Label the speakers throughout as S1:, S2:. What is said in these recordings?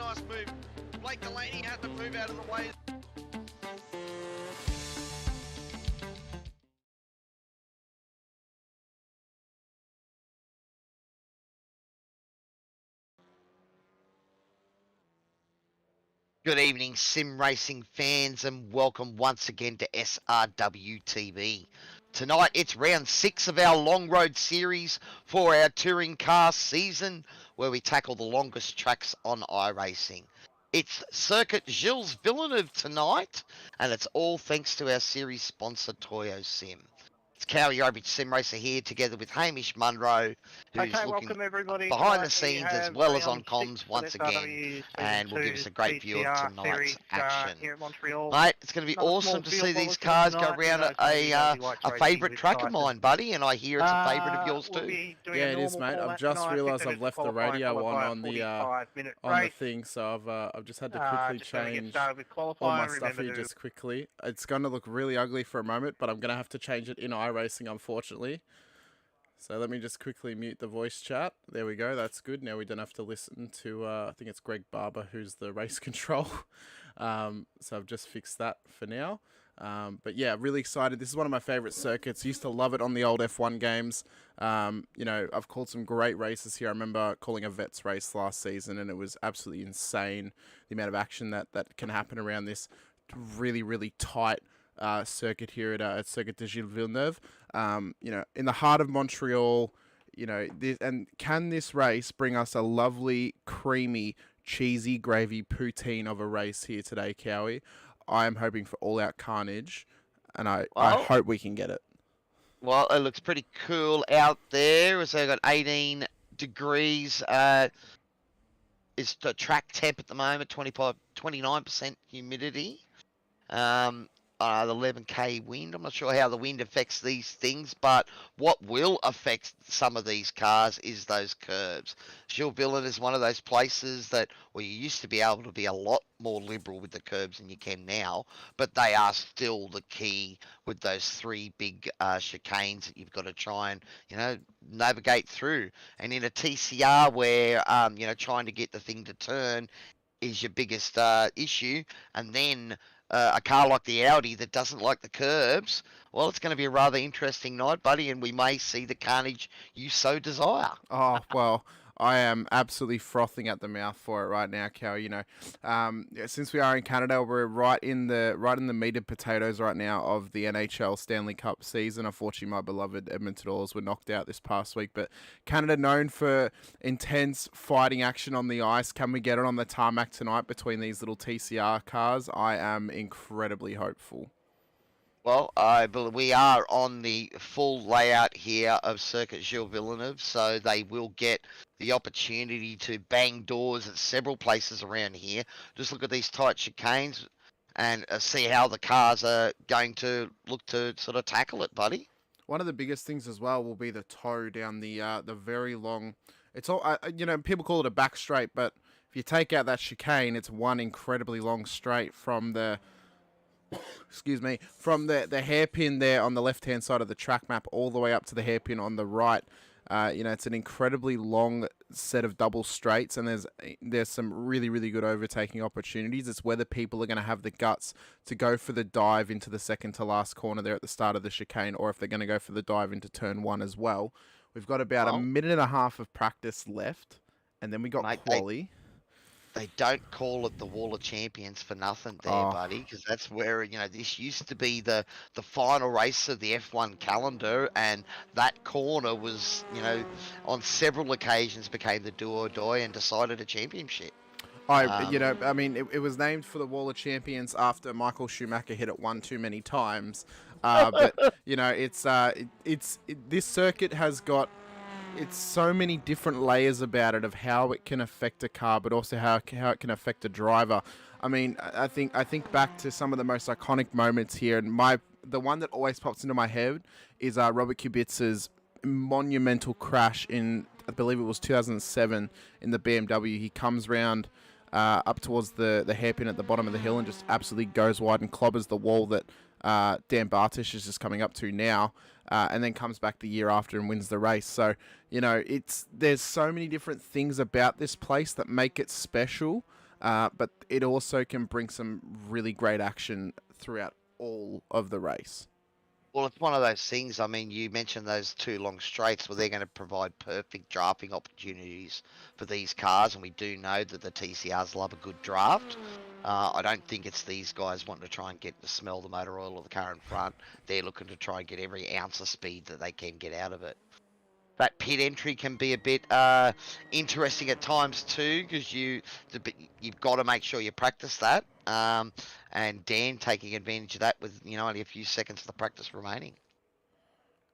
S1: nice move. Blake Delaney had to move out of the way. Good evening, sim racing fans, and welcome once again to SRWTV. Tonight, it's round 6 of our long road series for our touring car season, where we tackle the longest tracks on iRacing. It's Circuit Gilles Villeneuve tonight, and it's all thanks to our series sponsor, TOYOSIM. It's Cowie, your average sim racer here, together with Hamish Munro, who's looking
S2: welcome everybody.
S1: behind the scenes as well as on comms once again, and will give us a great view of tonight's action.
S2: Here at Montreal.
S1: Mate, it's going to be awesome to see these cars go around a favourite track of mine, buddy, and I hear it's a favourite of yours too.
S3: Yeah, it is, mate. I've just realised I've left the radio on the thing, so I've just had to quickly change all my stuff here just quickly. It's going to look really ugly for a moment, but I'm going to have to change it in iRacing, unfortunately. So let me just quickly mute the voice chat. There we go. That's good. Now we don't have to listen to, I think it's Greg Barber, who's the race control. So I've just fixed that for now. But yeah, really excited. This is one of my favourite circuits. Used to love it on the old F1 games. You know, I've called some great races here. I remember calling a Vets race last season, and it was absolutely insane, the amount of action that can happen around this really, really tight circuit here at Circuit de Gilles Villeneuve. You know, in the heart of Montreal, you know, can this race bring us a lovely, creamy, cheesy gravy poutine of a race here today, Cowie? I am hoping for all-out carnage, and I hope we can get it.
S1: Well, it looks pretty cool out there. So I've got 18 degrees. It's the track temp at the moment, 29% humidity. The 11k wind. I'm not sure how the wind affects these things, but what will affect some of these cars is those curbs. Gilles Villeneuve is one of those places that, well, you used to be able to be a lot more liberal with the curbs than you can now, but they are still the key with those 3 big chicanes that you've got to try and, you know, navigate through. And in a TCR where, you know, trying to get the thing to turn is your biggest issue, and then a car like the Audi that doesn't like the curbs, well, it's going to be a rather interesting night, buddy, and we may see the carnage you so desire.
S3: Oh, well, I am absolutely frothing at the mouth for it right now, Cal. You know, since we are in Canada, we're right in the meat and potatoes right now of the NHL Stanley Cup season. Unfortunately, my beloved Edmonton Oilers were knocked out this past week, but Canada known for intense fighting action on the ice. Can we get it on the tarmac tonight between these little TCR cars? I am incredibly hopeful.
S1: Well, I believe we are on the full layout here of Circuit Gilles Villeneuve, so they will get the opportunity to bang doors at several places around here. Just look at these tight chicanes and see how the cars are going to look to sort of tackle it, buddy.
S3: One of the biggest things as well will be the toe down the very long. It's all you know. People call it a back straight, but if you take out that chicane, it's one incredibly long straight from the. Excuse me, from the hairpin there on the left-hand side of the track map all the way up to the hairpin on the right. You know, it's an incredibly long set of double straights, and there's some really, really good overtaking opportunities. It's whether people are going to have the guts to go for the dive into the second to last corner there at the start of the chicane, or if they're going to go for the dive into turn 1 as well. We've got about a minute and a half of practice left, and then we got quali.
S1: They don't call it the Wall of Champions for nothing there, buddy, because that's where, you know, this used to be the final race of the F1 calendar, and that corner was, you know, on several occasions became the do or die and decided a championship.
S3: You know, I mean, it was named for the Wall of Champions after Michael Schumacher hit it one too many times. But, you know, this circuit has got... It's so many different layers about it of how it can affect a car, but also how it can affect a driver. I mean, I think back to some of the most iconic moments here, and the one that always pops into my head is Robert Kubica's monumental crash in, I believe it was 2007, in the BMW. He comes round up towards the hairpin at the bottom of the hill and just absolutely goes wide and clobbers the wall that Dan Bartish is just coming up to now. And then comes back the year after and wins the race. So, you know, there's so many different things about this place that make it special. but it also can bring some really great action throughout all of the race.
S1: Well, it's one of those things. I mean, you mentioned those 2 long straights. Well, they're going to provide perfect drafting opportunities for these cars, and we do know that the TCRs love a good draft. I don't think it's these guys wanting to try and get to smell the motor oil of the car in front. They're looking to try and get every ounce of speed that they can get out of it. That pit entry can be a bit interesting at times too, because you've got to make sure you practice that. And Dan taking advantage of that with only a few seconds of the practice remaining.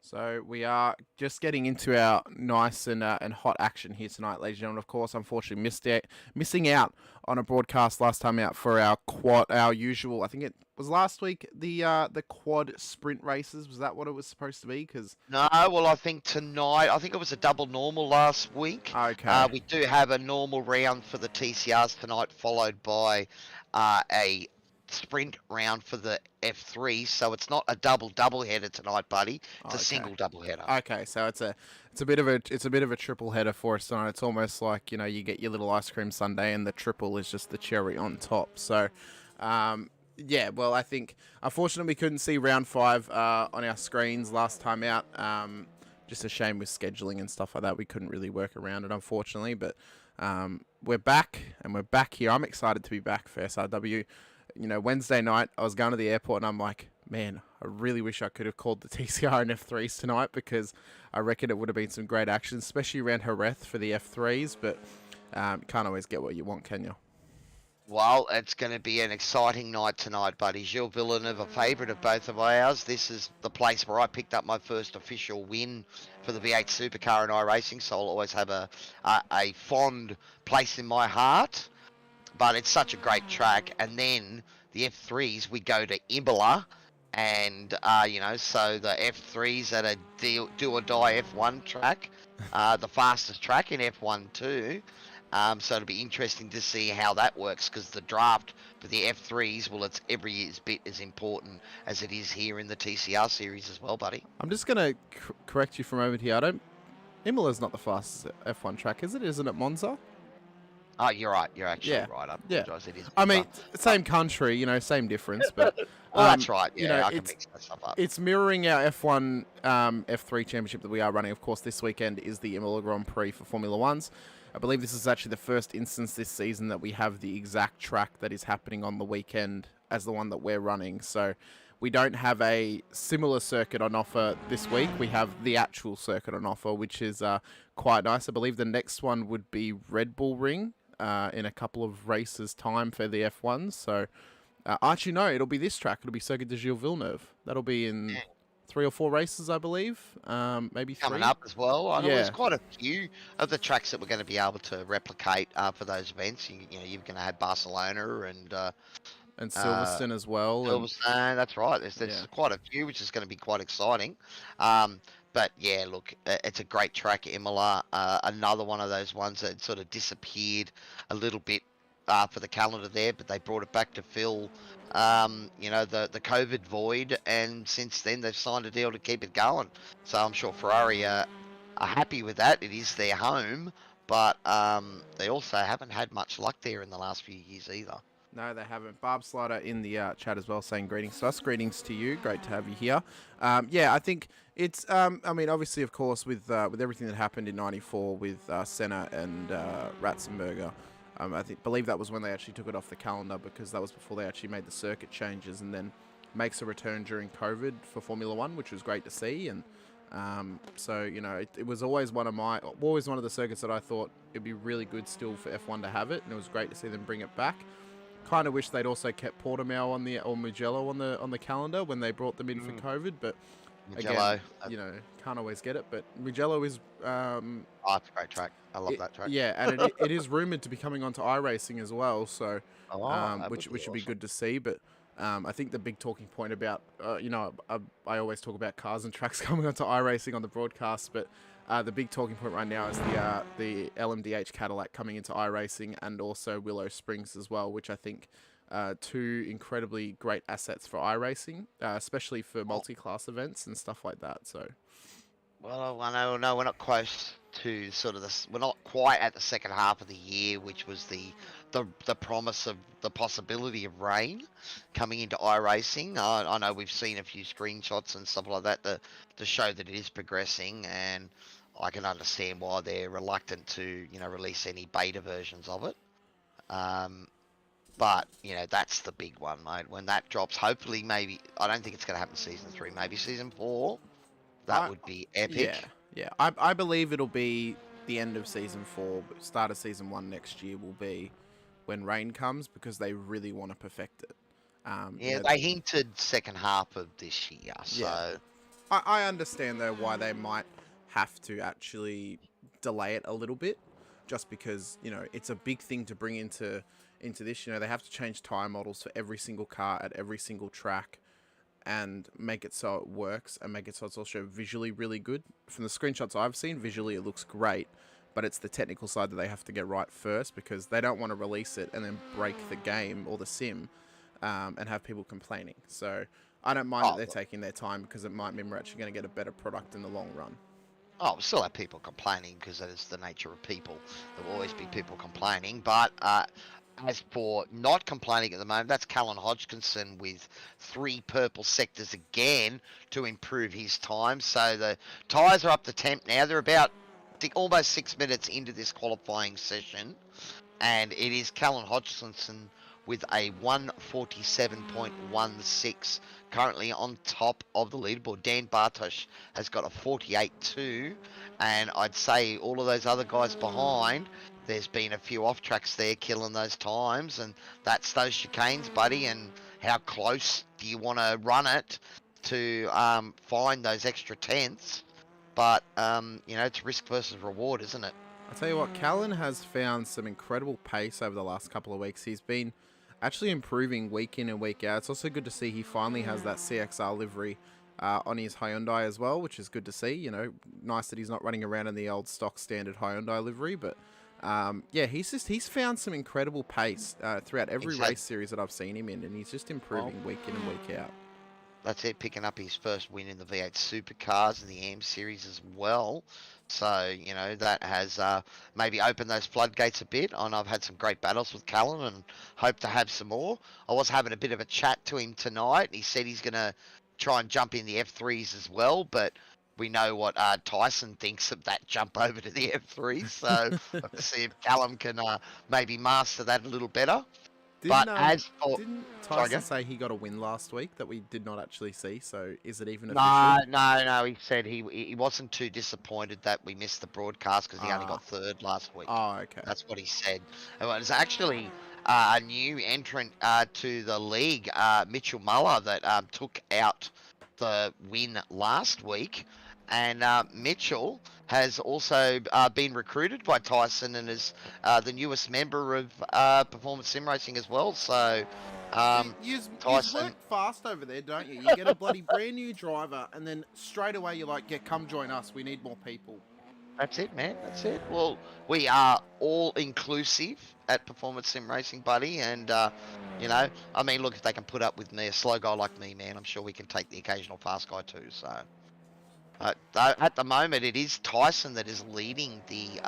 S3: So we are just getting into our nice and hot action here tonight, ladies and gentlemen. Of course, unfortunately, missing out on a broadcast last time out for our usual. I think it was last week, the quad sprint races. Was that what it was supposed to be?
S1: No, well, I think tonight. I think it was a double normal last week.
S3: Okay.
S1: We do have a normal round for the TCRs tonight, followed by a sprint round for the F3, so it's not a double header tonight, buddy. It's a single double header.
S3: Okay, so it's a bit of a triple header for us tonight. It's almost like you get your little ice cream sundae, and the triple is just the cherry on top. So, yeah. Well, I think unfortunately we couldn't see round 5 on our screens last time out. Just a shame with scheduling and stuff like that. We couldn't really work around it, unfortunately. But we're back, and we're back here. I'm excited to be back for SRW. Wednesday night, I was going to the airport and I'm like, man, I really wish I could have called the TCR and F3s tonight, because I reckon it would have been some great action, especially around Jerez for the F3s, but can't always get what you want, can you?
S1: Well, it's going to be an exciting night tonight, buddy. Gilles Villeneuve, a favourite of both of ours. This is the place where I picked up my first official win for the V8 Supercar in iRacing, so I'll always have a fond place in my heart. But it's such a great track. And then the F3s, we go to Imola. And, so the F3s at a do or die F1 track, the fastest track in F1 too. So it'll be interesting to see how that works, because the draft for the F3s, well, it's every bit as important as it is here in the TCR series as well, buddy.
S3: I'm just going to correct you for a moment here. Imola's not the fastest F1 track, is it? Isn't it Monza?
S1: Oh, you're right. You're actually right. I apologise. It is.
S3: I mean, same country, same difference, but
S1: well, that's right. Yeah, I can mix that stuff up.
S3: It's mirroring our F1 F3 championship that we are running. Of course, this weekend is the Imola Grand Prix for Formula Ones. I believe this is actually the first instance this season that we have the exact track that is happening on the weekend as the one that we're running. So we don't have a similar circuit on offer this week. We have the actual circuit on offer, which is quite nice. I believe the next one would be Red Bull Ring in a couple of races' time for the F1s. So, actually, no, it'll be this track. It'll be Circuit de Gilles Villeneuve. That'll be in 3 or 4 races, I believe. Maybe 3.
S1: Coming up as well. I know there's quite a few of the tracks that we're going to be able to replicate for those events. You're going to have Barcelona and
S3: Silverstone as well.
S1: Silverstone, that's right. There's quite a few, which is going to be quite exciting. But yeah, look, it's a great track, Imola. Another one of those ones that sort of disappeared a little bit for the calendar there, but they brought it back to fill, the COVID void, and since then they've signed a deal to keep it going. So I'm sure Ferrari are happy with that. It is their home, but they also haven't had much luck there in the last few years either.
S3: No, they haven't. Barb Slider in the chat as well saying greetings to us. Greetings to you. Great to have you here. I think it's, obviously, of course, with everything that happened in '94 with Senna and Ratzenberger, believe that was when they actually took it off the calendar, because that was before they actually made the circuit changes, and then makes a return during COVID for Formula One, which was great to see. And it was always one of the circuits that I thought it'd be really good still for F1 to have it, and it was great to see them bring it back. Kind of wish they'd also kept Portimao or Mugello on the calendar when they brought them in for COVID, but
S1: Mugello,
S3: again, can't always get it. But Mugello is
S1: it's a great track. I love that track.
S3: Yeah, and it is rumored to be coming onto iRacing as well, so which would be good to see. But I think the big talking point about I always talk about cars and tracks coming onto iRacing on the broadcast, but the big talking point right now is the LMDH Cadillac coming into iRacing, and also Willow Springs as well, which I think 2 incredibly great assets for iRacing, especially for multi-class events and stuff like that. So,
S1: Well, I know, no, we're not close to sort of this. We're not quite at the second half of the year, which was the promise of the possibility of rain coming into iRacing. I know we've seen a few screenshots and stuff like that to show that it is progressing, and I can understand why they're reluctant to, release any beta versions of it. But that's the big one, mate. When that drops, hopefully, maybe I don't think it's going to happen season 3, maybe season 4. That would be
S3: Yeah,
S1: epic.
S3: yeah. I believe it'll be the end of season 4, but start of season 1 next year will be when rain comes, because they really want to perfect it.
S1: Yeah, they hinted second half of this year, so
S3: yeah. I understand though why they might have to actually delay it a little bit, just because it's a big thing to bring into this. They have to change tire models for every single car at every single track, and make it so it works, and make it so it's also visually really good. From the screenshots I've seen, visually it looks great, but it's the technical side that they have to get right first, because they don't want to release it and then break the game or the sim, and have people complaining. So I don't mind that they're taking their time, because it might mean we're actually going to get a better product in the long run.
S1: we'll still have people complaining, because that is the nature of people. There will always be people complaining, but as for not complaining at the moment, that's Callan Hodgkinson with 3 purple sectors again to improve his time. So the tyres are up to temp now. They're about almost 6 minutes into this qualifying session, and it is Callan Hodgkinson with a 147.16 currently on top of the leaderboard. Dan Bartosh has got a 48.2, and I'd say all of those other guys behind, there's been a few off tracks there killing those times, and that's those chicanes, buddy. And how close do you want to run it to find those extra tenths? But it's risk versus reward, isn't it?
S3: I'll tell you what, Callan has found some incredible pace over the last couple of weeks. He's been actually improving week in and week out. It's also good to see he finally has that CXR livery on his Hyundai as well, which is good to see. Nice that he's not running around in the old stock standard Hyundai livery. But yeah, he's found some incredible pace throughout every race series that I've seen him in, and he's just improving week in and week out.
S1: That's it, picking up his first win in the V8 Supercars and the AM Series as well. So, that has maybe opened those floodgates a bit. And I've had some great battles with Callan and hope to have some more. I was having a bit of a chat to him tonight. He said he's going to try and jump in the F3s as well, but we know what Tyson thinks of that jump over to the F3. So, let's see if Callum can maybe master that a little better.
S3: Didn't Tyson say he got a win last week that we did not actually see? So is it even official?
S1: No. He said he wasn't too disappointed that we missed the broadcast, because he only got 3rd last week.
S3: Oh, okay.
S1: That's what he said. It was actually a new entrant to the league, Mitchell Muller, that took out the win last week. And Mitchell has also been recruited by Tyson and is the newest member of Performance Sim Racing as well. So,
S3: you
S1: Tyson,
S3: work fast over there, don't you? You get a bloody brand new driver, and then straight away you're like, "Yeah, come join us. We need more people."
S1: That's it, man. That's it. Well, we are all inclusive at Performance Sim Racing, buddy. And, look, if they can put up with me, a slow guy like me, man, I'm sure we can take the occasional fast guy too. So, at the moment, it is Tyson that is leading the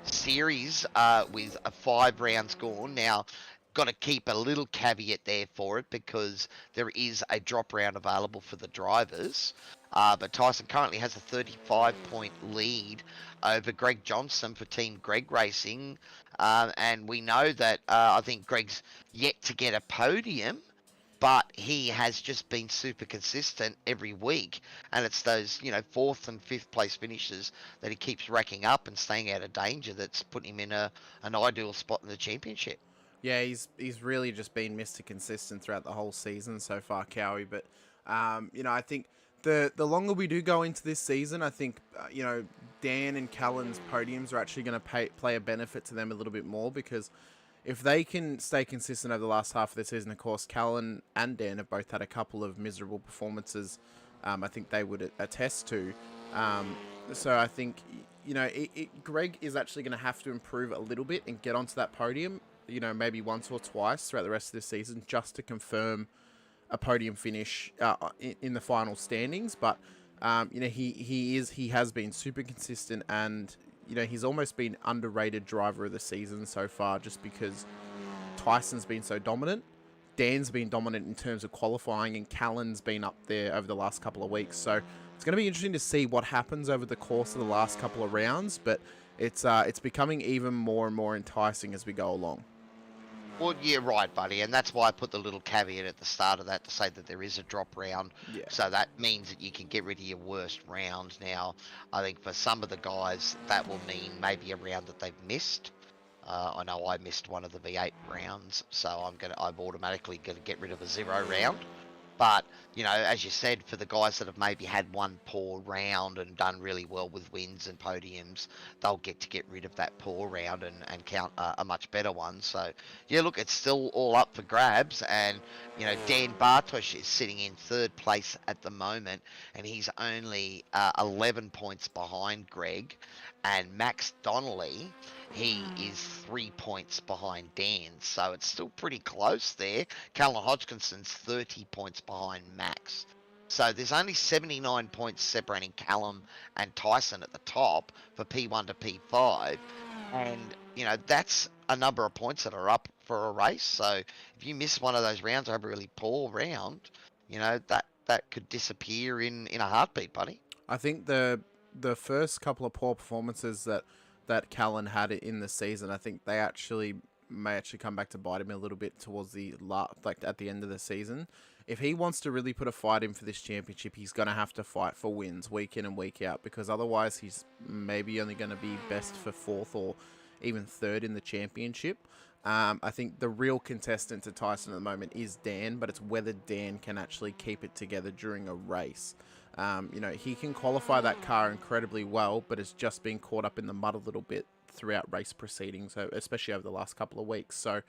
S1: series with 5 rounds gone. Now, got to keep a little caveat there for it, because there is a drop round available for the drivers. But Tyson currently has a 35-point lead over Greg Johnson for Team Greg Racing. And we know that I think Greg's yet to get a podium, but he has just been super consistent every week. And it's those, 4th and 5th place finishes that he keeps racking up and staying out of danger that's putting him in an ideal spot in the championship.
S3: Yeah, he's really just been Mr. Consistent throughout the whole season so far, Cowie. But, I think the longer we do go into this season, I think, Dan and Callan's podiums are actually going to play a benefit to them a little bit more, because if they can stay consistent over the last half of the season, of course, Callan and Dan have both had a couple of miserable performances, I think they would attest to. So I think, Greg is actually going to have to improve a little bit and get onto that podium, maybe once or twice throughout the rest of this season, just to confirm a podium finish in the final standings. But He has been super consistent, and he's almost been underrated driver of the season so far, just because Tyson's been so dominant. Dan's been dominant in terms of qualifying, and Callan's been up there over the last couple of weeks. So it's going to be interesting to see what happens over the course of the last couple of rounds, but it's becoming even more and more enticing as we go along.
S1: Well, yeah, right, buddy, and that's why I put the little caveat at the start of that to say that there is a drop round.
S3: Yeah.
S1: So that means that you can get rid of your worst round. Now, I think for some of the guys, that will mean maybe a round that they've missed. I know I missed one of the V8 rounds, so I'm automatically gonna get rid of a 0 round. But, as you said, for the guys that have maybe had one poor round and done really well with wins and podiums, they'll get rid of that poor round and count a much better one. So, yeah, look, it's still all up for grabs. And, Dan Bartosh is sitting in 3rd place at the moment, and he's only 11 points behind Greg. And Max Donnelly, he is 3 points behind Dan. So it's still pretty close there. Callan Hodgkinson's 30 points behind Max. So there's only 79 points separating Callum and Tyson at the top for P1 to P5. And, that's a number of points that are up for a race. So if you miss one of those rounds over a really poor round, that could disappear in a heartbeat, buddy.
S3: I think the first couple of poor performances that Callan had in the season, I think they may come back to bite him a little bit towards the at the end of the season. If he wants to really put a fight in for this championship, he's going to have to fight for wins week in and week out, because otherwise he's maybe only going to be best for 4th or even 3rd in the championship. I think the real contestant to Tyson at the moment is Dan, but it's whether Dan can actually keep it together during a race. He can qualify that car incredibly well, but has just been caught up in the mud a little bit throughout race proceedings, especially over the last couple of weeks. So,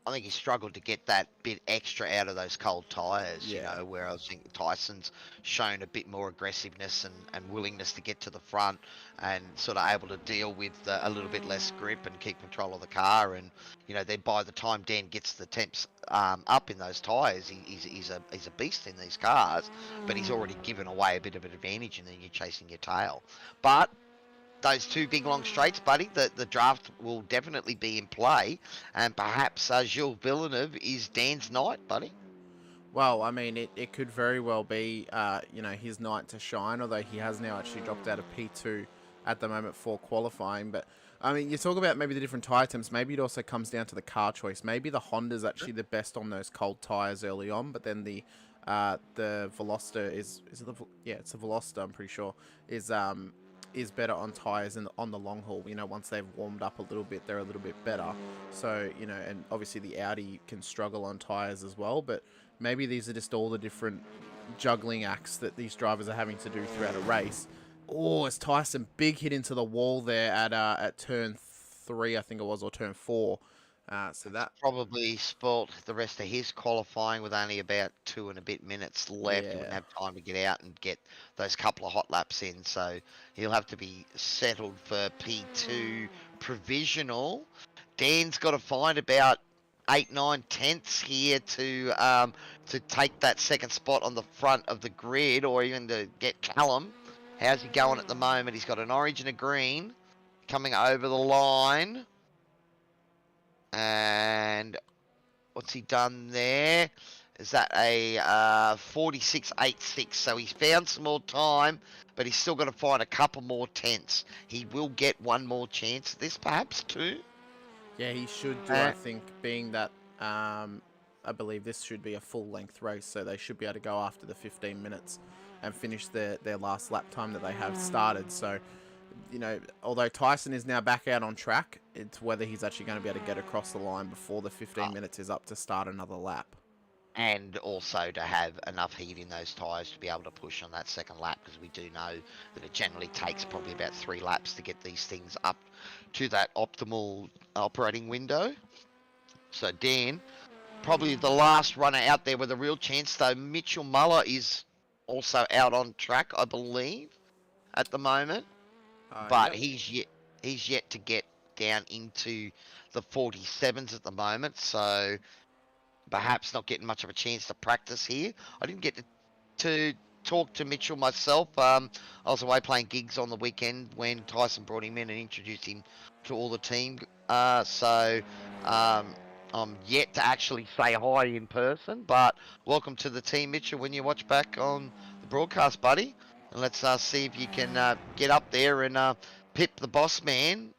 S1: I think he struggled to get that bit extra out of those cold tyres,
S3: yeah.
S1: Where I think Tyson's shown a bit more aggressiveness and willingness to get to the front and sort of able to deal with a little bit less grip and keep control of the car. And, then by the time Dan gets the temps up in those tyres, he's a beast in these cars, but he's already given away a bit of an advantage, and then you're chasing your tail. But those 2 big long straights, buddy, the draft will definitely be in play, and perhaps Gilles Villeneuve is Dan's night, buddy.
S3: Well, I mean, it could very well be, his night to shine, although he has now actually dropped out of P2 at the moment for qualifying. But, I mean, you talk about maybe the different tyre temps. Maybe it also comes down to the car choice. Maybe the Honda's actually the best on those cold tyres early on, but then the Veloster it's the Veloster, I'm pretty sure, is better on tyres and on the long haul. Once they've warmed up a little bit, they're a little bit better. So, and obviously the Audi can struggle on tyres as well, but maybe these are just all the different juggling acts that these drivers are having to do throughout a race. Oh, it's Tyson, big hit into the wall there at turn 3, I think it was, or turn 4. So that
S1: probably spoilt the rest of his qualifying with only about 2 and a bit minutes left.
S3: Yeah.
S1: He wouldn't have time to get out and get those couple of hot laps in. So he'll have to be settled for P2 provisional. Dan's got to find about 8, 9 tenths here to take that second spot on the front of the grid, or even to get Callum. How's he going at the moment? He's got an orange and a green coming over the line. And what's he done there? Is that a 46.86? So he's found some more time, but he's still got to find a couple more tenths. He will get one more chance. This perhaps 2.
S3: Yeah, he should do, I think, being that I believe this should be a full-length race, so they should be able to go after the 15 minutes and finish their last lap time that they have started. So, although Tyson is now back out on track, it's whether he's actually going to be able to get across the line before the 15 minutes is up to start another lap.
S1: And also to have enough heat in those tyres to be able to push on that second lap, because we do know that it generally takes probably about 3 laps to get these things up to that optimal operating window. So Dan, probably the last runner out there with a real chance, though. Mitchell Muller is also out on track, I believe, at the moment. But yep. he's yet to get down into the 47s at the moment, so perhaps not getting much of a chance to practice here. I didn't get to talk to Mitchell myself. I was away playing gigs on the weekend when Tyson brought him in and introduced him to all the team. So I'm yet to actually say hi in person, but welcome to the team, Mitchell, when you watch back on the broadcast, buddy. And let's see if you can get up there and pip the boss man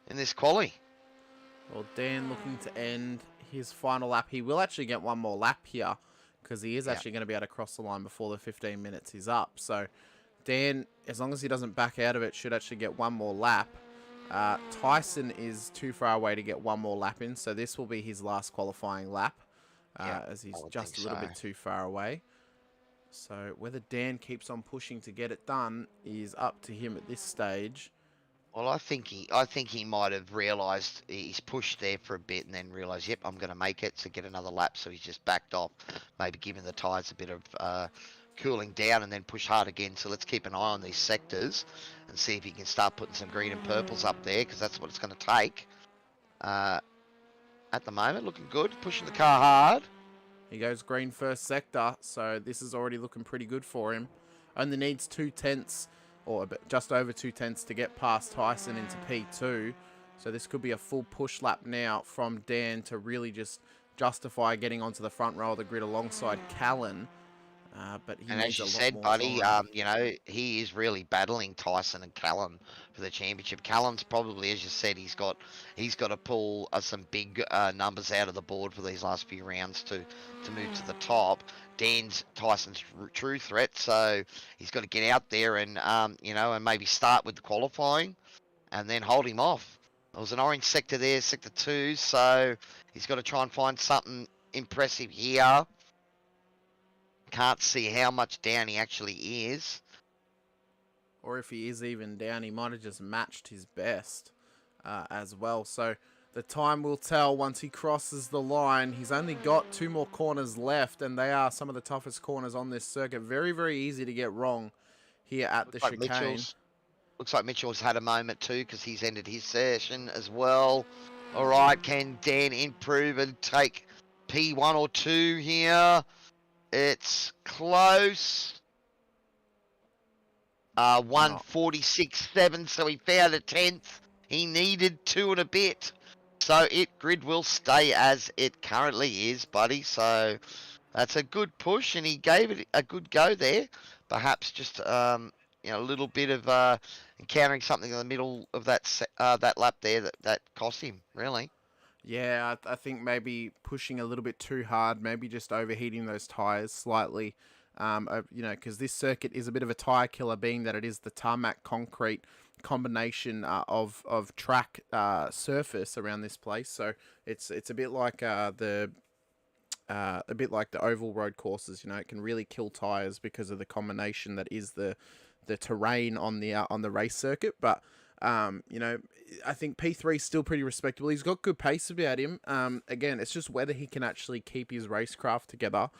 S1: in this quali.
S3: Well, Dan looking to end his final lap. He will actually get one more lap here because he is actually going to be able to cross the line before the 15 minutes is up. So Dan, as long as he doesn't back out of it, should actually get one more lap. Tyson is too far away to get one more lap in, so this will be his last qualifying lap as he's just a little bit too far away. So whether Dan keeps on pushing to get it done is up to him at this stage.
S1: Well, I think he might have realised he's pushed there for a bit and then realised, yep, I'm going to make it, so get another lap. So he's just backed off, maybe giving the tyres a bit of cooling down and then push hard again. So let's keep an eye on these sectors and see if he can start putting some green and purples up there, because that's what it's going to take. At the moment, looking good, pushing the car hard.
S3: He goes green first sector, so this is already looking pretty good for him. Only needs 2/10 or just over 2/10 to get past Tyson into P2. So this could be a full push lap now from Dan to really just justify getting onto the front row of the grid alongside Callan. But he
S1: and
S3: needs
S1: as you
S3: a lot
S1: said,
S3: more
S1: buddy,
S3: time.
S1: you know, he is really battling Tyson and Callan for the championship. Callan's probably, as you said, he's got to pull some big numbers out of the board for these last few rounds to move to the top. Dan's Tyson's true threat, so he's got to get out there and you know, and maybe start with the qualifying and then hold him off. There was an orange sector there, sector 2, so he's got to try and find something impressive here. Can't see how much down he actually is.
S3: Or if he is even down, he might have just matched his best as well. So the time will tell once he crosses the line. He's only got 2 more corners left, and they are some of the toughest corners on this circuit. Very, very easy to get wrong here at the chicane.
S1: Looks like Mitchell's had a moment too, because he's ended his session as well. All right, can Dan improve and take P1 or 2 here? It's close. 146.7, so he found a 10th. He needed 2 and a bit. So grid will stay as it currently is, buddy. So that's a good push, and he gave it a good go there. Perhaps just you know, a little bit of encountering something in the middle of that lap there that cost him, really.
S3: Yeah, I think maybe pushing a little bit too hard, maybe just overheating those tyres slightly. You know, because this circuit is a bit of a tyre killer, being that it is the tarmac concrete combination of track surface around this place. So it's a bit like the oval road courses. You know, it can really kill tyres because of the combination that is the terrain on the race circuit. But you know, I think P3 is still pretty respectable. He's got good pace about him. Again, it's just whether he can actually keep his racecraft together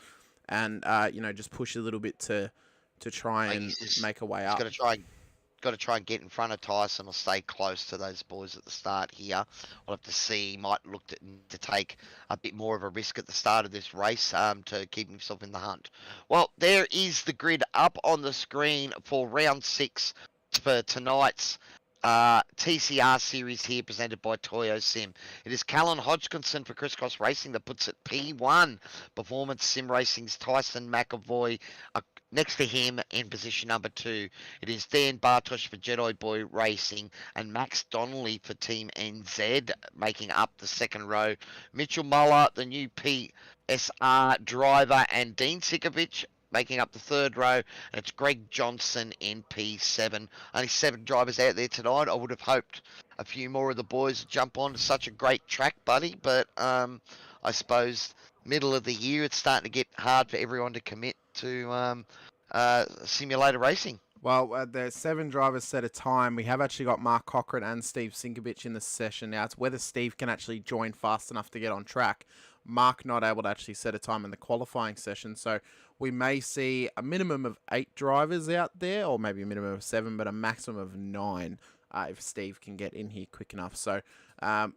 S3: and, you know, just push a little bit to try and make a way up.
S1: Got to try and get in front of Tyson or stay close to those boys at the start here. We'll have to see. He might look to take a bit more of a risk at the start of this race to keep himself in the hunt. Well, there is the grid up on the screen for round 6 for tonight's TCR series here, presented by TOYOSIM. It is Callan Hodgkinson for Crisscross Racing that puts it P1. Performance Sim Racing's Tyson McAvoy next to him in position number 2. It is Dan Bartosh for Jedi Boy Racing and Max Donnelly for Team NZ making up the second row. Mitchell Muller, the new PSR driver, and Dean Sikovic making up the third row, and it's Greg Johnson in P7. Only 7 drivers out there tonight. I would have hoped a few more of the boys would jump on to such a great track, buddy, but I suppose middle of the year it's starting to get hard for everyone to commit to simulator racing.
S3: Well, there's 7 drivers set a time. We have actually got Mark Cochran and Steve Sinkovich in the session now. It's whether Steve can actually join fast enough to get on track. Mark not able to actually set a time in the qualifying session, so we may see a minimum of 8 drivers out there, or maybe a minimum of 7, but a maximum of 9 if Steve can get in here quick enough. So,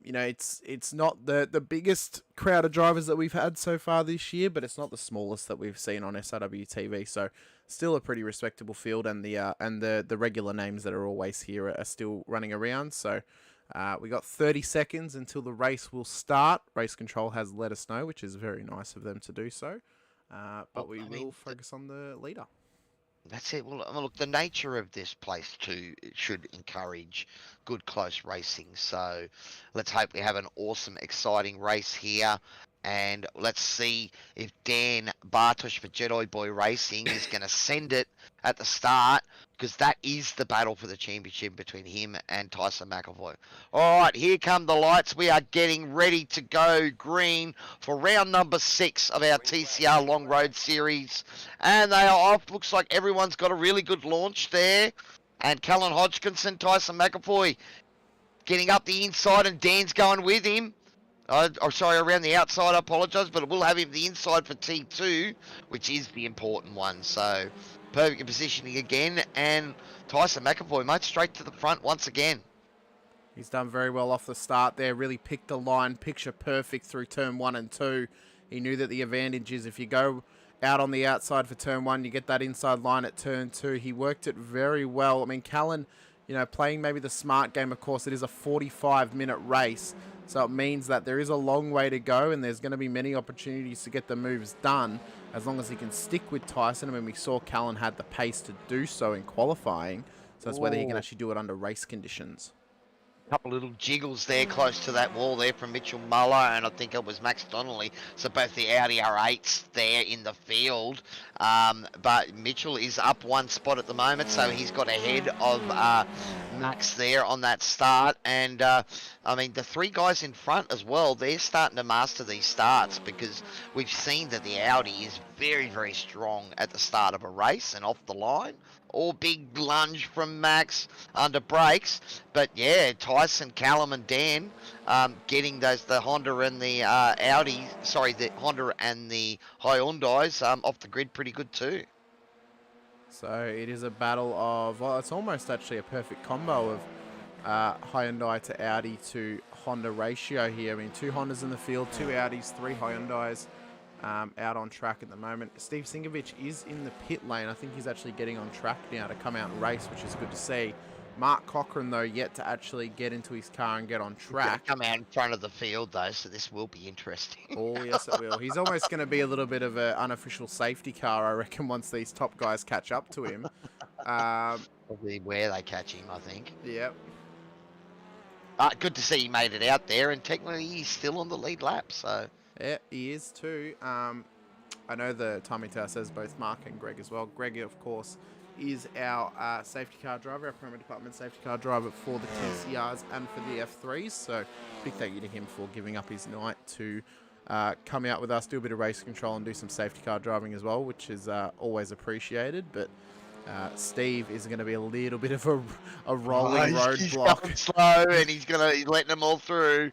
S3: you know, it's not the biggest crowd of drivers that we've had so far this year, but it's not the smallest that we've seen on SRWTV. So, still a pretty respectable field, and the regular names that are always here are still running around. So, we got 30 seconds until the race will start. Race control has let us know, which is very nice of them to do so. But we will focus on the leader.
S1: That's it. Well, look, the nature of this place too should encourage good close racing. So let's hope we have an awesome, exciting race here. And let's see if Dan Bartosh for Jedi Boy Racing is going to send it at the start, because that is the battle for the championship between him and Tyson McAvoy. All right, here come the lights. We are getting ready to go green for round number 6 of our TCR Long Road Series. And they are off. Looks like everyone's got a really good launch there. And Callan Hodgkinson, Tyson McAvoy getting up the inside, and Dan's going with him. Sorry, around the outside, I apologise, but we'll have him the inside for T2, which is the important one. So, perfect positioning again, and Tyson McAvoy, mate, straight to the front once again.
S3: He's done very well off the start there, really picked the line, picture perfect through turn 1 and 2. He knew that the advantage is if you go out on the outside for turn 1, you get that inside line at turn 2. He worked it very well. I mean, Callan, you know, playing maybe the smart game, of course, it is a 45-minute race. So it means that there is a long way to go, and there's going to be many opportunities to get the moves done as long as he can stick with Tyson. I mean, we saw Callan had the pace to do so in qualifying. So it's whether he can actually do it under race conditions.
S1: Couple little jiggles there close to that wall there from Mitchell Muller, and I think it was Max Donnelly. So both the Audi R8s there in the field. But Mitchell is up 1 spot at the moment, so he's got ahead of Max there on that start. And I mean, the 3 guys in front as well, they're starting to master these starts, because we've seen that the Audi is very, very strong at the start of a race and off the line. All big lunge from Max under brakes. But yeah, Tyson, Callum and Dan getting the Honda and the Audi, sorry, the Honda and the Hyundais off the grid pretty good too.
S3: So it is a battle of, well, it's almost actually a perfect combo of Hyundai to Audi to Honda ratio here. I mean, 2 Hondas in the field, 2 Audis, 3 Hyundais. Out on track at the moment. Steve Singovich is in the pit lane. I think he's actually getting on track now to come out and race, which is good to see. Mark Cochran, though, yet to actually get into his car and get on track.
S1: Come out in front of the field, though, so this will be interesting.
S3: Oh, yes, it will. He's almost going to be a little bit of an unofficial safety car, I reckon, once these top guys catch up to him.
S1: Probably where they catch him, I think.
S3: Yep.
S1: Good to see he made it out there, and technically he's still on the lead lap, so...
S3: Yeah, he is too. I know the timing tower says both Mark and Greg as well. Greg, of course, is our safety car driver, our promo department safety car driver for the TCRs and for the F3s. So big thank you to him for giving up his night to come out with us, do a bit of race control and do some safety car driving as well, which is always appreciated. But Steve is going to be a little bit of a rolling roadblock.
S1: He's going slow, and he's letting them all through.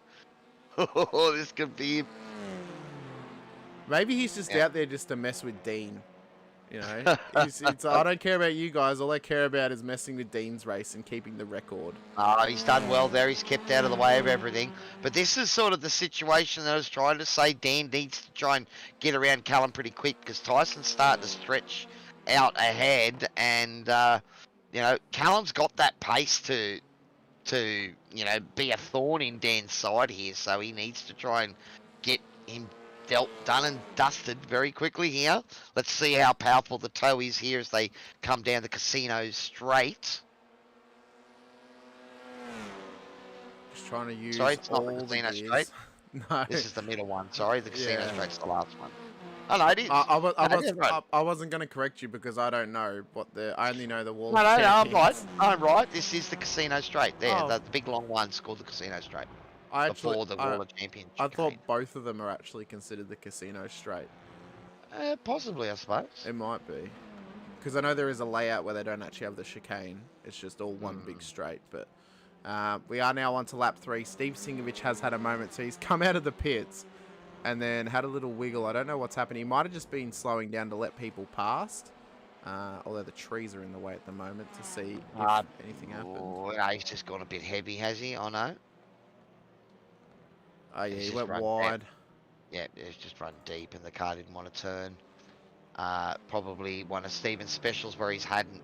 S1: Oh, this could be...
S3: Maybe he's just out there just to mess with Dean. You know, I don't care about you guys. All I care about is messing with Dean's race and keeping the record.
S1: He's done well there. He's kept out of the way of everything. But this is sort of the situation that I was trying to say. Dan needs to try and get around Callum pretty quick, because Tyson's starting to stretch out ahead. And, you know, Callum's got that pace to you know, be a thorn in Dan's side here. So he needs to try and get him done and dusted very quickly here. Let's see how powerful the tow is here as they come down the Casino Straight.
S3: Just trying to use.
S1: Sorry, it's not the Casino Straight.
S3: No,
S1: this is the middle one. Sorry, the Casino Straight's the last one. Oh no, it is.
S3: I wasn't going to correct you because I don't know what I only know the wall.
S1: No, I'm right. I'm right. This is the Casino Straight. There, the big long one's called the Casino Straight. Before the World Championship.
S3: I thought both of them are actually considered the Casino Straight.
S1: Possibly, I suppose.
S3: It might be. Because I know there is a layout where they don't actually have the chicane. It's just all one big straight. But we are now on to lap 3. Steve Singovich has had a moment. So he's come out of the pits and then had a little wiggle. I don't know what's happened. He might have just been slowing down to let people past. although the trees are in the way at the moment to see if anything happened.
S1: Oh, he's just gone a bit heavy, has he? Oh, no.
S3: Oh, yeah, he went wide.
S1: Yeah, he's just run deep, and the car didn't want to turn. Probably one of Steven's specials where he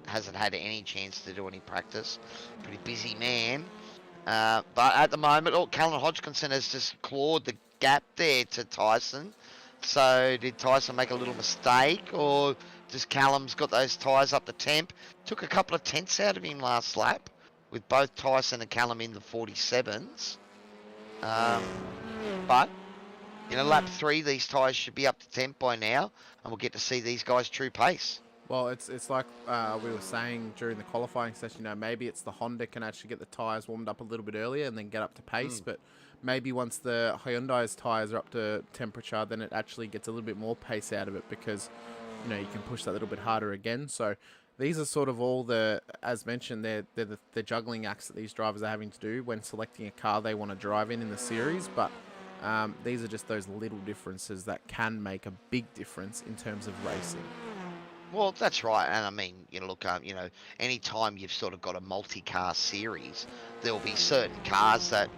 S1: hasn't had any chance to do any practice. Pretty busy man. But at the moment, Callan Hodgkinson has just clawed the gap there to Tyson. So did Tyson make a little mistake, or just Callum's got those tyres up to temp? Took a couple of tenths out of him last lap, with both Tyson and Callum in the 47s. But lap 3, these tyres should be up to temp by now, and we'll get to see these guys' true pace.
S3: Well, it's like we were saying during the qualifying session, maybe it's the Honda can actually get the tyres warmed up a little bit earlier and then get up to pace, but maybe once the Hyundai's tyres are up to temperature, then it actually gets a little bit more pace out of it because, you can push that a little bit harder again. So these are sort of all as mentioned, they're the juggling acts that these drivers are having to do when selecting a car they want to drive in the series, but these are just those little differences that can make a big difference in terms of racing.
S1: Well, that's right, and I mean, look, any time you've sort of got a multi-car series, there'll be certain cars that,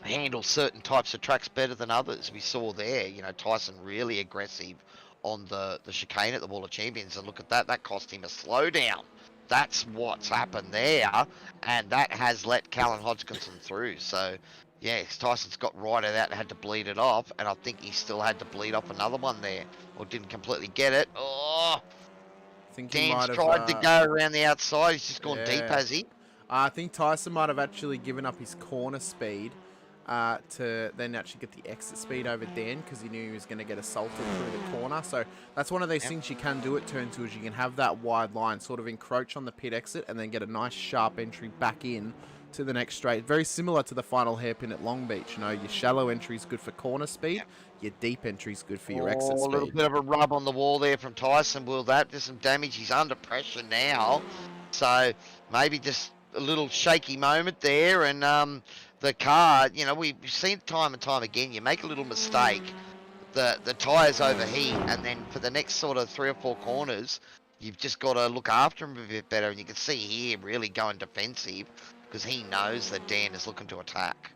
S1: handle certain types of tracks better than others. We saw there, Tyson really aggressive on the chicane at the Wall of Champions, and look at that cost him a slowdown. That's what's happened there, and that has let Callan Hodgkinson through, so... Yes, Tyson's got right out and had to bleed it off, and I think he still had to bleed off another one there, or didn't completely get it. Oh,
S3: I think
S1: Dan's tried to go around the outside. He's just gone deep, has he?
S3: I think Tyson might have actually given up his corner speed to then actually get the exit speed over Dan because he knew he was going to get assaulted through the corner. So that's one of those things you can do at turn 2 is you can have that wide line, sort of encroach on the pit exit, and then get a nice sharp entry back in to the next straight. Very similar to the final hairpin at Long Beach. Your shallow entry is good for corner speed. Your deep entry is good for your exit speed.
S1: A little bit of a rub on the wall there from Tyson. Will that do some damage? He's under pressure now. So maybe just a little shaky moment there. And the car, we've seen it time and time again. You make a little mistake, the tyres overheat, and then for the next sort of 3 or 4 corners, you've just got to look after him a bit better. And you can see here really going defensive, because he knows that Dan is looking to attack.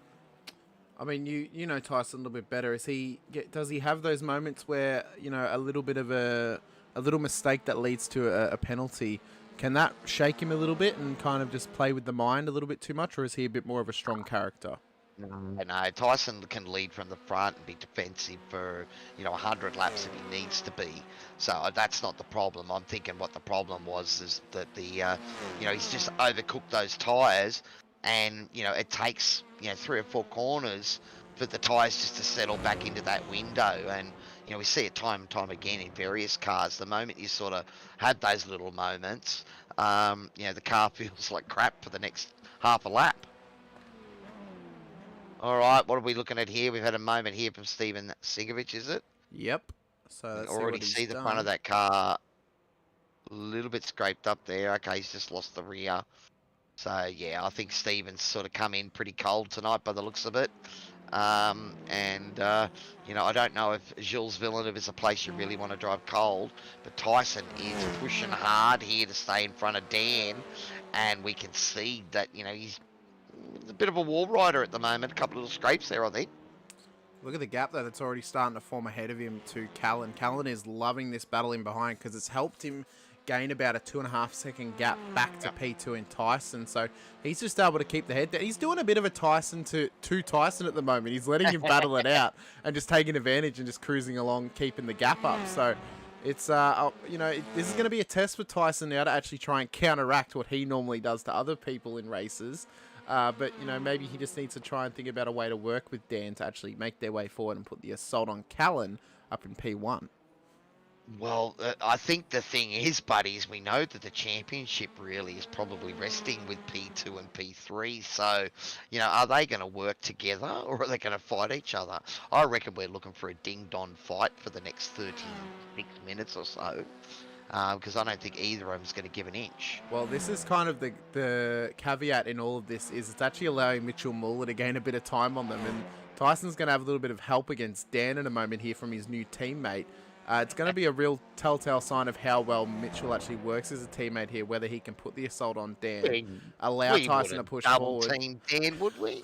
S3: I mean, you know Tyson a little bit better. Does he have those moments where a little bit of a little mistake that leads to a penalty? Can that shake him a little bit and kind of just play with the mind a little bit too much, or is he a bit more of a strong character?
S1: No, Tyson can lead from the front and be defensive for 100 laps if he needs to be. So that's not the problem. I'm thinking what the problem was is that he's just overcooked those tyres, and it takes 3 or 4 corners for the tyres just to settle back into that window. And we see it time and time again in various cars. The moment you sort of have those little moments, the car feels like crap for the next half a lap. All right, what are we looking at here? We've had a moment here from Steven Sigovich, is it?
S3: Yep. So let's
S1: already see the front of that car a little bit scraped up there. Okay, he's just lost the rear. So, yeah, I think Steven's sort of come in pretty cold tonight by the looks of it. I don't know if Gilles Villeneuve is a place you really want to drive cold, but Tyson is pushing hard here to stay in front of Dan, and we can see that, he's a bit of a wall rider at the moment. A couple of little scrapes there, I think.
S3: Look at the gap, though, that's already starting to form ahead of him to Callan. Callan is loving this battle in behind because it's helped him gain about a 2.5 second gap back to P2 in Tyson. So he's just able to keep the head down. He's doing a bit of a Tyson to Tyson at the moment. He's letting him battle it out and just taking advantage and just cruising along, keeping the gap up. So it's, this is going to be a test for Tyson now to actually try and counteract what he normally does to other people in races. But, maybe he just needs to try and think about a way to work with Dan to actually make their way forward and put the assault on Callan up in P1.
S1: Well, I think the thing is, buddies, we know that the championship really is probably resting with P2 and P3. So, are they going to work together or are they going to fight each other? I reckon we're looking for a ding-dong fight for the next 36 minutes or so. Because I don't think either of them is going to give an inch.
S3: Well, this is kind of the caveat in all of this is it's actually allowing Mitchell Muller to gain a bit of time on them. And Tyson's going to have a little bit of help against Dan in a moment here from his new teammate. It's going to be a real telltale sign of how well Mitchell actually works as a teammate here, whether he can put the assault on Dan, allow Tyson to push forward.
S1: Team Dan, would we?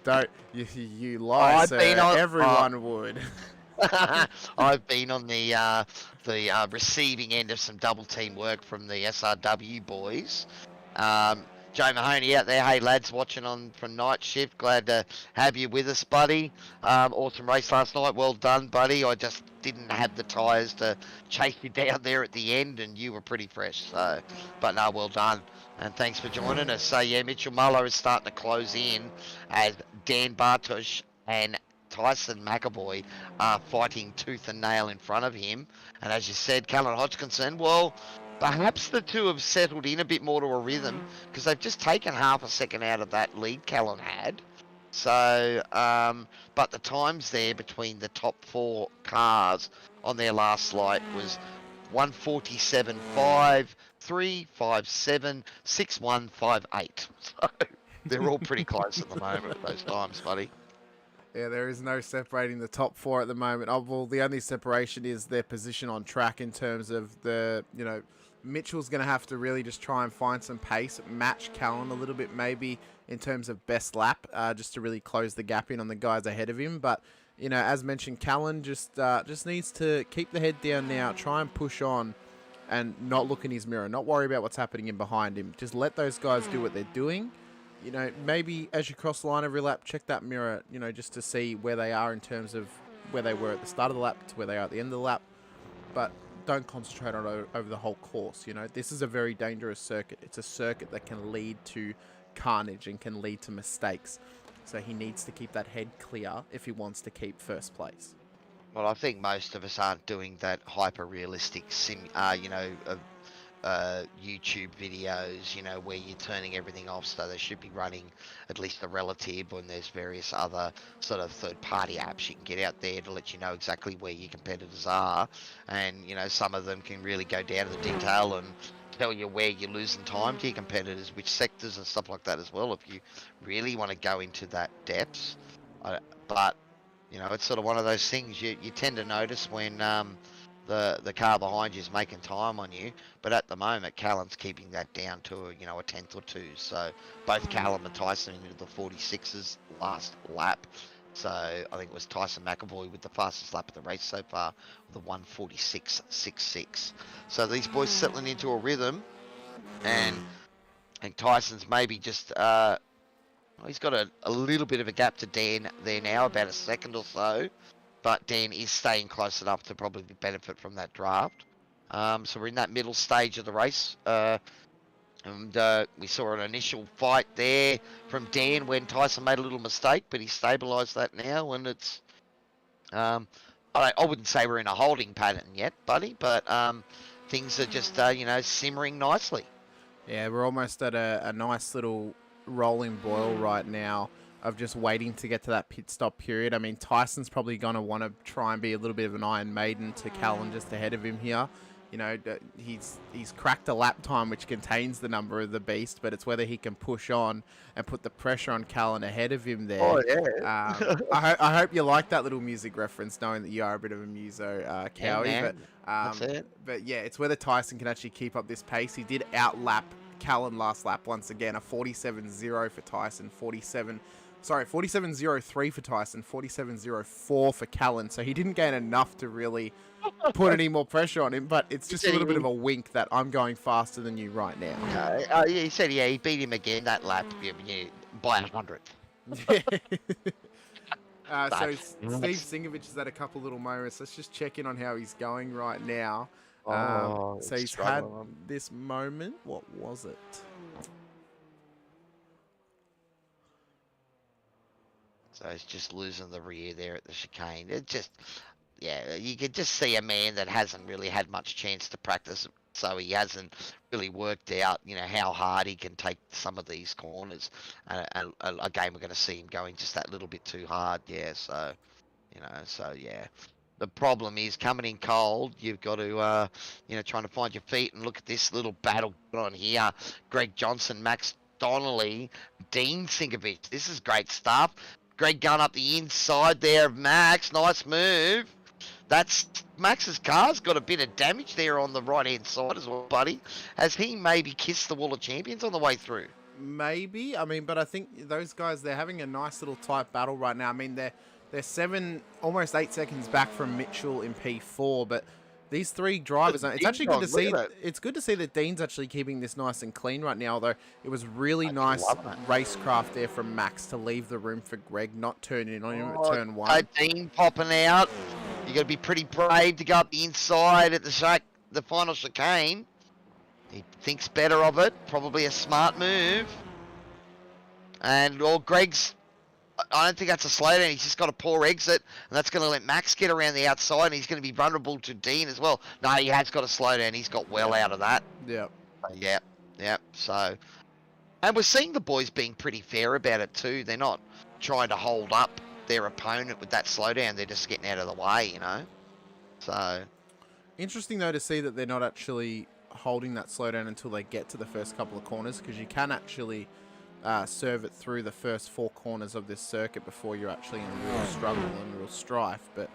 S3: Don't you lie, sir. Everyone would.
S1: I've been on the receiving end of some double team work from the SRW boys. Joe Mahoney out there. Hey lads, watching on from night shift. Glad to have you with us, buddy. Awesome race last night. Well done, buddy. I just didn't have the tyres to chase you down there at the end, and you were pretty fresh. So, but no, well done. And thanks for joining us. So yeah, Mitchell Muller is starting to close in as Dan Bartosh and Tyson McAvoy are fighting tooth and nail in front of him. And as you said, Callan Hodgkinson, well, perhaps the two have settled in a bit more to a rhythm because they've just taken half a second out of that lead Callan had. So, but the times there between the top 4 cars on their last light was 1:47.5, 3:57, 6:158. So they're all pretty close at the moment with those times, buddy.
S3: Yeah, there is no separating the top 4 at the moment. Well, the only separation is their position on track in terms of the, Mitchell's going to have to really just try and find some pace, match Callan a little bit maybe in terms of best lap, just to really close the gap in on the guys ahead of him. But, as mentioned, Callan just needs to keep the head down now, try and push on and not look in his mirror, not worry about what's happening in behind him. Just let those guys do what they're doing. Maybe as you cross the line every lap, check that mirror, just to see where they are in terms of where they were at the start of the lap to where they are at the end of the lap. But don't concentrate on it over the whole course. This is a very dangerous circuit. It's a circuit that can lead to carnage and can lead to mistakes. So he needs to keep that head clear if he wants to keep first place.
S1: Well, I think most of us aren't doing that hyper-realistic YouTube videos, where you're turning everything off, so they should be running at least a relative, and there's various other sort of third-party apps you can get out there to let you know exactly where your competitors are, and some of them can really go down to the detail and tell you where you're losing time to your competitors, which sectors and stuff like that as well, if you really want to go into that depths. But it's sort of one of those things you tend to notice when the car behind you is making time on you, but at the moment Callan's keeping that down to a tenth or two. So both Callan and Tyson into the 46s last lap. So I think it was Tyson McAvoy with the fastest lap of the race so far, with a 1:46.66. So these boys settling into a rhythm, and Tyson's maybe just he's got a little bit of a gap to Dan there now, about a second or so. But Dan is staying close enough to probably benefit from that draft. So we're in that middle stage of the race. And we saw an initial fight there from Dan when Tyson made a little mistake, but he stabilised that now. And it's... I wouldn't say we're in a holding pattern yet, buddy, but things are just, simmering nicely.
S3: Yeah, we're almost at a nice little rolling boil right now of just waiting to get to that pit stop period. I mean, Tyson's probably going to want to try and be a little bit of an Iron Maiden to Callan just ahead of him here. He's cracked a lap time which contains the number of the beast, but it's whether he can push on and put the pressure on Callan ahead of him there.
S1: Oh, yeah.
S3: I hope you like that little music reference, knowing that you are a bit of a muso, Cowie.
S1: Yeah, that's it.
S3: But yeah, it's whether Tyson can actually keep up this pace. He did outlap Callan last lap once again, a 47.0 for Tyson, 47.03 for Tyson, 47.04 for Callan. So he didn't gain enough to really put any more pressure on him, but it's just a little bit of a wink that I'm going faster than you right now.
S1: Yeah, he said, he beat him again that lap by 100.
S3: So Steve Singovich has had a couple little moments. Let's just check in on how he's going right now. So he's had this moment. What was it?
S1: So he's just losing the rear there at the chicane. It just, you could just see a man that hasn't really had much chance to practice, so he hasn't really worked out, how hard he can take some of these corners. And again, we're going to see him going just that little bit too hard, so, The problem is coming in cold, you've got to, trying to find your feet and look at this little battle on here. Greg Johnson, Max Donnelly, Dean Sinkovich. This is great stuff. Greg gun up the inside there of Max. Nice move. That's Max's car's got a bit of damage there on the right-hand side as well, buddy. Has he maybe kissed the wall of champions on the way through?
S3: Maybe. I mean, but I think those guys, they're having a nice little tight battle right now. I mean, they're almost 8 seconds back from Mitchell in P4, but these three drivers, it's actually good to see. It's good to see that Dean's actually keeping this nice and clean right now, although it was really nice racecraft there from Max to leave the room for Greg, not turn in on him at turn 1.
S1: Dean popping out. You got to be pretty brave to go up the inside at the final chicane. He thinks better of it. Probably a smart move. And Greg's, I don't think that's a slowdown. He's just got a poor exit, and that's going to let Max get around the outside, and he's going to be vulnerable to Dean as well. No, he has got a slowdown. He's got well out of that.
S3: Yeah.
S1: Yeah. So, and we're seeing the boys being pretty fair about it too. They're not trying to hold up their opponent with that slowdown. They're just getting out of the way, you know. So,
S3: interesting though to see that they're not actually holding that slowdown until they get to the first couple of corners, because you can actually serve it through the first 4 corners of this circuit before you're actually in real struggle and real strife. But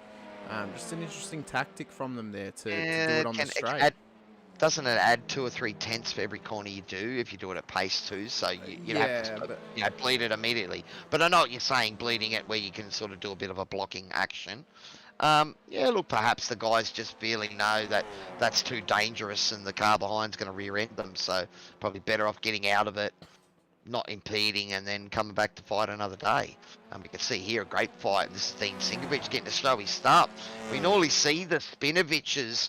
S3: just an interesting tactic from them there to do it on the straight.
S1: Doesn't it add 2 or 3 tenths for every corner you do if you do it at pace 2? So you have to bleed it immediately. But I know what you're saying, bleeding it where you can sort of do a bit of a blocking action. Yeah, look, perhaps the guys just really know that that's too dangerous and the car behind's going to rear end them. So probably better off getting out of it, not impeding, and then coming back to fight another day. You can see here a great fight. This is Dean Sinkovich getting to show his stuff. We normally see the Spinoviches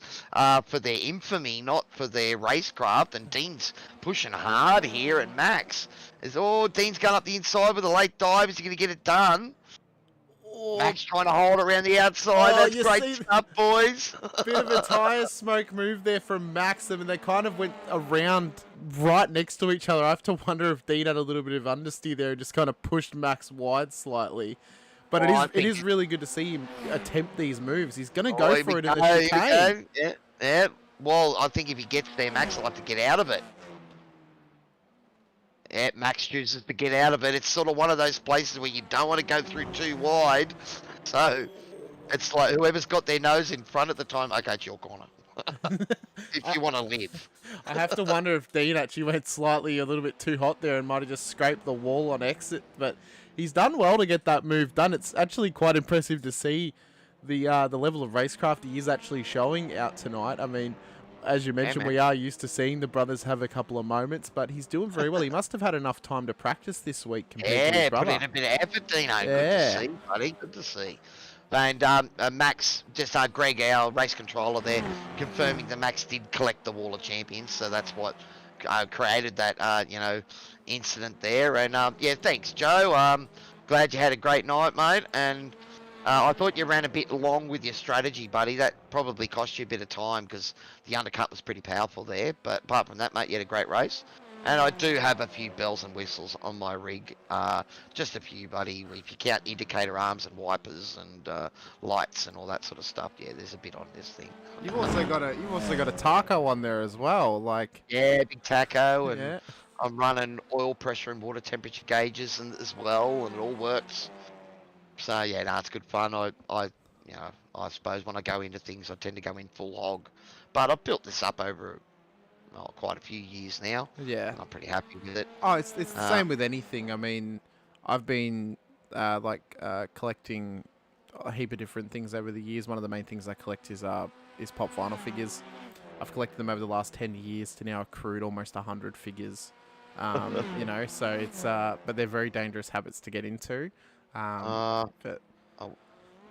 S1: for their infamy, not for their racecraft, and Dean's pushing hard here, and Max is, Dean's going up the inside with a late dive. Is he going to get it done? Max trying to hold it around the outside. That's great stuff, boys.
S3: Bit of a tyre smoke move there from Max. I mean, they kind of went around right next to each other. I have to wonder if Dean had a little bit of understeer there and just kind of pushed Max wide slightly. But it is really good to see him attempt these moves. He's going to go for it in the chicane.
S1: Yeah. Well, I think if he gets there, Max will have to get out of it. Yeah, Max chooses to get out of it. It's sort of one of those places where you don't want to go through too wide. So it's like whoever's got their nose in front at the time, okay, it's your corner. If you want to live.
S3: I have to wonder if Dean actually went slightly a little bit too hot there and might have just scraped the wall on exit. But he's done well to get that move done. It's actually quite impressive to see the level of racecraft he is actually showing out tonight. I mean, as you mentioned, we are used to seeing the brothers have a couple of moments, but he's doing very well. He must have had enough time to practice this week compared to his brother.
S1: Put in a bit of effort, Dino. Good to see, buddy. Good to see. And Max, just Greg, our race controller there, confirming that Max did collect the Wall of Champions, so that's what created that, incident there. And, thanks, Joe. Glad you had a great night, mate. And I thought you ran a bit long with your strategy, buddy. That probably cost you a bit of time because the undercut was pretty powerful there. But apart from that, mate, you had a great race. And I do have a few bells and whistles on my rig. Just a few, buddy. If you count indicator arms and wipers and lights and all that sort of stuff, yeah, there's a bit on this thing.
S3: You've also got a taco on there as well, like.
S1: Yeah, big taco, and I'm running oil pressure and water temperature gauges as well, and it all works. So yeah, no, it's good fun. I suppose when I go into things, I tend to go in full hog, but I've built this up over quite a few years now.
S3: Yeah,
S1: I'm pretty happy with it.
S3: Oh, it's the same with anything. I mean, I've been collecting a heap of different things over the years. One of the main things I collect is pop vinyl figures. I've collected them over the last 10 years to now accrued almost 100 figures. So it's but they're very dangerous habits to get into. But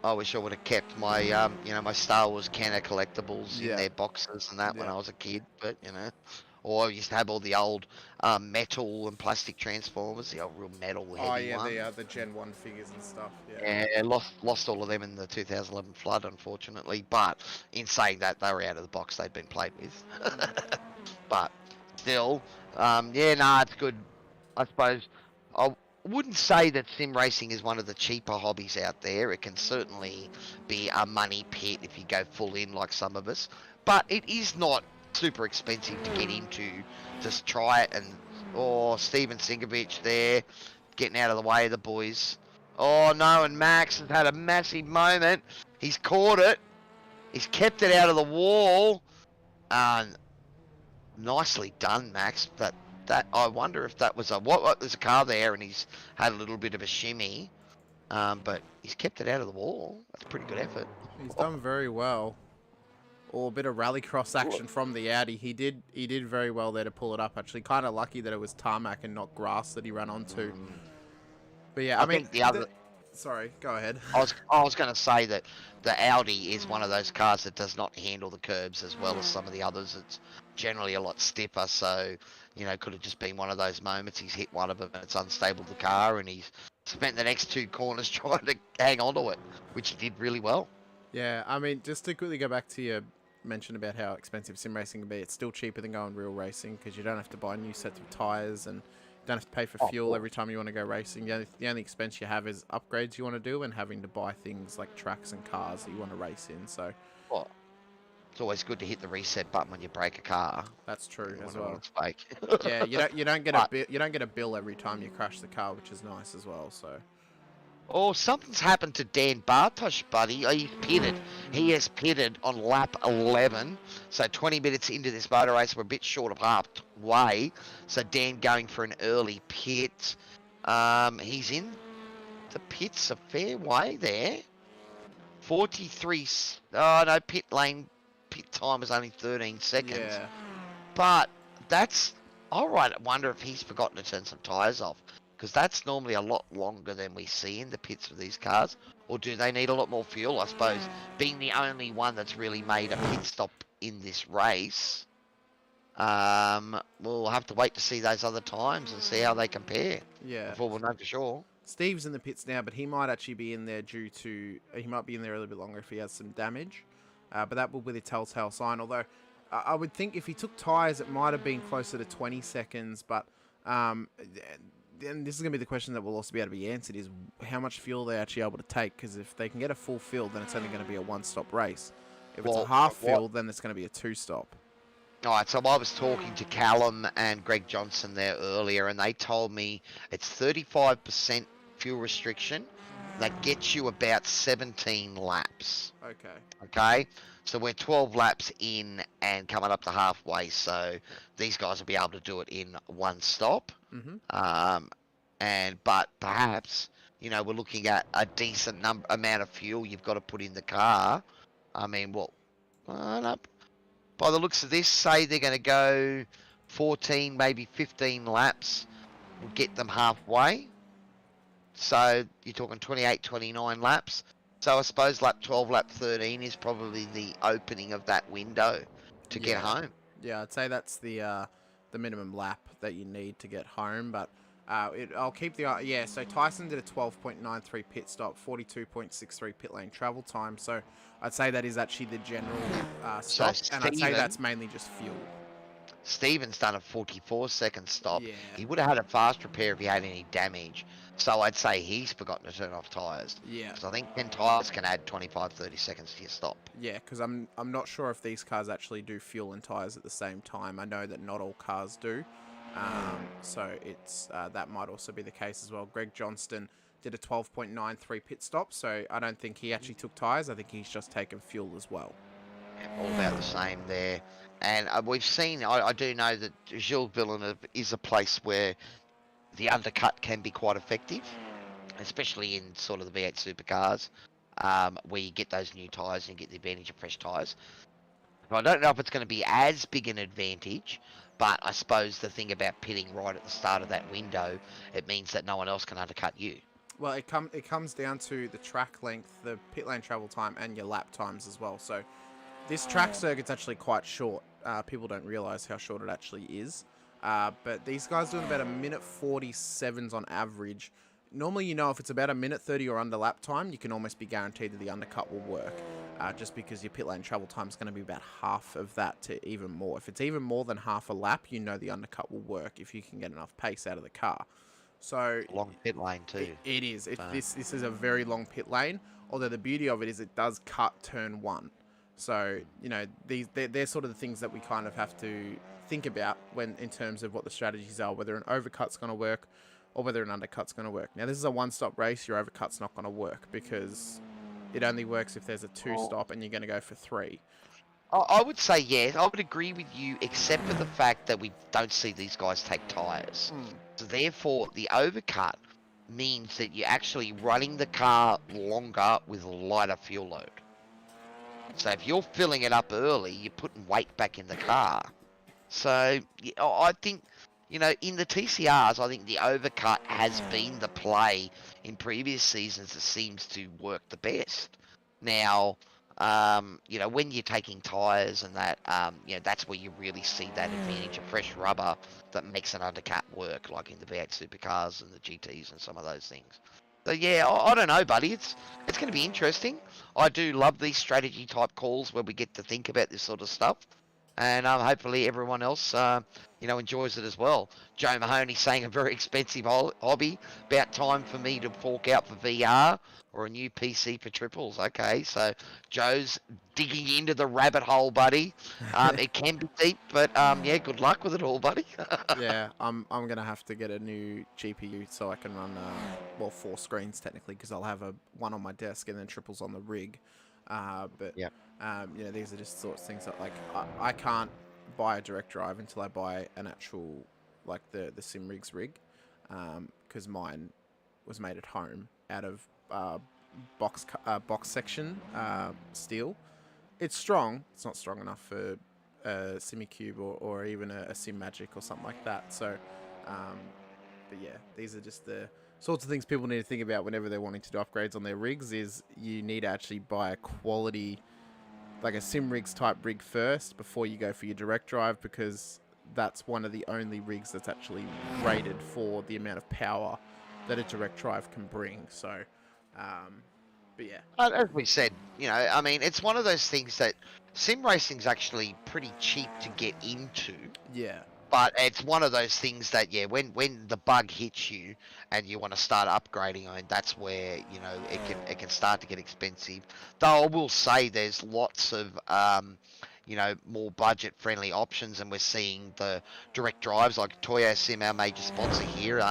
S1: I wish I would have kept my my Star Wars Kenner collectibles in their boxes and that when I was a kid, but or I used to have all the old metal and plastic transformers, the old real metal heavy ones.
S3: The Gen 1 figures and stuff.
S1: Yeah, lost all of them in the 2011 flood, unfortunately. But in saying that, they were out of the box; they'd been played with. But still, it's good. I suppose I wouldn't say that sim racing is one of the cheaper hobbies out there. It can certainly be a money pit if you go full in like some of us, but it is not super expensive to get into. Just try it, and Oh, Steven Sinkovich there, getting out of the way of the boys. Oh no, and Max has had a massive moment. He's caught it. He's kept it out of the wall. Nicely done, Max. That I wonder if that was there's a car there, and he's had a little bit of a shimmy. But he's kept it out of the wall. That's a pretty good effort.
S3: He's done very well. Or a bit of rallycross action from the Audi. He did very well there to pull it up. Actually, kind of lucky that it was tarmac and not grass that he ran onto. But yeah, I mean,
S1: think the other.
S3: Sorry, go ahead.
S1: I was going to say that the Audi is one of those cars that does not handle the curbs as well as some of the others. It's generally a lot stiffer, so could have just been one of those moments. He's hit one of them and it's unstable the car, and he's spent the next two corners trying to hang on to it, which he did really well.
S3: Yeah, I mean, just to quickly go back to your mention about how expensive sim racing can be, it's still cheaper than going real racing because you don't have to buy new sets of tyres and you don't have to pay for fuel every time you want to go racing. The only expense you have is upgrades you want to do and having to buy things like tracks and cars that you want to race in. So,
S1: it's always good to hit the reset button when you break a car.
S3: That's true as well.
S1: It's fake.
S3: Yeah, you don't get a bill every time you crash the car, which is nice as well. So.
S1: Oh, something's happened to Dan Bartosh, buddy. Oh, he's pitted. He has pitted on lap 11. So 20 minutes into this motor race, we're a bit short of halfway. So Dan going for an early pit. He's in the pits a fair way there. 43. Oh, no, pit time was only 13 seconds.
S3: Yeah.
S1: But that's all right. I wonder if he's forgotten to turn some tyres off. Because that's normally a lot longer than we see in the pits of these cars. Or do they need a lot more fuel? I suppose being the only one that's really made a pit stop in this race, we'll have to wait to see those other times and see how they compare.
S3: Yeah.
S1: Before we'll know for sure.
S3: Steve's in the pits now, but he might actually be in there he might be in there a little bit longer if he has some damage. But that will be the telltale sign. Although I would think if he took tyres, it might have been closer to 20 seconds. But and this is going to be the question that will also be able to be answered, is how much fuel they're actually able to take. Because if they can get a full fill, then it's only going to be a one-stop race. If it's a half fill, then it's going to be a two-stop.
S1: All right, so I was talking to Callum and Greg Johnson there earlier, and they told me it's 35% fuel restriction. That gets you about 17 laps. Okay? So we're 12 laps in and coming up to halfway, so these guys will be able to do it in one stop. But perhaps, we're looking at a decent amount of fuel you've got to put in the car. I mean, by the looks of this, say they're going to go 14, maybe 15 laps. We'll get them halfway. So you're talking 28, 29 laps. So I suppose lap 12, lap 13 is probably the opening of that window to get home.
S3: Yeah, I'd say that's the minimum lap that you need to get home. But I'll keep the so Tyson did a 12.93 pit stop, 42.63 pit lane travel time. So I'd say that is actually the general stop, and I'd say that's mainly just fuel.
S1: Steven's done a 44-second stop.
S3: Yeah.
S1: He would have had a fast repair if he had any damage. So I'd say he's forgotten to turn off tyres.
S3: Yeah.
S1: Because I think 10 tyres can add 25, 30 seconds to your stop.
S3: Yeah, because I'm not sure if these cars actually do fuel and tyres at the same time. I know that not all cars do. So it's that might also be the case as well. Greg Johnston did a 12.93 pit stop, so I don't think he actually took tyres. I think he's just taken fuel as well.
S1: All about the same there. And we've seen, I do know that Gilles Villeneuve is a place where the undercut can be quite effective, especially in sort of the V8 supercars, where you get those new tyres and you get the advantage of fresh tyres. I don't know if it's going to be as big an advantage, but I suppose the thing about pitting right at the start of that window, it means that no one else can undercut you.
S3: Well, it comes down to the track length, the pit lane travel time, and your lap times as well. So this track circuit's actually quite short. People don't realise how short it actually is. But these guys doing about a minute 47s on average. Normally, if it's about a minute 30 or under lap time, you can almost be guaranteed that the undercut will work. Just because your pit lane travel time is going to be about half of that to even more. If it's even more than half a lap, the undercut will work if you can get enough pace out of the car. So
S1: long pit lane too.
S3: It is. This is a very long pit lane. Although the beauty of it is it does cut turn 1. So, you know, they're sort of the things that we kind of have to think about when in terms of what the strategies are, whether an overcut's going to work or whether an undercut's going to work. Now, this is a one-stop race. Your overcut's not going to work because it only works if there's a two-stop and you're going to go for 3.
S1: I would say yes. I would agree with you, except for the fact that we don't see these guys take tyres. So therefore, the overcut means that you're actually running the car longer with a lighter fuel load. So if you're filling it up early, you're putting weight back in the car. So I think, you know, in the TCRs, I think the overcut has been the play in previous seasons that seems to work the best. Now, you know, when you're taking tyres and that, you know, that's where you really see that advantage of fresh rubber that makes an undercut work, like in the V8 supercars and the GTs and some of those things. So yeah, I don't know, buddy. It's going to be interesting. I do love these strategy type calls where we get to think about this sort of stuff, and hopefully everyone else, you know, enjoys it as well. Joe Mahoney saying a very expensive hobby. About time for me to fork out for VR or a new PC for triples. Okay, so Joe's digging into the rabbit hole, buddy. It can be deep, but yeah, good luck with it all, buddy.
S3: Yeah, I'm gonna have to get a new GPU so I can run well, 4 screens technically, because I'll have one on my desk and then triples on the rig. But
S1: yeah,
S3: you know, these are just sorts of things that, like, I can't buy a direct drive until I buy an actual, like, the sim rigs rig, because mine was made at home out of box section steel. It's strong. It's not strong enough for a SimiCube or even a Sim Magic or something like that. So, but yeah, these are just the sorts of things people need to think about whenever they're wanting to do upgrades on their rigs. Is you need to actually buy a quality, like a Sim Rigs type rig first before you go for your direct drive, because that's one of the only rigs that's actually rated for the amount of power that a direct drive can bring. So, but yeah.
S1: as we said, you know, I mean, it's one of those things that sim racing's actually pretty cheap to get into.
S3: Yeah.
S1: But it's one of those things that, yeah, when the bug hits you and you want to start upgrading, I mean, that's where, you know, it can start to get expensive. Though I will say there's lots of, you know, more budget friendly options, and we're seeing the direct drives like TOYOSIM, our major sponsor here.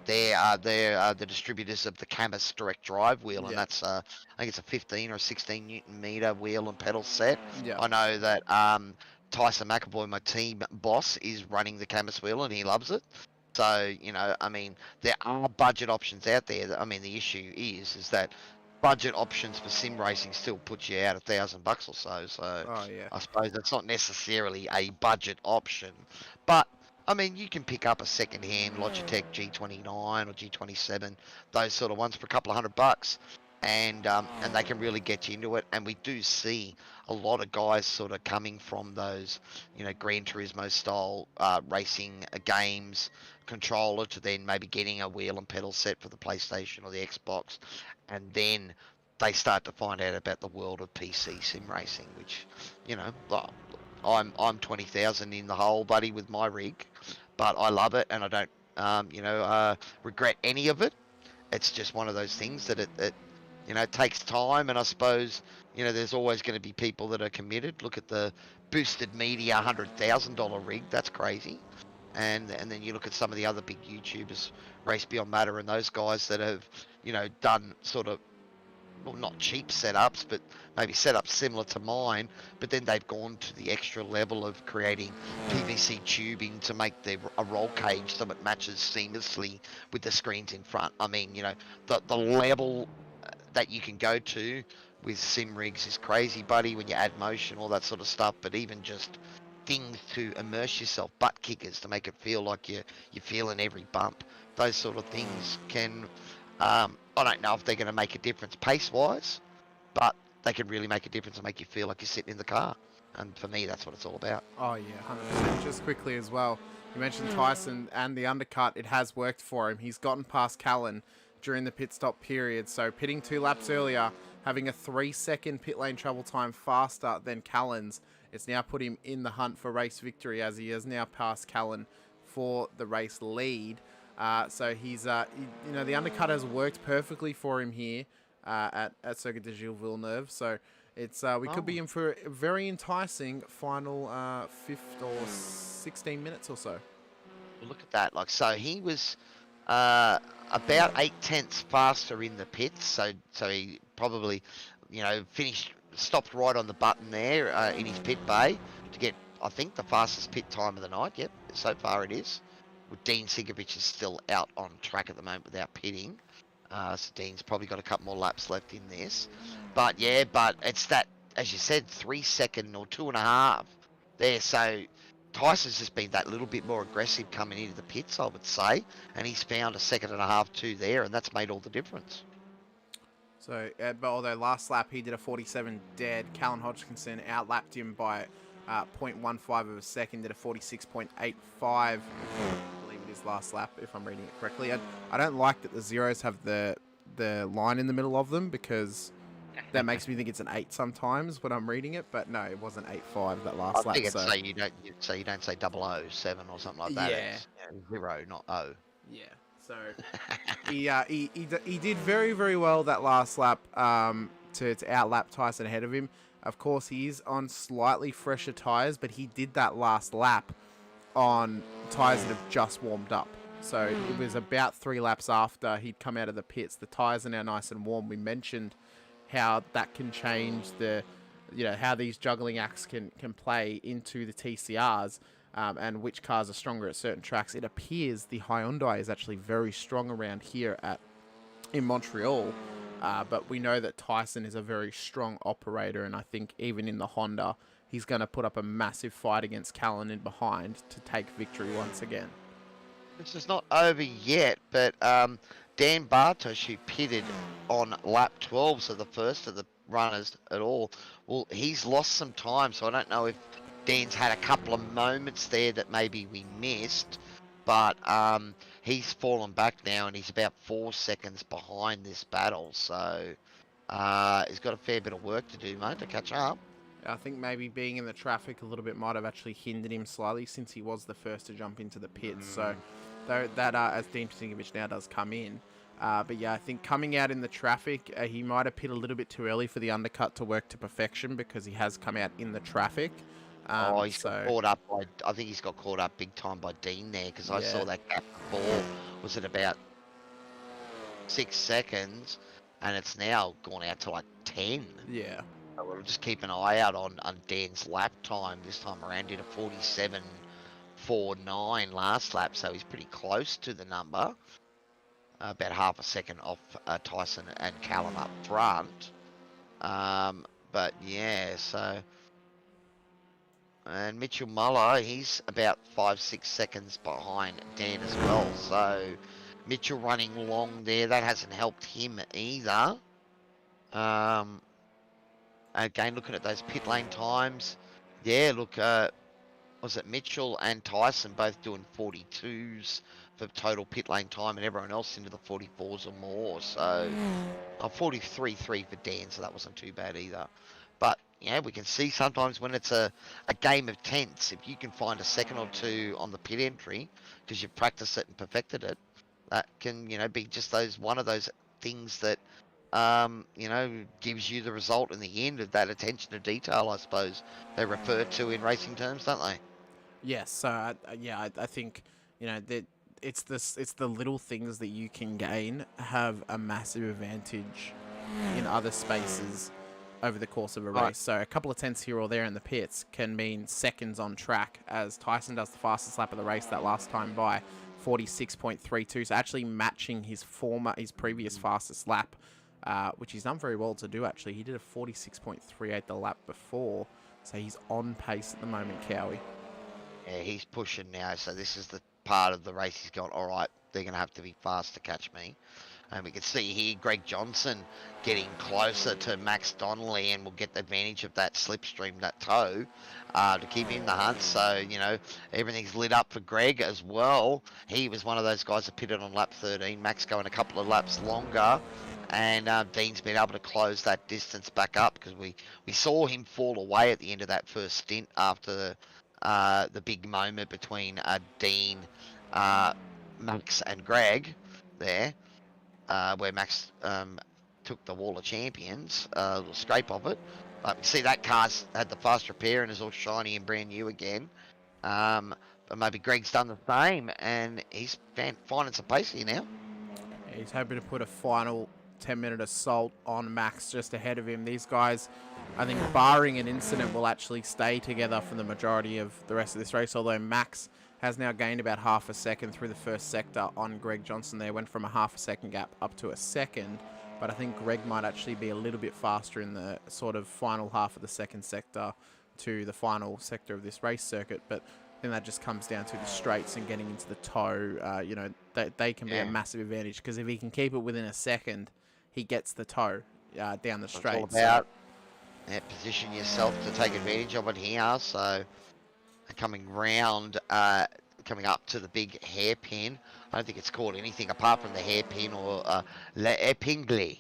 S1: They're the distributors of the Camus direct drive wheel, and that's I think it's a 15 or 16 Newton meter wheel and pedal set.
S3: Yeah.
S1: I know that Tyson McAvoy, my team boss, is running the Camus wheel and he loves it. So, you know, I mean, there are budget options out there. I mean, the issue is that budget options for sim racing still puts you out $1,000 or so. So, I suppose that's not necessarily a budget option. But I mean, you can pick up a second-hand Logitech G29 or G27, those sort of ones for a couple of $100, and they can really get you into it. And we do see a lot of guys sort of coming from those, you know, Gran Turismo style racing games controller to then maybe getting a wheel and pedal set for the PlayStation or the Xbox, and then they start to find out about the world of PC sim racing, which, you know, I'm 20,000 in the hole, buddy, with my rig, but I love it and I don't, you know, regret any of it. It's just one of those things that it you know, it takes time, and I suppose, you know, there's always going to be people that are committed. Look at the Boosted Media $100,000 rig. That's crazy. And then you look at some of the other big YouTubers, Race Beyond Matter, and those guys that have, you know, done sort of, well, not cheap setups, but maybe setups similar to mine, but then they've gone to the extra level of creating PVC tubing to make a roll cage so it matches seamlessly with the screens in front. I mean, you know, the level that you can go to with sim rigs is crazy, buddy, when you add motion, all that sort of stuff. But even just things to immerse yourself, butt kickers to make it feel like you're feeling every bump, those sort of things can, I don't know if they're going to make a difference pace wise, but they can really make a difference and make you feel like you're sitting in the car. And for me, that's what it's all about.
S3: Oh yeah, 100%. Just quickly as well, you mentioned Tyson and the undercut. It has worked for him. He's gotten past Callan during the pit stop period. So pitting 2 laps earlier, having a 3-second pit lane travel time faster than Callan's, it's now put him in the hunt for race victory, as he has now passed Callan for the race lead. So he's, you know, the undercut has worked perfectly for him here at Circuit de Gilles Villeneuve. So It's we could be in for a very enticing final 16 minutes or so.
S1: Well, look at that. Like, so he was about 8/10 faster in the pits. So he probably, stopped right on the button there in his pit bay to get, I think, the fastest pit time of the night. Yep, so far it is. With Dean Sigovich is still out on track at the moment without pitting. So Dean's probably got a couple more laps left in this. But yeah, but it's that, as you said, 3 second or 2.5 there. So Tyson's just been that little bit more aggressive coming into the pits, I would say. And he's found a 1.5 seconds there, and that's made all the difference.
S3: So, but although last lap he did a 47 dead, Callan Hodgkinson outlapped him by 0.15 of a second, did a 46.85. I believe it is last lap, if I'm reading it correctly. I don't like that the zeros have the line in the middle of them, because that makes me think it's an 8 sometimes when I'm reading it. But no, it wasn't 8.5 that last lap.
S1: I think it's say you don't say 007 or something like that.
S3: Yeah.
S1: It's 0, not O.
S3: Yeah. So he did very, very well that last lap to outlap Tyson ahead of him. Of course, he is on slightly fresher tyres, but he did that last lap on tyres that have just warmed up. So it was about 3 laps after he'd come out of the pits. The tyres are now nice and warm. We mentioned how that can change how these juggling acts can play into the TCRs. And which cars are stronger at certain tracks. It appears the Hyundai is actually very strong around here in Montreal, but we know that Tyson is a very strong operator, and I think even in the Honda, he's going to put up a massive fight against Callan in behind to take victory once again.
S1: This is not over yet, but Dan Bartosh, who pitted on lap 12, so the first of the runners at all, well, he's lost some time, so I don't know if Dan's had a couple of moments there that maybe we missed, but he's fallen back now, and he's about 4 seconds behind this battle, so he's got a fair bit of work to do, mate, to catch up.
S3: I think maybe being in the traffic a little bit might have actually hindered him slightly, since he was the first to jump into the pits. So that as Dean Sigovich now does come in. But yeah, I think coming out in the traffic, he might have pit a little bit too early for the undercut to work to perfection, because he has come out in the traffic.
S1: He's got caught up by, I think he's got caught up big time by Dean there, because I saw that gap before was at about 6 seconds, and it's now gone out to like 10.
S3: Yeah.
S1: So we'll just keep an eye out on Dan's lap time this time around. Did a 47.49 last lap, so he's pretty close to the number. About half a second off Tyson and Callum up front. But yeah, so... And Mitchell Muller, he's about 5-6 seconds behind Dan as well. So Mitchell running long there. That hasn't helped him either. Again, looking at those pit lane times. Yeah, look, was it Mitchell and Tyson both doing 42s for total pit lane time, and everyone else into the 44s or more. So 43.3 for Dan, so that wasn't too bad either. But yeah, we can see sometimes when it's a game of tenths, if you can find a second or two on the pit entry because you've practiced it and perfected it, that can be just one of those things that gives you the result in the end of that attention to detail, I suppose they refer to in racing terms, don't they?
S3: Yes. So I think that it's the little things that you can gain have a massive advantage in other spaces over the course of a race. Right. So a couple of tenths here or there in the pits can mean seconds on track, as Tyson does the fastest lap of the race that last time by 46.32, so actually matching his previous fastest lap, which he's done very well to do. Actually, he did a 46.38 the lap before, so he's on pace at the moment, Cowie.
S1: Yeah, he's pushing now, so this is the part of the race he's gone, all right, they're going to have to be fast to catch me. And we can see here Greg Johnson getting closer to Max Donnelly, and will get the advantage of that slipstream, that toe, to keep him in the hunt. So, everything's lit up for Greg as well. He was one of those guys that pitted on lap 13. Max going a couple of laps longer. And Dean's been able to close that distance back up, because we saw him fall away at the end of that first stint after the big moment between Dean, Max and Greg there. Where Max took the Wall of Champions, a little scrape of it. See, that car's had the fast repair and is all shiny and brand new again. But maybe Greg's done the same, and he's finding some pace here now.
S3: He's hoping to put a final 10-minute assault on Max just ahead of him. These guys, I think, barring an incident, will actually stay together for the majority of the rest of this race, although Max has now gained about half a second through the first sector on Greg Johnson there. Went from a half a second gap up to a second, but I think Greg might actually be a little bit faster in the sort of final half of the second sector to the final sector of this race circuit. But then that just comes down to the straights and getting into the toe. You know, they can be a massive advantage, because if he can keep it within a second, he gets the toe down the straight.
S1: It's all about position yourself to take advantage of it here. So coming round, coming up to the big hairpin. I don't think it's called anything apart from the hairpin or le épingle,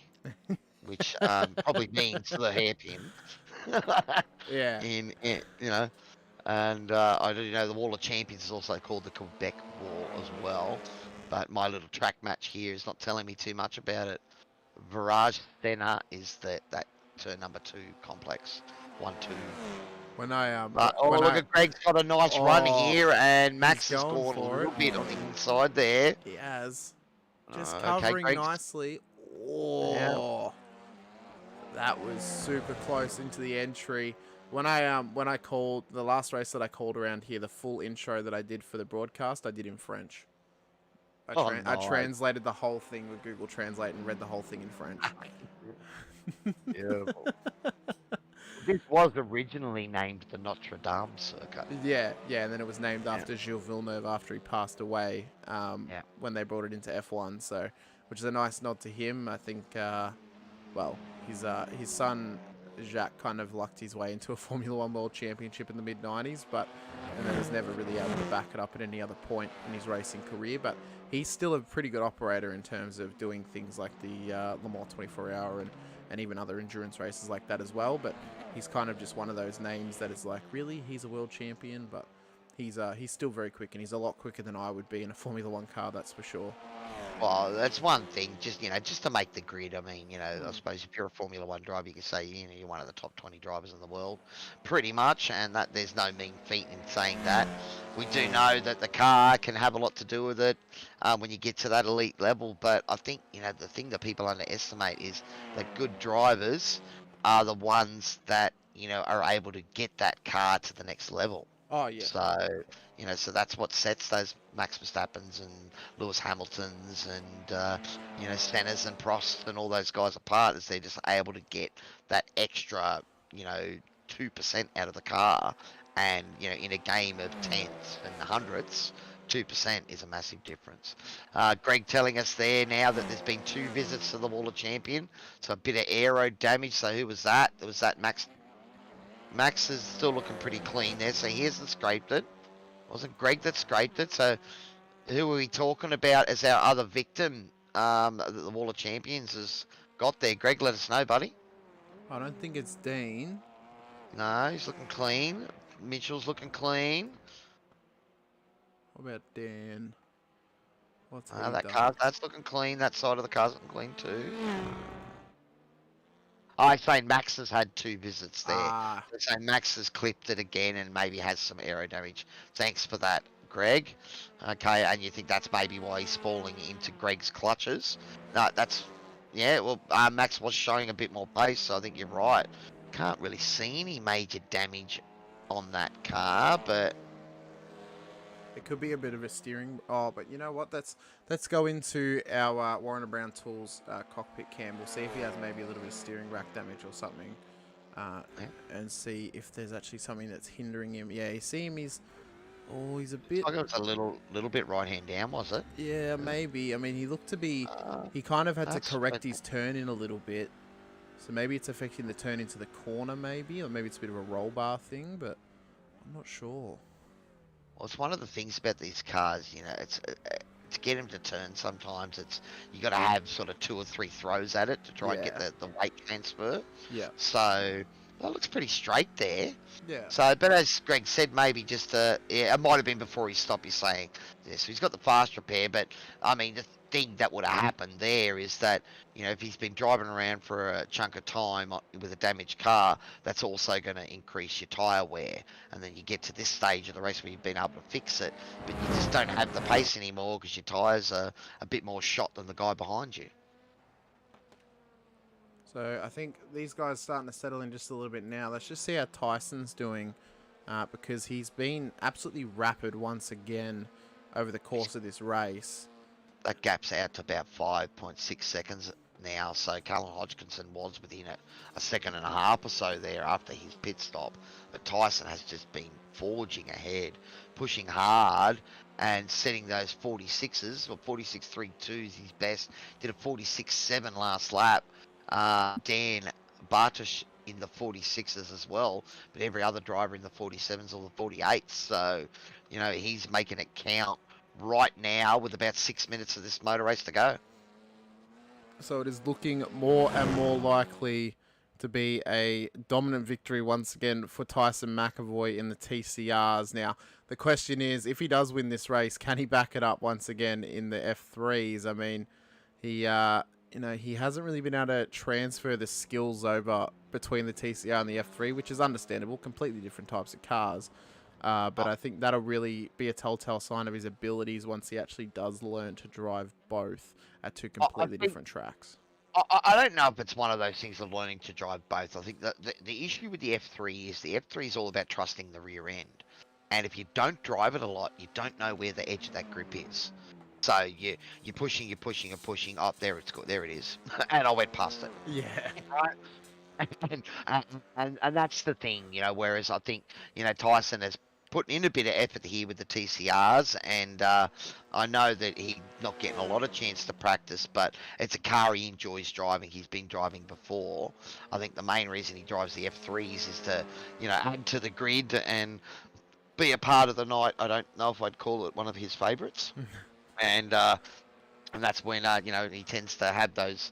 S1: which probably means the hairpin.
S3: Yeah.
S1: In you know, and I do know the Wall of Champions is also called the Quebec Wall as well. But my little track match here is not telling me too much about it. Virage Center is that turn number 2 complex. 1-2.
S3: When I
S1: look at Greg's got a nice run here, and Max has gone a little bit on the inside there.
S3: He has. Just covering nicely. Oh, that was super close into the entry. When I called the last race that I called around here, the full intro that I did for the broadcast, I did in French. I translated the whole thing with Google Translate and read the whole thing in French.
S1: Beautiful. This was originally named the Notre Dame Circuit.
S3: Yeah, and then it was named after Gilles Villeneuve after he passed away when they brought it into F1, so, which is a nice nod to him. I think, well, his son, Jacques, kind of lucked his way into a Formula 1 World Championship in the mid-90s, and then was never really able to back it up at any other point in his racing career, but he's still a pretty good operator in terms of doing things like the Le Mans 24-hour and even other endurance races like that as well. But he's kind of just one of those names that is like, really, he's a world champion, but he's still very quick, and he's a lot quicker than I would be in a Formula 1 car, that's for sure.
S1: Well, that's one thing, just to make the grid. I mean, I suppose if you're a Formula 1 driver, you can say, you're one of the top 20 drivers in the world, pretty much, and that there's no mean feat in saying that. We do know that the car can have a lot to do with it when you get to that elite level, but I think, the thing that people underestimate is that good drivers are the ones that, are able to get that car to the next level.
S3: Oh, yeah.
S1: So, so that's what sets those Max Verstappens and Lewis Hamiltons and, Senna's and Prost and all those guys apart, is they're just able to get that extra, 2% out of the car. And, in a game of tenths and hundredths, 2% is a massive difference. Greg telling us there now that there's been 2 visits to the Wall of Champion. So a bit of aero damage. So who was that? It was that Max. Max is still looking pretty clean there. So he hasn't scraped it. It wasn't Greg that scraped it. So who are we talking about as our other victim that the Wall of Champions has got there? Greg, let us know, buddy.
S3: I don't think it's Dean.
S1: No, he's looking clean. Mitchell's looking clean.
S3: What about Dan? What's
S1: that's looking clean. That side of the car's looking clean too. I say Max has had 2 visits there. So Max has clipped it again and maybe has some aero damage. Thanks for that, Greg. Okay, and you think that's maybe why he's falling into Greg's clutches? No, Max was showing a bit more pace, so I think you're right. Can't really see any major damage on that car, but
S3: it could be a bit of a steering. Oh, but you know what? Let's go into our Warren & Brown Tools cockpit cam. We'll see if he has maybe a little bit of steering rack damage or something, and see if there's actually something that's hindering him. Yeah, you see him. He's a bit.
S1: I think it was a little bit right hand down, was it?
S3: Yeah, maybe. I mean, he looked to be. He kind of had to correct his turn in a little bit. So maybe it's affecting the turn into the corner, maybe, or maybe it's a bit of a roll bar thing, but I'm not sure.
S1: Well, it's one of the things about these cars, it's to get them to turn. Sometimes you got to have sort of 2 or 3 throws at it to try and get the weight transfer.
S3: Yeah.
S1: So That looks pretty straight there.
S3: Yeah.
S1: So, but as Greg said, maybe just yeah, it might have been before he stopped. He's saying this. So he's got the fast repair, but I mean, the thing that would have happened there is that if he's been driving around for a chunk of time with a damaged car, that's also going to increase your tyre wear, and then you get to this stage of the race where you've been able to fix it, but you just don't have the pace anymore because your tyres are a bit more shot than the guy behind you.
S3: So I think these guys are starting to settle in just a little bit now. Let's just see how Tyson's doing, because he's been absolutely rapid once again over the course of this race.
S1: That gap's out to about 5.6 seconds now, so Callum Hodgkinson was within a second and a half or so there after his pit stop. But Tyson has just been forging ahead, pushing hard, and setting those 46s, or 46.32 is his best. Did a 46.7 last lap. Dan Bartosh in the 46s as well, but every other driver in the 47s or the 48s. So, he's making it count right now with about 6 minutes of this motor race to go.
S3: So it is looking more and more likely to be a dominant victory once again for Tyson McAvoy in the TCRs. Now, the question is, if he does win this race, can he back it up once again in the F3s? I mean, he hasn't really been able to transfer the skills over between the TCR and the F3, which is understandable, completely different types of cars. But I think that'll really be a telltale sign of his abilities once he actually does learn to drive both at two completely different tracks.
S1: I don't know if it's one of those things of learning to drive both. I think that the issue with the F3 is the F3 is all about trusting the rear end. And if you don't drive it a lot, you don't know where the edge of that grip is. So you're pushing. Oh, there it is. And I went past it.
S3: Yeah.
S1: Right. And that's the thing, whereas I think, Tyson has put in a bit of effort here with the TCRs, and I know that he's not getting a lot of chance to practice, but it's a car he enjoys driving. He's been driving before. I think the main reason he drives the F3s is to, add to the grid and be a part of the night. I don't know if I'd call it one of his favourites. And that's when, he tends to have those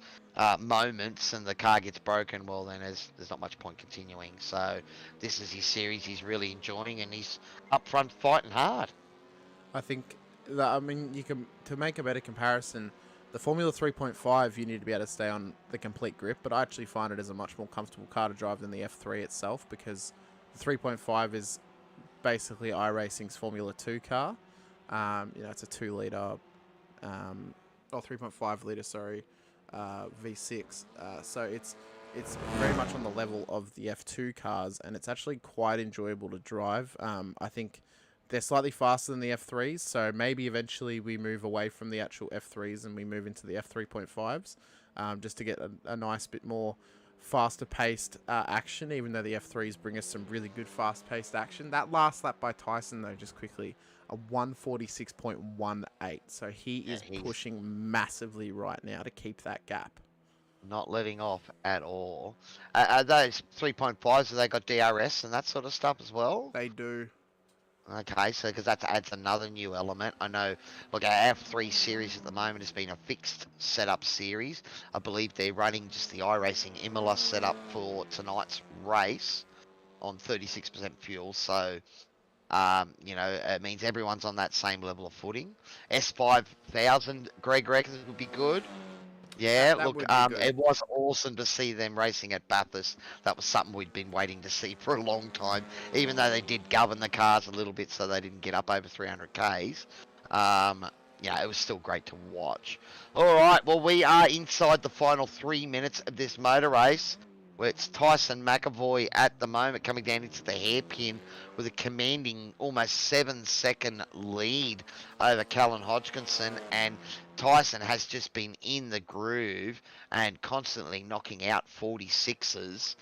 S1: moments and the car gets broken. Well, then there's not much point continuing. So this is his series he's really enjoying, and he's up front fighting hard.
S3: I think that, to make a better comparison, the Formula 3.5, you need to be able to stay on the complete grip, but I actually find it as a much more comfortable car to drive than the F3 itself, because the 3.5 is basically iRacing's Formula 2 car. It's a 2-litre, 3.5 litre, sorry, V6. So it's very much on the level of the F2 cars, and it's actually quite enjoyable to drive. I think they're slightly faster than the F3s, so maybe eventually we move away from the actual F3s and we move into the F3.5s, just to get a nice bit more faster paced action, even though the F3s bring us some really good fast paced action. That last lap by Tyson, though, just quickly, a 146.18. So he is pushing massively right now to keep that gap.
S1: Not letting off at all. Are those 3.5s, have they got DRS and that sort of stuff as well?
S3: They do.
S1: Okay, so because that adds another new element. I know, look, our F3 series at the moment has been a fixed setup series. I believe they're running just the iRacing Imola setup for tonight's race on 36% fuel. So, it means everyone's on that same level of footing. S5000, Greg reckons would be good. Yeah, look, it was awesome to see them racing at Bathurst. That was something we'd been waiting to see for a long time, even though they did govern the cars a little bit so they didn't get up over 300 Ks. It was still great to watch. All right, well, we are inside the final 3 minutes of this motor race, where it's Tyson McAvoy at the moment coming down into the hairpin with a commanding almost 7-second lead over Callum Hodgkinson, and Tyson has just been in the groove and constantly knocking out 46s.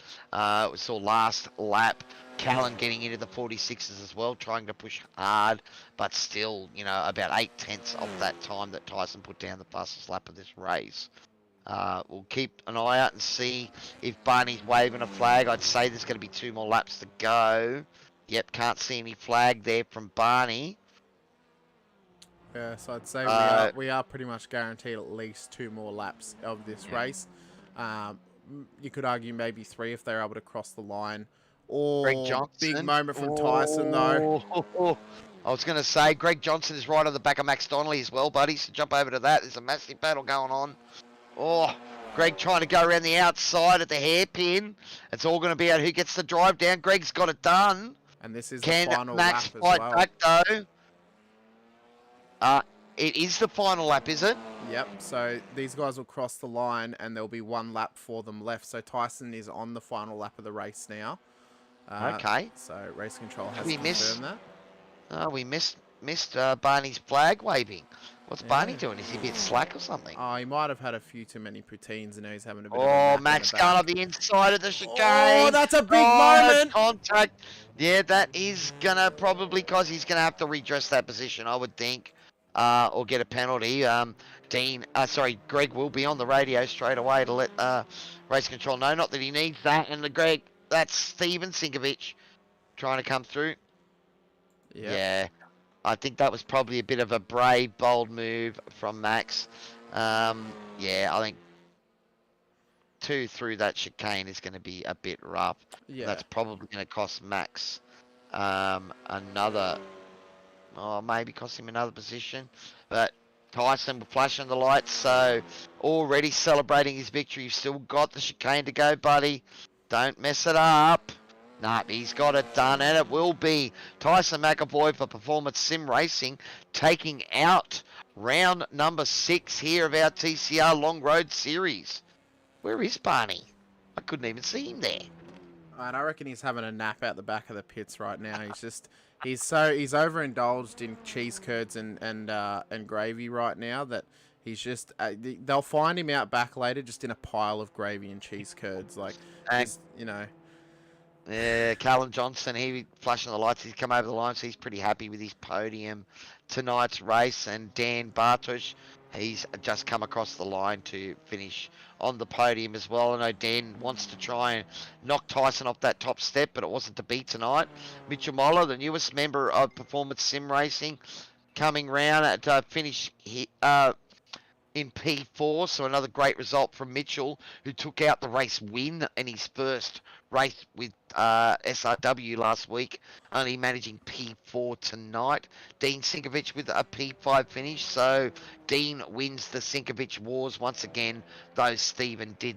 S1: We saw last lap Callum getting into the 46s as well, trying to push hard, but still, about 8/10 of that time that Tyson put down the fastest lap of this race. We'll keep an eye out and see if Barney's waving a flag. I'd say there's going to be 2 more laps to go. Yep, can't see any flag there from Barney.
S3: Yeah, so I'd say we are pretty much guaranteed at least 2 more laps of this race. you could argue maybe 3 if they're able to cross the line.
S1: Greg
S3: Oh,
S1: Johnson.
S3: big moment from Tyson, though.
S1: I was going to say, Greg Johnson is right on the back of Max Donnelly as well, buddy. So jump over to that. There's a massive battle going on. Oh, Greg trying to go around the outside at the hairpin. It's all going to be out who gets the drive down. Greg's got it done.
S3: And this is
S1: Can
S3: the final
S1: Max
S3: lap
S1: fight
S3: as well.
S1: back, though? It is the final lap, is it?
S3: Yep, so these guys will cross the line and there'll be 1 lap for them left. So Tyson is on the final lap of the race now.
S1: Okay.
S3: So race control has confirmed that.
S1: Oh, we missed Barney's flag waving. What's Barney doing? Is he a bit slack or something?
S3: Oh, he might have had a few too many poutines and now he's having a bit of a
S1: Oh,
S3: nap
S1: Max going on the inside of the chicane.
S3: Oh, that's a big moment.
S1: Contact. Yeah, that is going to probably cause he's going to have to redress that position, I would think, or get a penalty. Greg will be on the radio straight away to let race control know. Not that he needs that. And that's Steven Sinkovic trying to come through.
S3: Yep.
S1: Yeah. I think that was probably a bit of a brave, bold move from Max. I think 2 through that chicane is going to be a bit rough.
S3: Yeah.
S1: That's probably going to cost Max maybe cost him another position. But Tyson will flash on the lights, so already celebrating his victory. You've still got the chicane to go, buddy. Don't mess it up. Nah, he's got it done, and it will be Tyson McAvoy for Performance Sim Racing taking out round number 6 here of our TCR Long Road Series. Where is Barney? I couldn't even see him there.
S3: And I reckon he's having a nap out the back of the pits right now. He's overindulged in cheese curds and gravy right now that he's just they'll find him out back later just in a pile of gravy and cheese curds,
S1: Yeah, Callum Johnson, he flashing the lights. He's come over the line, so he's pretty happy with his podium tonight's race. And Dan Bartosh, he's just come across the line to finish on the podium as well. I know Dan wants to try and knock Tyson off that top step, but it wasn't to be tonight. Mitchell Moller, the newest member of Performance Sim Racing, coming round to finish in P4, so another great result from Mitchell, who took out the race win in his first race with SRW last week, only managing P4 tonight. Dean Sinkovic with a P5 finish, so Dean wins the Sinkovic Wars once again, though Stephen did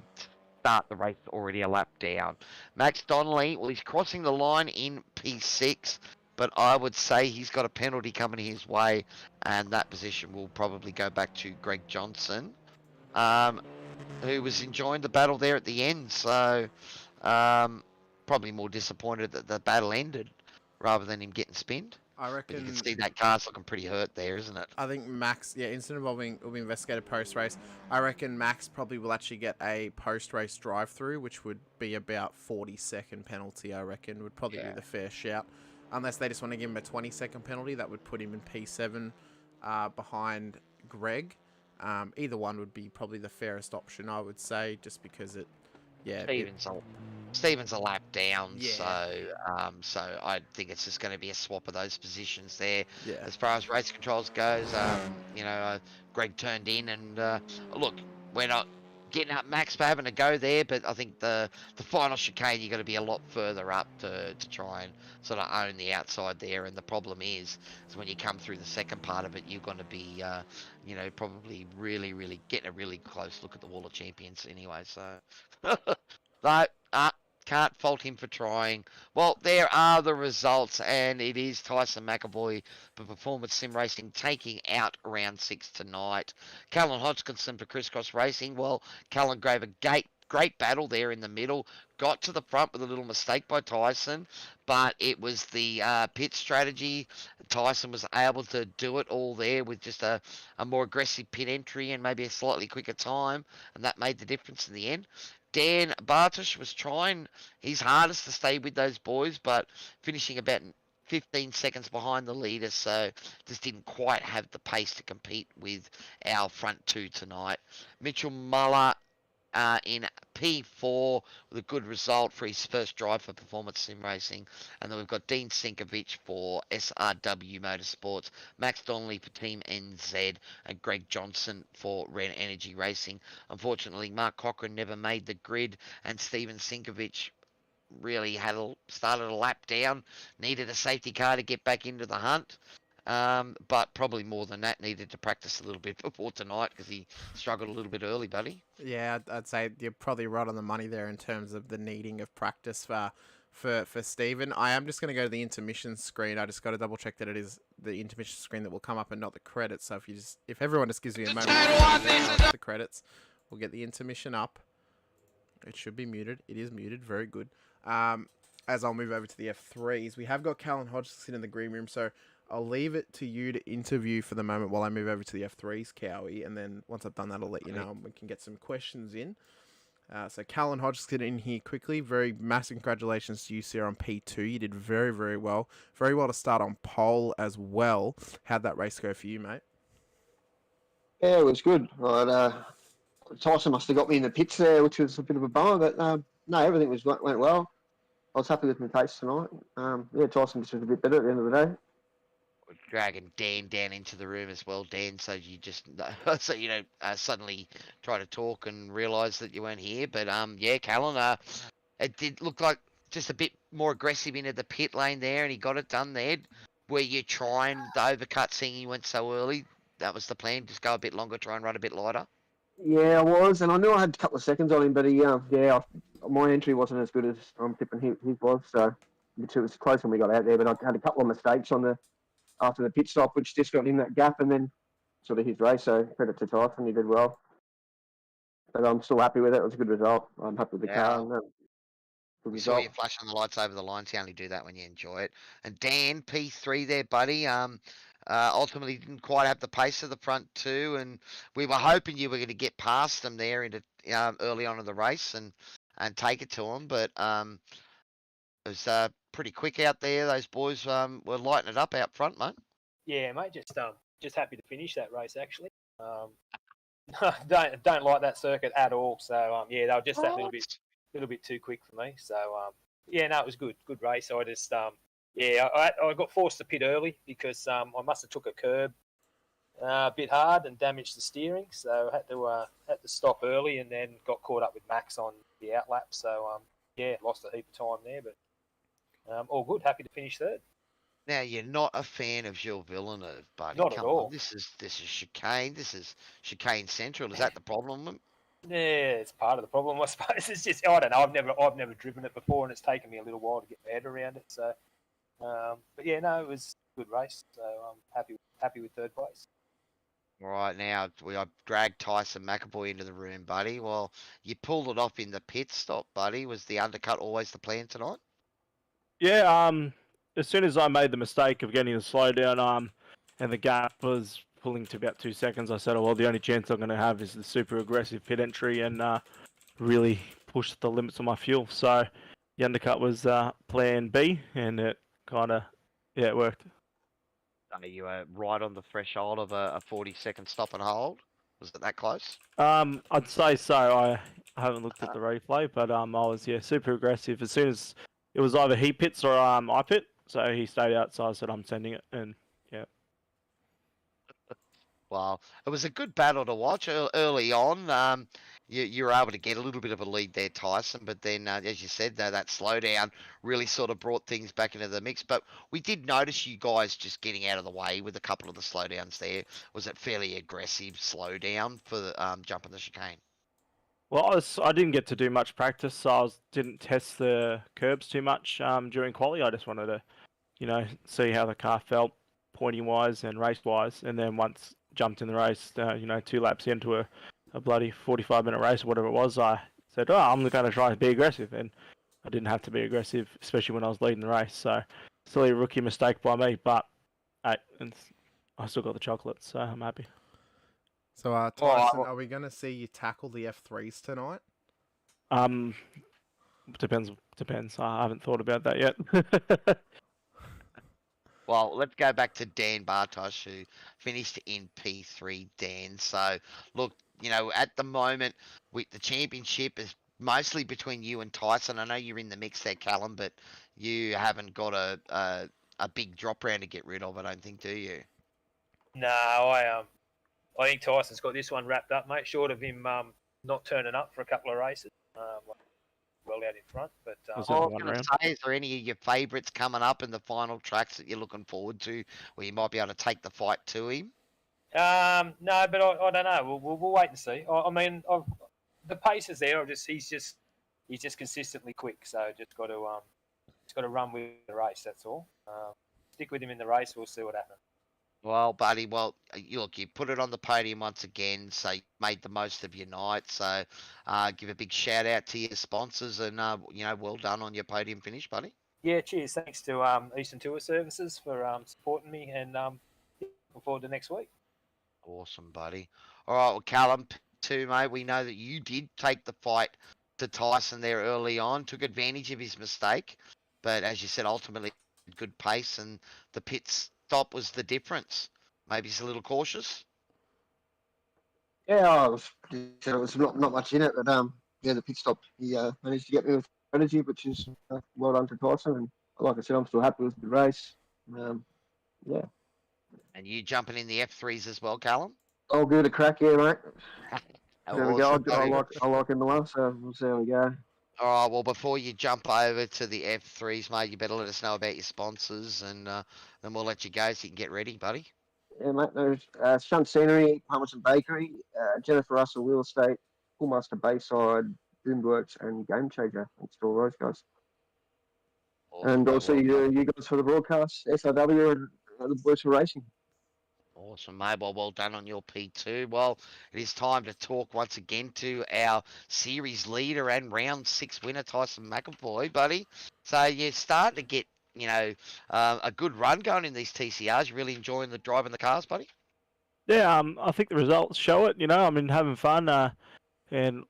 S1: start the race already a lap down. Max Donnelly, well, he's crossing the line in P6, but I would say he's got a penalty coming his way, and that position will probably go back to Greg Johnson, who was enjoying the battle there at the end. So probably more disappointed that the battle ended rather than him getting spinned.
S3: I reckon.
S1: But you can see that car's looking pretty hurt there, isn't it?
S3: I think Max, incident involving will be investigated post-race. I reckon Max probably will actually get a post-race drive-through, which would be about 40-second penalty, I reckon, would probably be the fair shout. Unless they just want to give him a 20-second penalty, that would put him in P7 behind Greg. Either one would be probably the fairest option, I would say, just because it... Yeah,
S1: Stephen's a lap down, so I think it's just going to be a swap of those positions there.
S3: Yeah.
S1: As far as race controls goes, Greg turned in, and look, we're not getting up Max for having to go there, but I think the final chicane, you've got to be a lot further up to try and sort of own the outside there. And the problem is when you come through the second part of it, you're going to be probably really getting a really close look at the Wall of Champions anyway. So can't fault him for trying. Well, there are the results, and it is Tyson McAvoy for Performance Sim Racing taking out round 6 tonight. Callan Hodgkinson for Crisscross Racing. Well, Callan gave a great battle there in the middle. Got to the front with a little mistake by Tyson, but it was the pit strategy. Tyson was able to do it all there with just a more aggressive pit entry and maybe a slightly quicker time, and that made the difference in the end. Dan Bartosh was trying his hardest to stay with those boys, but finishing about 15 seconds behind the leader, so just didn't quite have the pace to compete with our front two tonight. Mitchell Muller in P4 with a good result for his first drive for Performance Sim Racing. And then we've got Dean Sinkovich for SRW Motorsports, Max Donnelly for Team NZ, and Greg Johnson for Ren Energy Racing. Unfortunately, Mark Cochran never made the grid, and Steven Sinkovich really started a lap down, needed a safety car to get back into the hunt. But probably more than that, needed to practice a little bit before tonight because he struggled a little bit early, buddy.
S3: Yeah, I'd say you're probably right on the money there in terms of the needing of practice for Stephen. I am just going to go to the intermission screen. I just got to double check that it is the intermission screen that will come up and not the credits. So if everyone just gives me a moment to the credits, we'll get the intermission up. It should be muted. It is muted. Very good. As I'll move over to the F3s, we have got Callan Hodgson in the green room, so I'll leave it to you to interview for the moment while I move over to the F3s, Cowie, and then once I've done that, I'll let you know and we can get some questions in. So Callan Hodgson in here quickly. Very massive congratulations to you, sir, on P2. You did very, very well. Very well to start on pole as well. How'd that race go for you, mate?
S2: Yeah, it was good. Tyson must have got me in the pits there, which was a bit of a bummer, but no, everything went well. I was happy with my pace tonight. Yeah, Tyson just was a bit better at the end of the day.
S1: We're dragging Dan down into the room as well, Dan, so you just so you don't suddenly try to talk and realise that you weren't here. But yeah, Callan, it did look like just a bit more aggressive into the pit lane there, and he got it done there. Were you trying the overcut, seeing he went so early? That was the plan. Just go a bit longer, try and run a bit lighter.
S2: Yeah, I was, and I knew I had a couple of seconds on him, but my entry wasn't as good as I'm tipping his was, so it was close when we got out there. But I had a couple of mistakes after the pit stop, which just got him that gap, and then sort of his race. So credit to Tyson, he did well. But I'm still happy with it. It was a good result. I'm happy with the car. And
S1: we saw you flashing the lights over the lines. You only do that when you enjoy it. And Dan, P3 there, buddy. Ultimately didn't quite have the pace of the front two, and we were hoping you were going to get past them there into early on in the race and take it to them. But it was pretty quick out there. Those boys were lighting it up out front, mate.
S4: Yeah, mate. Just happy to finish that race actually. Don't like that circuit at all. So yeah, they were just that little bit too quick for me. So yeah, no, it was good race. So I just I got forced to pit early because I must have took a curb a bit hard and damaged the steering. So had to stop early and then got caught up with Max on the outlap. So yeah, lost a heap of time there, but all good. Happy to finish third.
S1: Now you're not a fan of Gilles Villeneuve, buddy.
S4: Not at all.
S1: This is chicane. This is chicane central. Is that the problem?
S4: Yeah, it's part of the problem, I suppose. It's just I don't know. I've never driven it before, and it's taken me a little while to get my head around it. So, but yeah, no, it was a good race. So I'm happy with third place.
S1: All right, now I've dragged Tyson McAvoy into the room, buddy. Well, you pulled it off in the pit stop, buddy. Was the undercut always the plan tonight?
S5: Yeah. As soon as I made the mistake of getting the slowdown, and the gap was pulling to about 2 seconds, I said, oh, well, the only chance I'm going to have is the super aggressive pit entry and really push the limits of my fuel. So the undercut was plan B, and it kind of, it worked.
S1: You were right on the threshold of a 40-second stop and hold. Was it that close?
S5: I'd say so. I haven't looked at the replay, but I was super aggressive. As soon as it was either he pits or I pit, so he stayed outside. I said I'm sending it, and yeah.
S1: Well, it was a good battle to watch early on. You were able to get a little bit of a lead there, Tyson, but then, as you said, that slowdown really sort of brought things back into the mix. But we did notice you guys just getting out of the way with a couple of the slowdowns there. Was it fairly aggressive slowdown for the jumping the chicane?
S5: Well, I didn't get to do much practice, so I didn't test the curbs too much during quali. I just wanted to, see how the car felt pointing-wise and race-wise, and then once jumped in the race, 2 laps into a bloody 45-minute race or whatever it was, I said, I'm going to try to be aggressive, and I didn't have to be aggressive, especially when I was leading the race. So, still a rookie mistake by me, but I still got the chocolate, so I'm happy.
S3: So, Tyson, are we going to see you tackle the F3s tonight?
S5: Depends. I haven't thought about that yet.
S1: Well, let's go back to Dan Bartosh, who finished in P3, Dan. So, look, at the moment, with the championship is mostly between you and Tyson. I know you're in the mix there, Callum, but you haven't got a big drop round to get rid of, I don't think, do you?
S4: No, I think Tyson's got this one wrapped up, mate. Short of him not turning up for a couple of races, well out in front. But
S1: I was going to say, is there any of your favourites coming up in the final tracks that you're looking forward to, where you might be able to take the fight to him?
S4: No, but I don't know. We'll wait and see. I mean, the pace is there. He's just consistently quick. So just got to run with the race. That's all. Stick with him in the race. We'll see what happens.
S1: Well, buddy, you put it on the podium once again, so you made the most of your night. So give a big shout out to your sponsors, and well done on your podium finish, buddy.
S4: Yeah, cheers. Thanks to Eastern Tour Services for supporting me, and looking forward to next week.
S1: Awesome, buddy. All right, well, Callum, too, mate. We know that you did take the fight to Tyson there early on, took advantage of his mistake, but as you said, ultimately good pace, and the pit stop was the difference. Maybe he's a little cautious.
S2: Yeah, there was not much in it, but the pit stop, he managed to get me with energy, which is well done to Tyson. And like I said, I'm still happy with the race. Yeah.
S1: And you jumping in the F3s as well, Callum?
S2: I'll give it a crack, yeah, mate. There we go.
S1: Awesome,
S2: I like Imola, so we'll see how we go.
S1: All right, well, before you jump over to the F3s, mate, you better let us know about your sponsors, and then we'll let you go so you can get ready, buddy.
S2: Yeah, mate. There's Shunt Scenery, Palmerston Bakery, Jennifer Russell Real Estate, Pullmaster Bayside, Boomworks, and Game Changer. Thanks to all those guys.
S1: Awesome,
S2: and also you guys for the broadcast, SRW, and the boys for racing.
S1: Awesome, mate. Well done on your P2. Well, it is time to talk once again to our series leader and round 6 winner, Tyson McAvoy, buddy. So you're starting to get, a good run going in these TCRs. You really enjoying the driving the cars, buddy?
S5: Yeah, I think the results show it. I've been having fun and,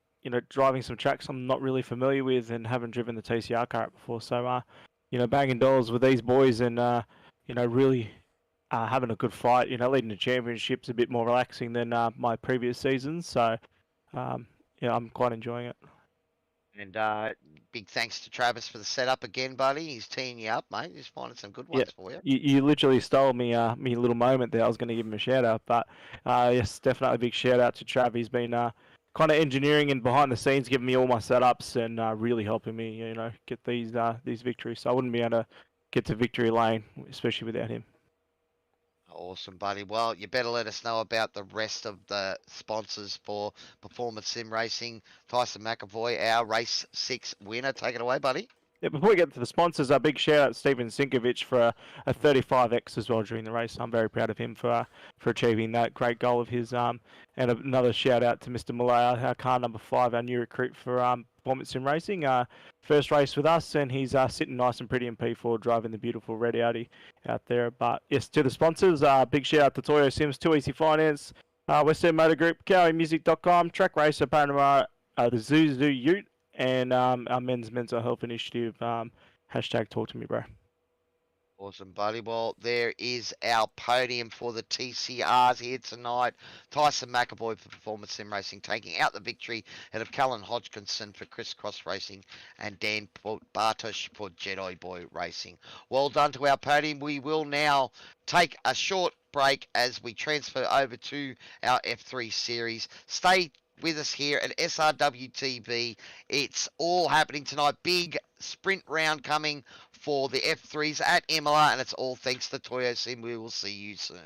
S5: driving some tracks I'm not really familiar with and haven't driven the TCR car before. So, banging dollars with these boys and, really having a good fight, leading the championships a bit more relaxing than my previous seasons. So, I'm quite enjoying it.
S1: And big thanks to Travis for the setup again, buddy. He's teeing you up, mate. He's finding some good ones for you.
S5: You literally stole me me little moment there. I was going to give him a shout out, but yes, definitely a big shout out to Trav. He's been kind of engineering and behind the scenes, giving me all my setups and really helping me, get these victories. So I wouldn't be able to get to victory lane, especially without him.
S1: Awesome, buddy. Well, you better let us know about the rest of the sponsors for Performance Sim Racing. Tyson McAvoy, our race 6 winner. Take it away, buddy.
S5: Yeah, before we get to the sponsors, a big shout out to Steven Sinkovich for a 35X as well during the race. I'm very proud of him for achieving that great goal of his. And another shout out to Mr. Malaya, our car number 5, our new recruit for Performance Sim Racing. First race with us, and he's sitting nice and pretty in P4, driving the beautiful red Audi out there. But yes, to the sponsors, big shout out to TOYOSIM, Too Easy Finance, West End Motor Group, CowieMusic.com, Track Racer, Panama, the Zuzu Ute, and our men's mental health initiative. Hashtag talk to me, bro.
S1: Awesome, buddy. Well, there is our podium for the TCRs here tonight. Tyson McAvoy for Performance Sim Racing taking out the victory ahead of Callan Hodgkinson for Crisscross Racing and Dan Bartosh for Jedi Boy Racing. Well done to our podium. We will now take a short break as we transfer over to our F3 series. Stay with us here at SRWTV. It's all happening tonight. Big sprint round coming for the F3s at Imola, and it's all thanks to TOYOSIM. We will see you soon.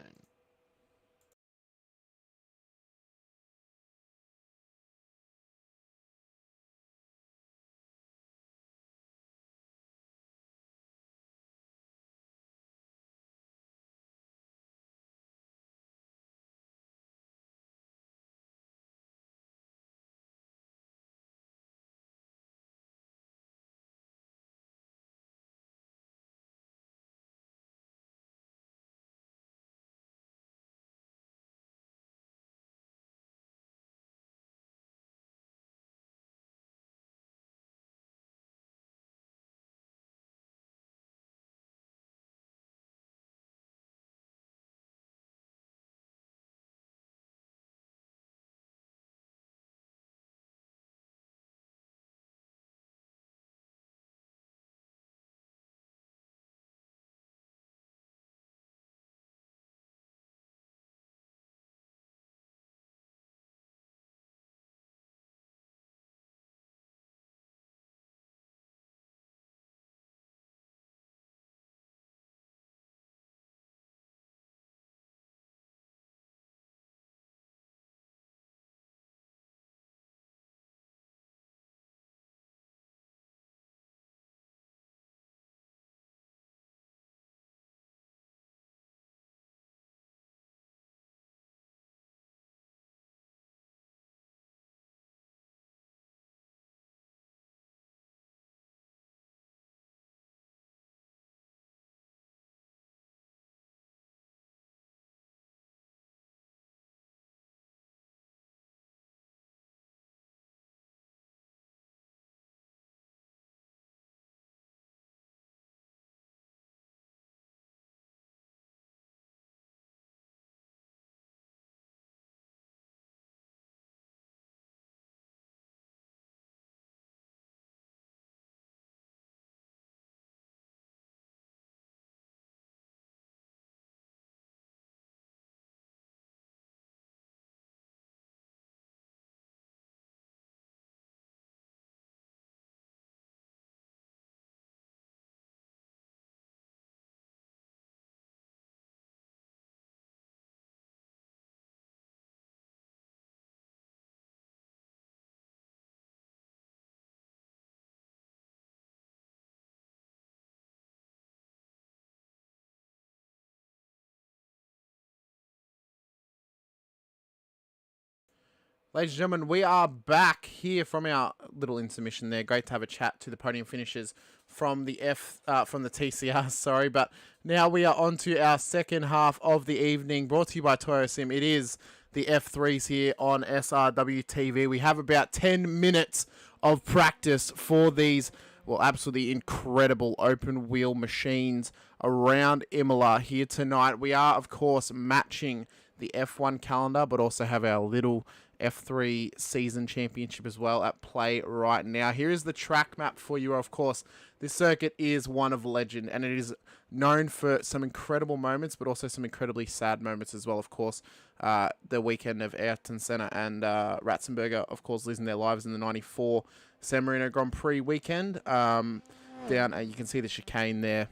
S3: Ladies and gentlemen, we are back here from our little intermission there. Great to have a chat to the podium finishers from the TCR, sorry. But now we are on to our second half of the evening, brought to you by TOYOSIM. It is the F3s here on SRWTV. We have about 10 minutes of practice for these, well, absolutely incredible open wheel machines around Imola here tonight. We are, of course, matching the F1 calendar, but also have our little F3 season championship as well at play right now. Here is the track map for you. Of course, this circuit is one of legend, and it is known for some incredible moments, but also some incredibly sad moments as well. Of course, the weekend of Ayrton Senna and Ratzenberger, of course, losing their lives in the 94 San Marino Grand Prix weekend. Down, you can see the chicane there,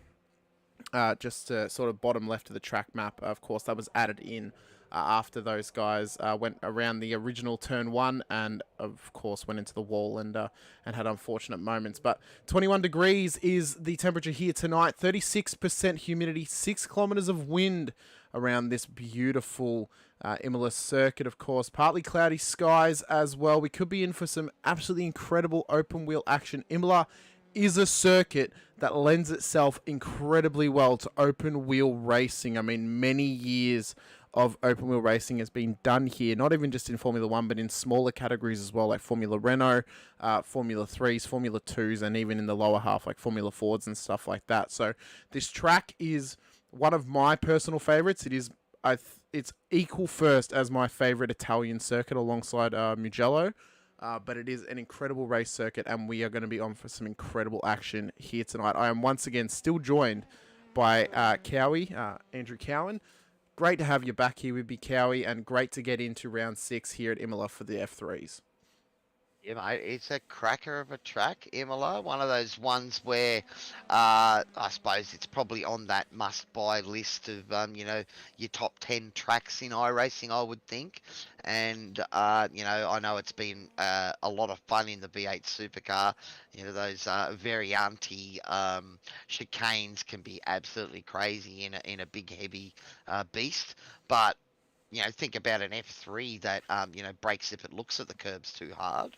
S3: just sort of bottom left of the track map. Of course, that was added in after those guys went around the original turn 1 and, of course, went into the wall and had unfortunate moments. But 21 degrees is the temperature here tonight, 36% humidity, 6 kilometers of wind around this beautiful Imola circuit, of course. Partly cloudy skies as well. We could be in for some absolutely incredible open wheel action. Imola is a circuit that lends itself incredibly well to open wheel racing. I mean, many years of open wheel racing has been done here, not even just in Formula 1, but in smaller categories as well, like Formula Renault, Formula 3s, Formula 2s, and even in the lower half, like Formula 4s and stuff like that. So this track is one of my personal favorites. It is, it's equal first as my favorite Italian circuit alongside Mugello. But it is an incredible race circuit, and we are going to be on for some incredible action here tonight. I am once again still joined by Cowie, Andrew Cowan. Great to have you back here with me, Cowie, and great to get into round 6 here at Imola for the F3s.
S1: Yeah, mate, it's a cracker of a track, Imola. One of those ones where I suppose it's probably on that must-buy list of, your top 10 tracks in iRacing, I would think. And, I know it's been a lot of fun in the V8 supercar. Those varianti chicanes can be absolutely crazy in a big, heavy beast. But, think about an F3 that, breaks if it looks at the curbs too hard.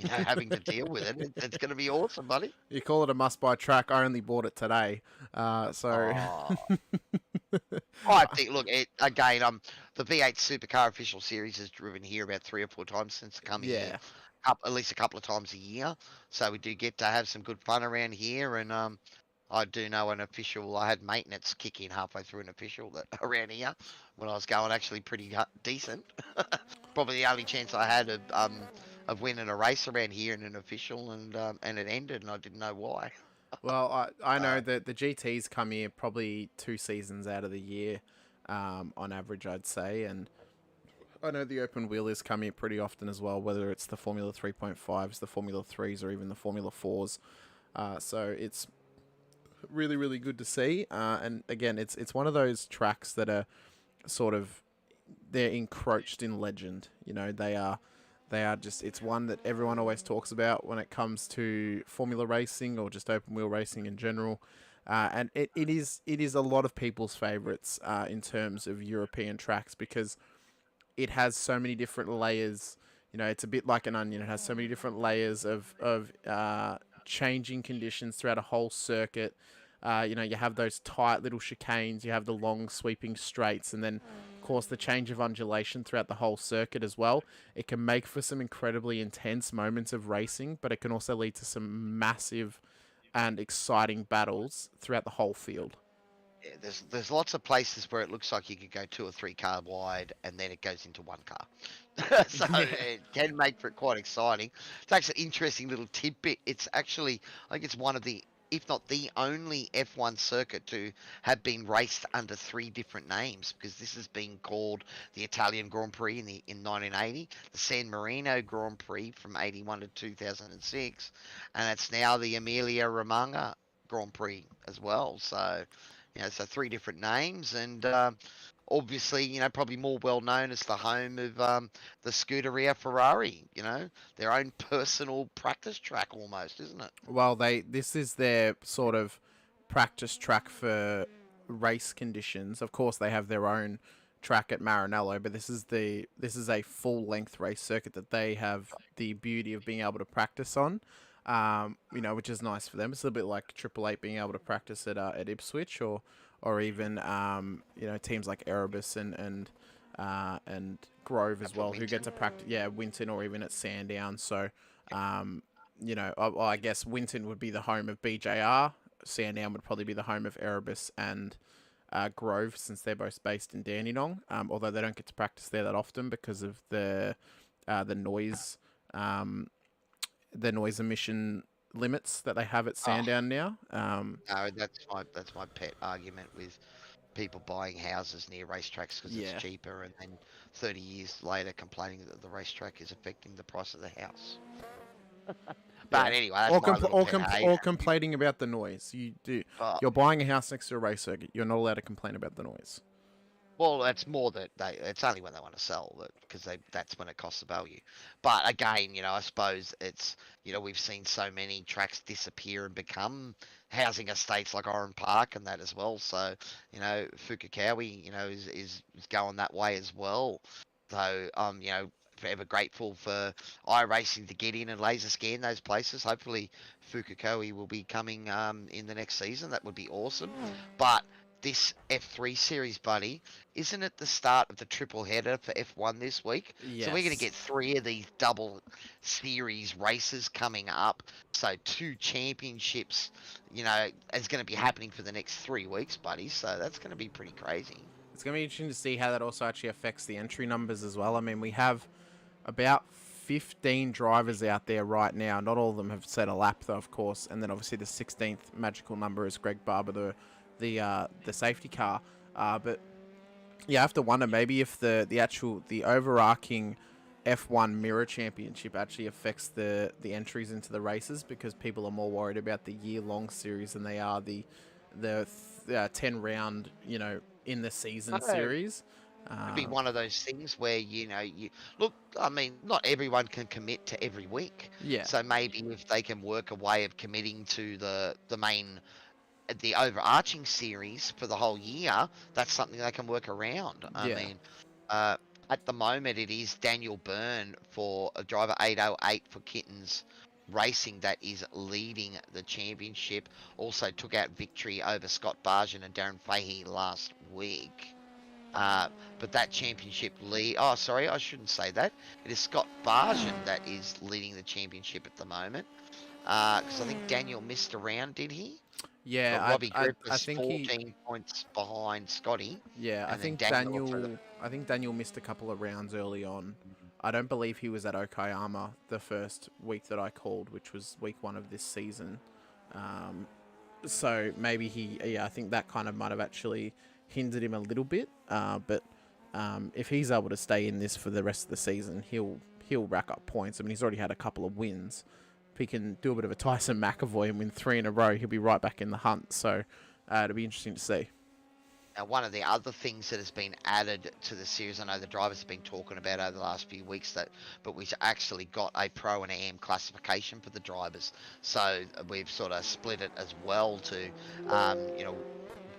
S1: Having to deal with it. It's going to be awesome, buddy.
S3: You call it a must-buy track. I only bought it today.
S1: I think, look, the V8 Supercar Official Series has driven here about 3 or 4 times since coming here. At least a couple of times a year. So we do get to have some good fun around here. And I do know an official, I had maintenance kick in halfway through an official that around here when I was going actually pretty decent. Probably the only chance I had of winning a race around here in an official, and it ended, and I didn't know why.
S3: Well, I know that the GTs come here probably 2 seasons out of the year, on average, I'd say, and I know the open wheelers come here pretty often as well, whether it's the Formula 3.5s, the Formula 3s, or even the Formula 4s. So it's really, really good to see. And again, it's one of those tracks that are sort of, they're encroached in legend. They are just, it's one that everyone always talks about when it comes to formula racing or just open wheel racing in general. And it is a lot of people's favorites in terms of European tracks because it has so many different layers. It's a bit like an onion. It has so many different layers of changing conditions throughout a whole circuit. You have those tight little chicanes, you have the long sweeping straights, and then, of course, the change of undulation throughout the whole circuit as well. It can make for some incredibly intense moments of racing, but it can also lead to some massive and exciting battles throughout the whole field.
S1: Yeah, there's lots of places where it looks like you could go 2 or 3 car wide, and then it goes into 1 car. So it can make for it quite exciting. It's actually an interesting little tidbit. It's actually, I think it's one of the, if not the only F1 circuit to have been raced under 3 different names, because this has been called the Italian Grand Prix in 1980, the San Marino Grand Prix from 81 to 2006, and it's now the Emilia Romagna Grand Prix as well. So, so 3 different names, and obviously, probably more well known as the home of the Scuderia Ferrari, their own personal practice track almost, isn't it?
S3: Well, this is their sort of practice track for race conditions. Of course, they have their own track at Maranello, but this is a full length race circuit that they have the beauty of being able to practice on. You know, which is nice for them. It's a little bit like Triple Eight being able to practice at Ipswich, or even you know, teams like Erebus and Grove as well, who get to practice, Winton, or even at Sandown. So, you know, I guess Winton would be the home of BJR. Sandown would probably be the home of Erebus and Grove, since they're both based in Dandenong. Although they don't get to practice there that often because of the noise emission limits that they have at Sandown now.
S1: No, that's my pet argument with people buying houses near racetracks because it's cheaper, and then 30 years later complaining that the racetrack is affecting the price of the house. But anyway, that's
S3: or complaining about the noise. You're buying a house next to a race circuit. You're not allowed to complain about the noise.
S1: Well, that's more that it's only when they want to sell that, because that's when it costs the value. But again, you know, I suppose it's, you know, we've seen so many tracks disappear and become housing estates like Oran Park and that as well. So, you know, Fukukawa, you know, is going that way as well. So, you know, forever grateful for iRacing to get in and laser scan those places. Hopefully Fukukawa will be coming in the next season. That would be awesome. But this F3 series, buddy, isn't it the start of the triple header for F1 this week?
S3: Yes.
S1: So we're going to get 3 of these double series races coming up. So 2 championships, you know, is going to be happening for the next 3 weeks, buddy. So that's going to be pretty crazy.
S3: It's going to be interesting to see how that also actually affects the entry numbers as well. I mean, we have about 15 drivers out there right now. Not all of them have set a lap, though, of course. And then obviously the 16th magical number is Greg Barber, the safety car. But yeah, I have to wonder maybe if the overarching F1 Mirror Championship actually affects the entries into the races, because people are more worried about the year-long series than they are the 10 round, you know, in the season series.
S1: It'd be one of those things where, you know, look, I mean, not everyone can commit to every week.
S3: Yeah.
S1: So maybe if they can work a way of committing to the overarching series for the whole year, that's something they can work around. I mean, at the moment it is Daniel Byrne for a driver 808 for Kittens Racing that is leading the championship. Also took out victory over Scott Barjan and Darren Fahey last week. But that championship I shouldn't say that. It is Scott Barjan that is leading the championship at the moment. Because I think Daniel missed a round, did he?
S3: Yeah,
S1: Robbie Grip
S3: I
S1: was
S3: think
S1: 14 points behind Scotty.
S3: Yeah, I think Daniel missed a couple of rounds early on. I don't believe he was at Okayama the first week that I called, which was week 1 of this season. So maybe I think that kind of might have actually hindered him a little bit. But if he's able to stay in this for the rest of the season, he'll rack up points. I mean, he's already had a couple of wins. If he can do a bit of a Tyson McAvoy and win 3 in a row, he'll be right back in the hunt. So it'll be interesting to see.
S1: Now, one of the other things that has been added to the series, I know the drivers have been talking about over the last few weeks, but we've actually got a Pro and Am classification for the drivers. So we've sort of split it as well to, you know,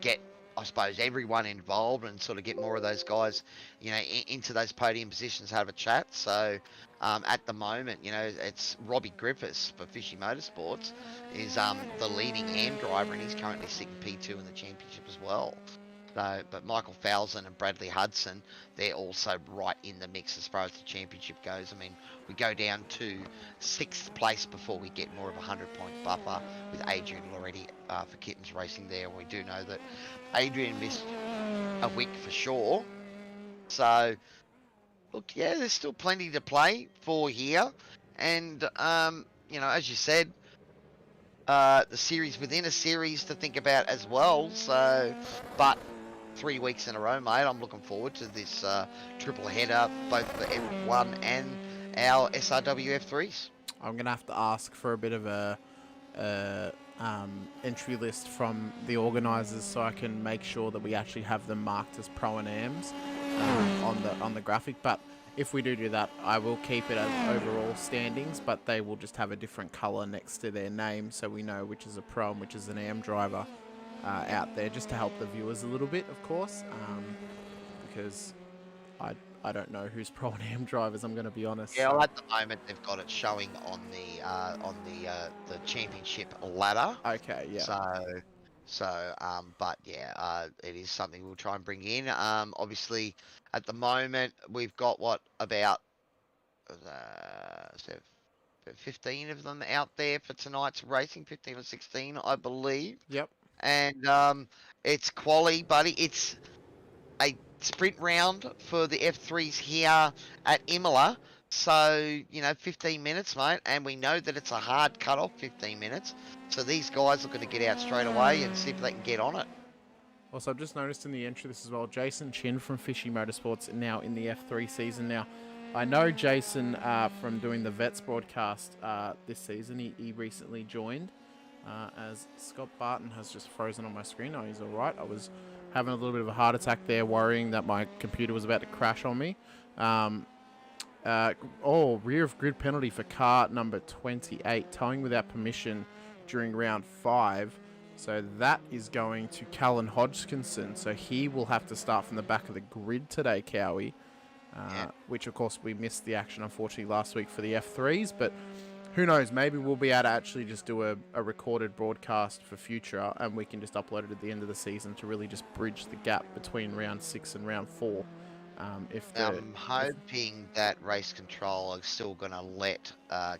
S1: get, I suppose, everyone involved and sort of get more of those guys, you know, into those podium positions, have a chat. So at the moment, you know, it's Robbie Griffiths for Fishy Motorsports is the leading Am driver, and he's currently sitting P2 in the championship as well. So, but Michael Falzon and Bradley Hudson, they're also right in the mix as far as the championship goes. I mean, we go down to 6th place before we get more of a 100-point buffer with Adrian Loretti for Kittens Racing there. We do know that Adrian missed a week for sure. So, look, yeah, there's still plenty to play for here. And, you know, as you said, the series within a series to think about as well. So, but 3 weeks in a row, mate. I'm looking forward to this triple header, both for F1 and our SRW F3s.
S3: I'm going to have to ask for a bit of a entry list from the organisers so I can make sure that we actually have them marked as Pro and Ams on the graphic. But if we do that, I will keep it as overall standings, but they will just have a different colour next to their name so we know which is a Pro and which is an Am driver out there, just to help the viewers a little bit, of course, because I don't know who's Pro Am drivers. I'm going to be honest.
S1: Yeah, well, at the moment they've got it showing on the championship ladder.
S3: Okay, yeah.
S1: But yeah, it is something we'll try and bring in. Obviously, at the moment we've got about 15 of them out there for tonight's racing, 15 or 16, I believe.
S3: Yep.
S1: And it's quali, buddy. It's a sprint round for the F3s here at Imola. So, 15 minutes, mate. And we know that it's a hard cut-off, 15 minutes. So these guys are going to get out straight away and see if they can get on it.
S3: Also, I've just noticed in the entry this as well, Jason Chin from Fishy Motorsports now in the F3 season. Now, I know Jason from doing the Vets broadcast this season. He recently joined. As Scott Barton has just frozen on my screen. Oh, he's all right. I was having a little bit of a heart attack there, worrying that my computer was about to crash on me. Rear of grid penalty for car number 28, towing without permission during round 5. So that is going to Callan Hodgkinson. So he will have to start from the back of the grid today, Cowie. Which, of course, we missed the action, unfortunately, last week for the F3s. But who knows? Maybe we'll be able to actually just do a recorded broadcast for future, and we can just upload it at the end of the season to really just bridge the gap between round 6 and round 4.
S1: I'm hoping that race control is still going to let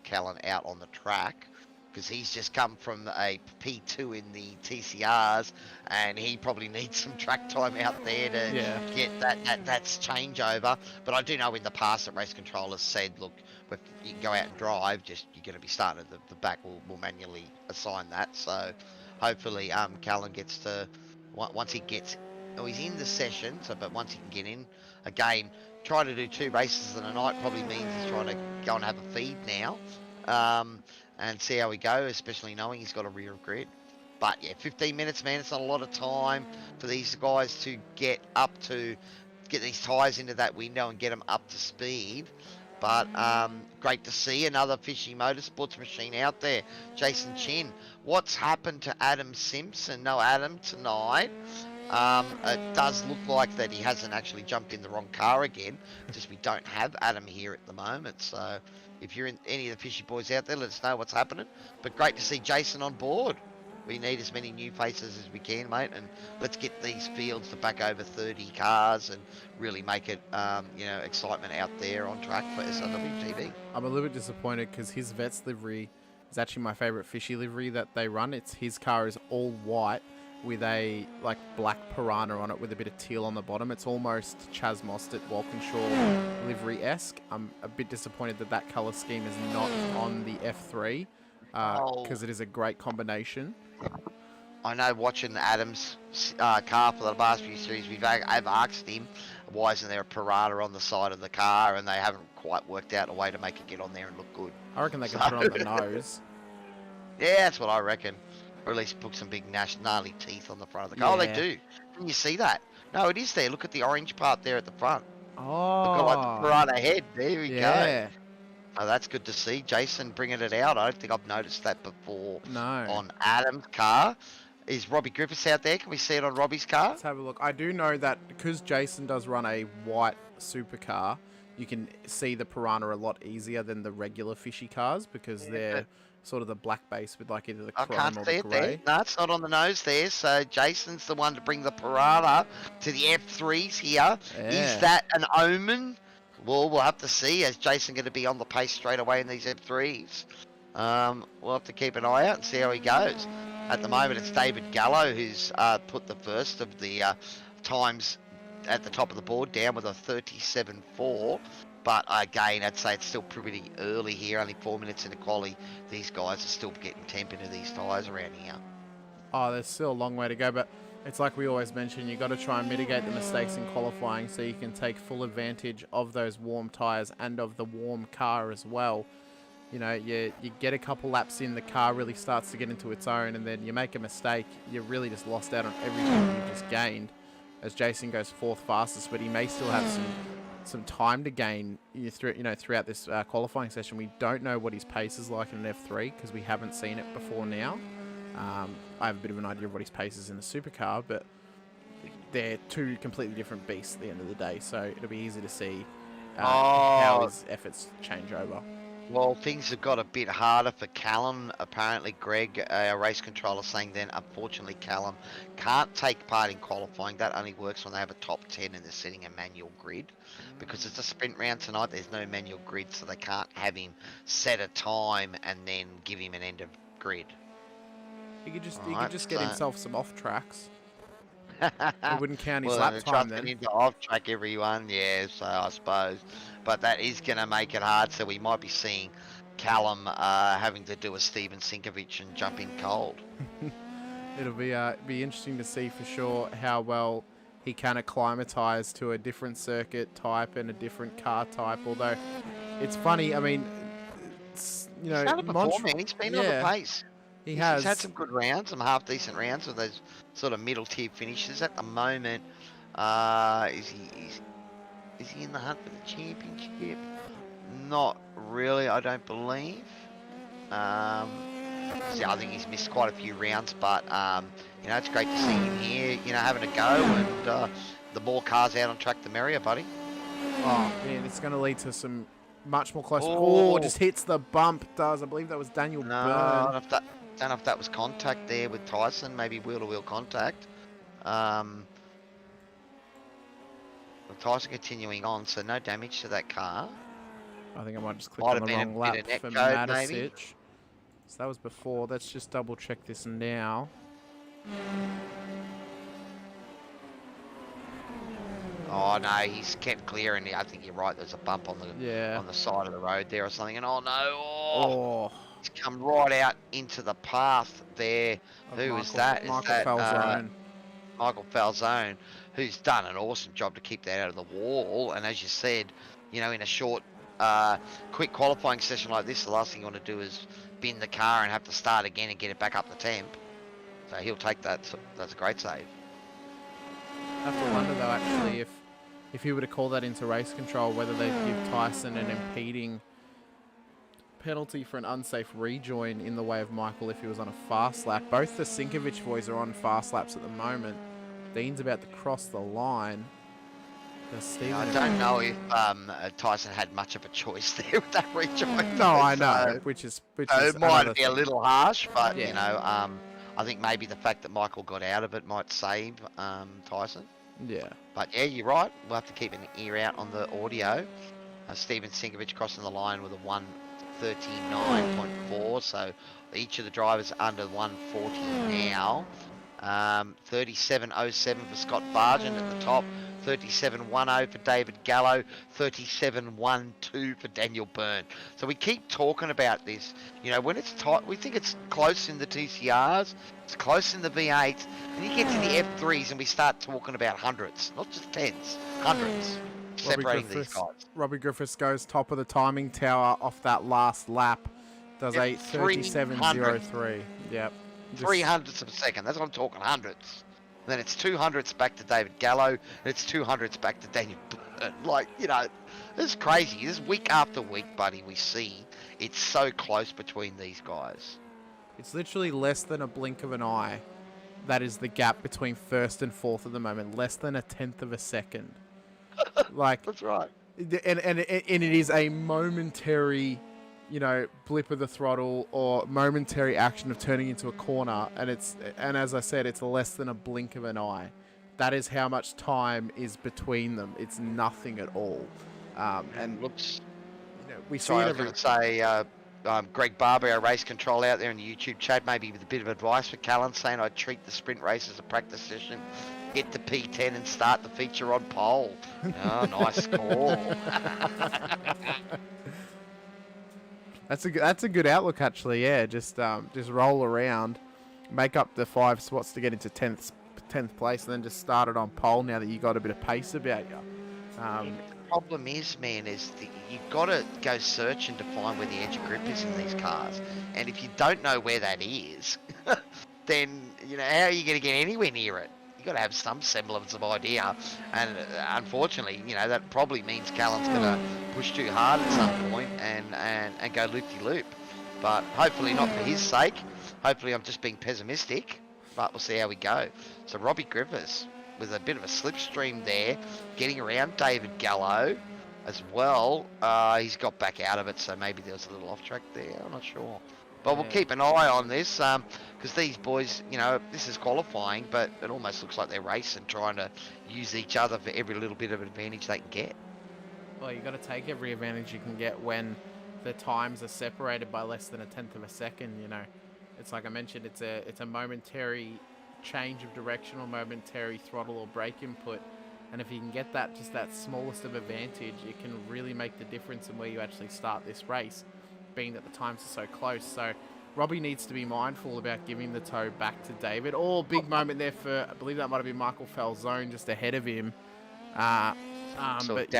S1: Callan out on the track, because he's just come from a P2 in the TCRs, and he probably needs some track time out there to get that's changeover. But I do know in the past that race control has said, look, if you can go out and drive, just you're going to be starting at the back. We'll manually assign that. So hopefully Callan gets to, once he gets, he's in the session, but once he can get in, again, trying to do 2 races in a night probably means he's trying to go and have a feed now. And see how we go, especially knowing he's got a rear of grid. But yeah, 15 minutes, man, it's not a lot of time for these guys to get these tyres into that window and get them up to speed. But great to see another Fishy Motorsports machine out there. Jason Chin. What's happened to Adam Simpson? No Adam tonight. It does look like that he hasn't actually jumped in the wrong car again. Just we don't have Adam here at the moment. So if you're in any of the Fishy boys out there, let us know what's happening. But great to see Jason on board. We need as many new faces as we can, mate, and let's get these fields to back over 30 cars and really make it, excitement out there on track for SRWTV.
S3: I'm a little bit disappointed because his Vets livery is actually my favourite Fishy livery that they run. His car is all white with a black Piranha on it with a bit of teal on the bottom. It's almost Chaz Mostert Walkinshaw livery-esque. I'm a bit disappointed that colour scheme is not on the F3 because it is a great combination.
S1: I know watching Adam's car for the last few series, I've asked him why isn't there a Piranha on the side of the car, and they haven't quite worked out a way to make it get on there and look good.
S3: I reckon they can put it on the nose.
S1: Yeah, that's what I reckon. Or at least put some big gnarly teeth on the front of the car.
S3: Yeah.
S1: Oh, they do. Can you see that? No, it is there. Look at the orange part there at the front.
S3: Oh.
S1: Look at the Piranha head. There we
S3: go.
S1: Oh, that's good to see. Jason bringing it out. I don't think I've noticed that before.
S3: No.
S1: On Adam's car. Is Robbie Griffiths out there? Can we see it on Robbie's car?
S3: Let's have a look. I do know that because Jason does run a white supercar, you can see the Piranha a lot easier than the regular Fishy cars because they're sort of the black base with either the chrome or the grey.
S1: There. No, it's not on the nose there. So Jason's the one to bring the Piranha to the F3s here. Yeah. Is that an omen? Well, we'll have to see. Is Jason going to be on the pace straight away in these F3s? We'll have to keep an eye out and see how he goes. At the moment, it's David Gallo who's put the first of the times at the top of the board down with a 37.4. But again, I'd say it's still pretty early here, only 4 minutes into quali. These guys are still getting temp into these tyres around here.
S3: Oh, there's still a long way to go, but it's like we always mention, you've got to try and mitigate the mistakes in qualifying so you can take full advantage of those warm tyres and of the warm car as well. You know, you get a couple laps in, the car really starts to get into its own, and then you make a mistake, you really just lost out on everything you just gained. As Jason goes 4th fastest, but he may still have some time to gain throughout this qualifying session. We don't know what his pace is like in an F3 because we haven't seen it before now. I have a bit of an idea of what his pace is in the supercar, but they're two completely different beasts at the end of the day. So it'll be easy to see
S1: Oh.
S3: how his efforts change over.
S1: Well, things have got a bit harder for Callum. Apparently, Greg, our race controller, saying then, unfortunately, Callum can't take part in qualifying. That only works when they have a top 10 and they're setting a manual grid. Because it's a sprint round tonight, there's no manual grid, so they can't have him set a time and then give him an end of grid.
S3: He could just get himself some off tracks. It wouldn't count his
S1: well,
S3: lap time then.
S1: Into off track everyone, yeah. So I suppose, but that is going to make it hard. So we might be seeing Callum having to do a Steven Sinkovich and jump in cold.
S3: It'll be interesting to see for sure how well he can acclimatise to a different circuit type and a different car type. Although it's funny, I mean, he's
S1: done it before, man. He's been on the pace.
S3: He's had
S1: some good rounds, some half decent rounds with those sort of middle tier finishes. At the moment, is he in the hunt for the championship? Not really, I don't believe. I think he's missed quite a few rounds, but it's great to see him here, having a go, and the more cars out on track, the merrier, buddy.
S3: Oh man, it's going to lead to some much more close. Oh, just hits the bump. Does I believe that was Daniel Byrne?
S1: Don't know if that was contact there with Tyson, maybe wheel-to-wheel contact. Tyson continuing on, so no damage to that car.
S3: I think I might just click on the wrong lap for Matisic. So that was before. Let's just double check this now.
S1: Oh no, he's kept clear, and I think you're right. There's a bump on the side of the road there or something, and oh no, he's come right out into the path there. Who is that?
S3: Michael Falzone.
S1: Michael Falzone, who's done an awesome job to keep that out of the wall. And as you said, in a short, quick qualifying session like this, the last thing you want to do is bin the car and have to start again and get it back up the temp. So he'll take that. So that's a great save.
S3: I have to wonder though, actually, if he were to call that into race control, whether they'd give Tyson an impeding penalty for an unsafe rejoin in the way of Michael if he was on a fast lap. Both the Sinkovich boys are on fast laps at the moment. Dean's about to cross the line.
S1: I don't know if Tyson had much of a choice there with that rejoin.
S3: No, I know, which is
S1: it might be a little harsh, but I think maybe the fact that Michael got out of it might save Tyson.
S3: Yeah.
S1: But yeah, you're right. We'll have to keep an ear out on the audio. Steven Sinkovich crossing the line with a 1:39.4, so each of the drivers under 140 now. 37.07 for Scott Bargent at the top. 37.10 for David Gallo, 37.12 for Daniel Byrne. So we keep talking about this. When it's tight, we think it's close in the TCRs, it's close in the V8s, and you get to the F3s and we start talking about hundreds, not just tens, hundreds, separating these guys.
S3: Robbie Griffiths goes top of the timing tower off that last lap, does a 37.03. Yep.
S1: 300ths of a second, that's what I'm talking, hundreds. Then it's 200ths back to David Gallo, and it's 200ths back to Daniel Byrne. This is crazy. This week after week, buddy, we see it's so close between these guys.
S3: It's literally less than a blink of an eye. That is the gap between first and fourth at the moment. Less than 1/10 of a second.
S1: That's right.
S3: And it is a momentary, blip of the throttle or momentary action of turning into a corner, and as I said, it's less than a blink of an eye. That is how much time is between them. It's nothing at all. And
S1: looks,
S3: we see it
S1: every. Greg Barber, our race control out there in the YouTube chat, maybe with a bit of advice for Callan, saying I'd treat the sprint race as a practice session, get the P10 and start the feature on pole. Oh, nice score.
S3: That's a good outlook, actually. Yeah, just roll around, make up the 5 spots to get into 10th place, and then just start it on pole. Now that you got a bit of pace about you.
S1: The problem is, man, you've got to go searching to find where the edge of grip is in these cars, and if you don't know where that is, then how are you going to get anywhere near it? You've got to have some semblance of idea, and unfortunately, that probably means Callan's going to push too hard at some point and go loop-de-loop. But hopefully not for his sake. Hopefully I'm just being pessimistic, but we'll see how we go. So Robbie Griffiths, with a bit of a slipstream there, getting around David Gallo as well. He's got back out of it, so maybe there was a little off track there. I'm not sure. But we'll keep an eye on this, because these boys, you know, this is qualifying, but it almost looks like they're racing, trying to use each other for every little bit of advantage they can get.
S3: Well, you got to take every advantage you can get when the times are separated by less than 1/10 of a second. You know, it's like I mentioned, it's a momentary change of direction or momentary throttle or brake input, and if you can get that just that smallest of advantage, it can really make the difference in where you actually start this race, being that the times are so close. So Robbie needs to be mindful about giving the toe back to David. Oh, big moment there for, I believe that might have been Michael Falzone just ahead of him.
S1: So
S3: but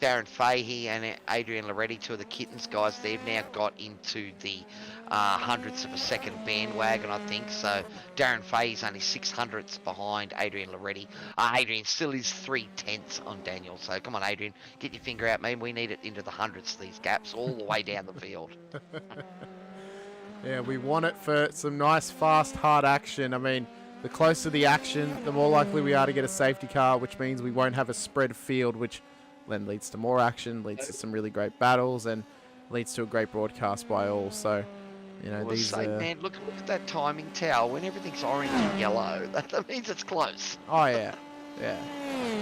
S1: Darren Fahey and Adrian Loretti, two of the Kittens guys, they've now got into the hundredths of a second bandwagon, I think. So Darren Fahey's only 600ths behind Adrian Loretti. Adrian still is 3/10 on Daniel. So come on, Adrian, get your finger out, man. We need it into the hundredths, these gaps, all the way down the field.
S3: Yeah, we want it for some nice, fast, hard action. I mean, the closer the action, the more likely we are to get a safety car, which means we won't have a spread field, which then leads to more action, leads to some really great battles, and leads to a great broadcast by all. So, you know,
S1: man, look at that timing tower. When everything's orange and yellow, that means it's close.
S3: Oh, yeah. Yeah.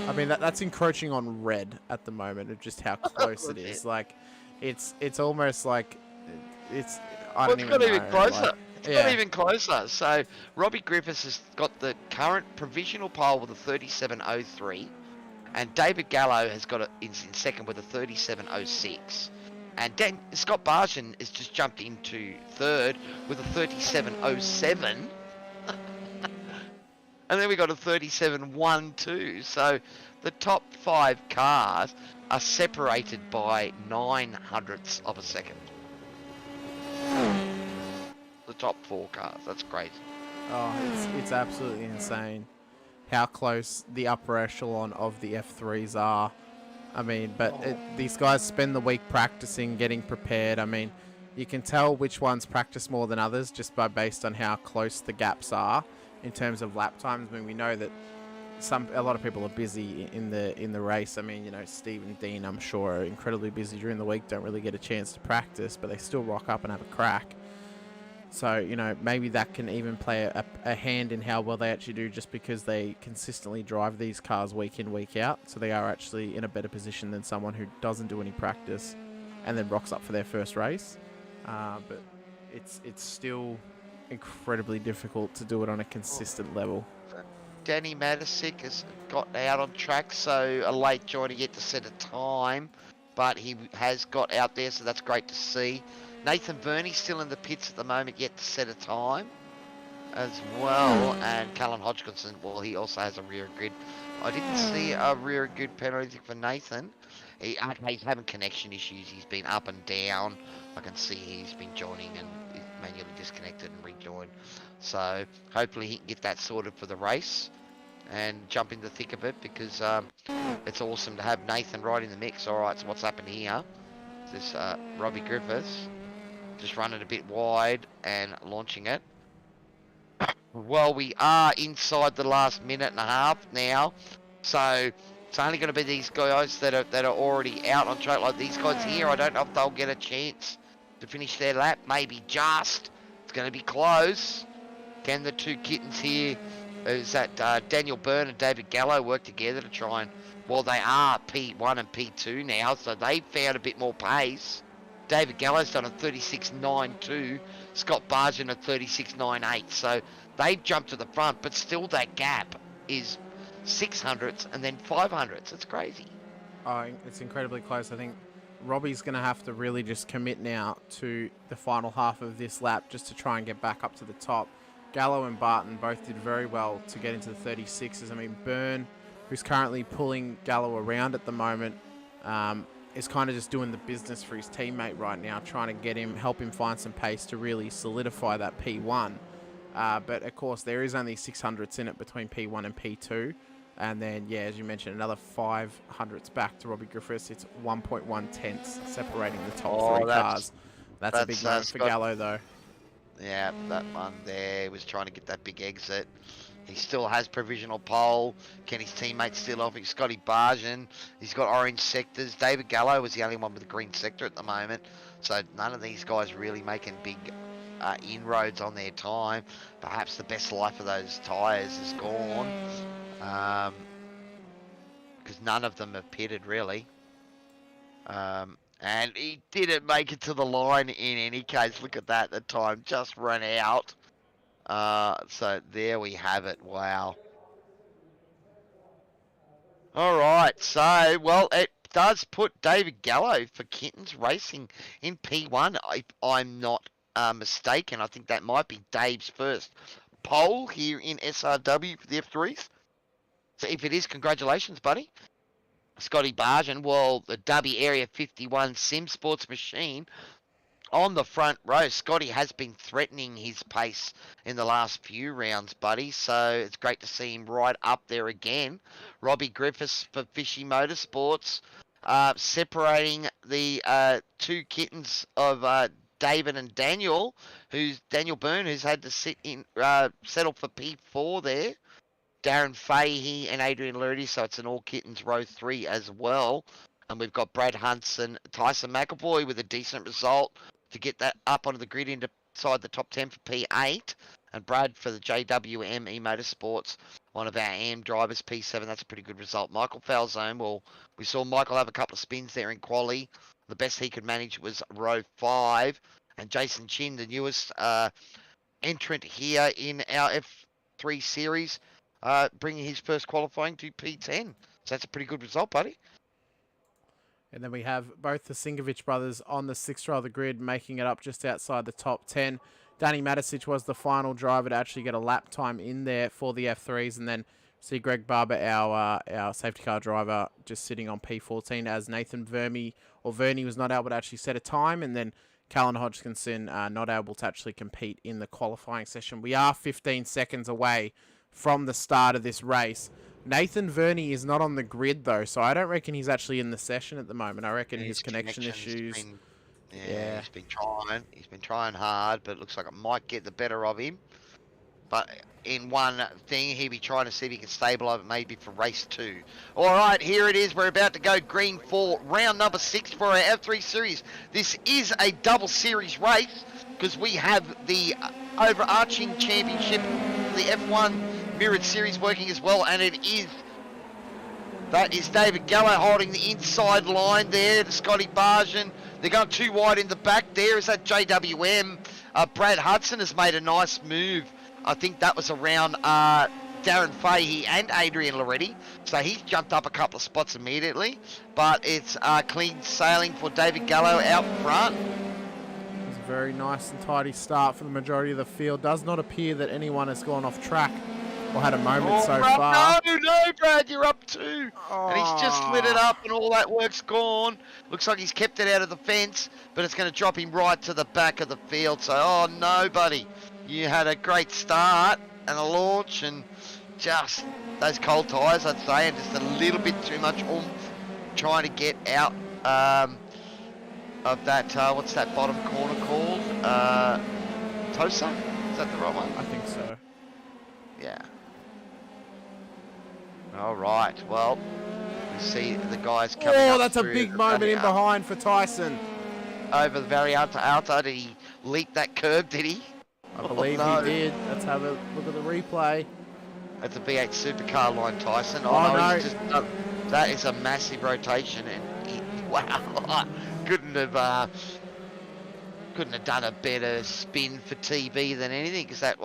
S3: I mean, that's encroaching on red at the moment of just how close it is. Like, it's almost like it's...
S1: It's not even closer. It's not even closer. So Robbie Griffiths has got the current provisional pole with a 37.03, and David Gallo has got it in second with a 37.06, and Scott Barjan has just jumped into third with a 37.07, and then we got a 37.12. So the top 5 cars are separated by 0.09 of a second. The top 4 cars. That's crazy.
S3: Oh, it's absolutely insane how close the upper echelon of the F3s are. I mean, but these guys spend the week practicing, getting prepared. I mean, you can tell which ones practice more than others just based on how close the gaps are in terms of lap times. I mean, we know that a lot of people are busy in the race. I mean, you know, Steve and Dean, I'm sure, are incredibly busy during the week, don't really get a chance to practice, but they still rock up and have a crack. So, you know, maybe that can even play a hand in how well they actually do, just because they consistently drive these cars week in, week out. So they are actually in a better position than someone who doesn't do any practice and then rocks up for their first race. But it's still incredibly difficult to do it on a consistent level.
S1: Danny Matisic has got out on track, so a late joiner yet to set a time, but he has got out there, so that's great to see. Nathan Burney still in the pits at the moment, yet to set a time as well. And Callan Hodgkinson, well, he also has a rear grid. I didn't see a rear grid penalty for Nathan. He's having connection issues. He's been up and down. I can see he's been joining and he's manually disconnected and rejoined. So hopefully he can get that sorted for the race and jump in the thick of it, because it's awesome to have Nathan right in the mix. All right, so what's happened here? This Robbie Griffiths just running a bit wide and launching it. Well, we are inside the last minute and a half now, so it's only going to be these guys that are already out on track. Like these guys here, I don't know if they'll get a chance to finish their lap. Maybe just. It's going to be close. Can the two kittens here, is that Daniel Byrne and David Gallo, work together to try and... Well, they are P1 and P2 now, so they've found a bit more pace. David Gallo's done a 36.92, Scott Barjan a 36.98, so they've jumped to the front, but still that gap is 600ths and then 500ths. It's crazy.
S3: Oh, it's incredibly close. I think Robbie's going to have to really just commit now to the final half of this lap just to try and get back up to the top. Gallo and Barton both did very well to get into the 36s. I mean, Byrne, who's currently pulling Gallo around at the moment, is kind of just doing the business for his teammate right now, trying to help him find some pace to really solidify that P1. But of course, there is only 600ths in it between P1 and P2. And then, yeah, as you mentioned, another 500ths back to Robbie Griffiths. It's 1.1 tenths separating the top 3 cars. That's a big moment for Gallo, though.
S1: Yeah, that one there was trying to get that big exit. He still has provisional pole. Can his teammates still off? He's Scotty Barjan. He's got orange sectors. David Gallo was the only one with a green sector at the moment. So none of these guys really making big inroads on their time. Perhaps the best life of those tyres is gone. Because none of them have pitted, really. And he didn't make it to the line in any case. Look at that. The time just ran out. So there we have it. Wow. All right. So, well, it does put David Gallo for Kittens Racing in P1. If I'm not mistaken, I think that might be Dave's first pole here in SRW for the F3s. So if it is, congratulations, buddy. Scotty Barjan, well, the W Area 51 Sim Sports machine on the front row. Scotty has been threatening his pace in the last few rounds, buddy, so it's great to see him right up there again. Robbie Griffiths for Fishy Motorsports, separating the two kittens of David and Daniel, Daniel Byrne, who's had to settle for P4 there. Darren Fahey and Adrian Lurdy, so it's an all kittens row 3 as well. And we've got Brad Hunson, Tyson McAvoy with a decent result to get that up onto the grid inside the top 10 for P8. And Brad for the JWM Motorsports, one of our AM drivers, P7. That's a pretty good result. Michael Falzone, well, we saw Michael have a couple of spins there in quali. The best he could manage was row 5. And Jason Chin, the newest entrant here in our F3 series, bringing his first qualifying to P10. So that's a pretty good result, buddy.
S3: And then we have both the Singovich brothers on the 6th row of the grid, making it up just outside the top 10. Danny Matisic was the final driver to actually get a lap time in there for the F3s. And then see Greg Barber, our safety car driver, just sitting on P14 as Nathan Vernie was not able to actually set a time. And then Callan Hodgkinson not able to actually compete in the qualifying session. We are 15 seconds away from the start of this race. Nathan Vernie is not on the grid, though, so I don't reckon he's actually in the session at the moment. I reckon his connection issues...
S1: He's been trying. He's been trying hard, but it looks like it might get the better of him. But in one thing, he'll be trying to see if he can stabilise it maybe for race 2. All right, here it is. We're about to go green for round number 6 for our F3 series. This is a double series race because we have the overarching championship, the F1 mirrored series working as well, and that is David Gallo holding the inside line there to Scotty Barjan. They're going too wide in the back there. Is that JWM? Brad Hudson has made a nice move. I think that was around Darren Fahey and Adrian Loretti. So he's jumped up a couple of spots immediately. But it's clean sailing for David Gallo out front.
S3: It's a very nice and tidy start for the majority of the field. Does not appear that anyone has gone off track or had a moment so far.
S1: No, Brad, you're up 2. And he's just lit it up and all that work's gone. Looks like he's kept it out of the fence, but it's going to drop him right to the back of the field. So, oh no, buddy. You had a great start and a launch and just those cold tyres, I'd say, and just a little bit too much oomph trying to get out of that, what's that bottom corner called? Tosa? Is that the right one?
S3: I think so.
S1: Yeah. All right, well, you see the guys coming up.
S3: Oh, that's a big moment in behind for Tyson.
S1: Over the Varianta. Did he leap that curb, did he?
S3: I believe he did. Let's have a look at the replay.
S1: That's a V8 supercar line, Tyson.
S3: Oh, no.
S1: He's just, that is a massive rotation. And wow, couldn't have done a better spin for TV than anything, because that,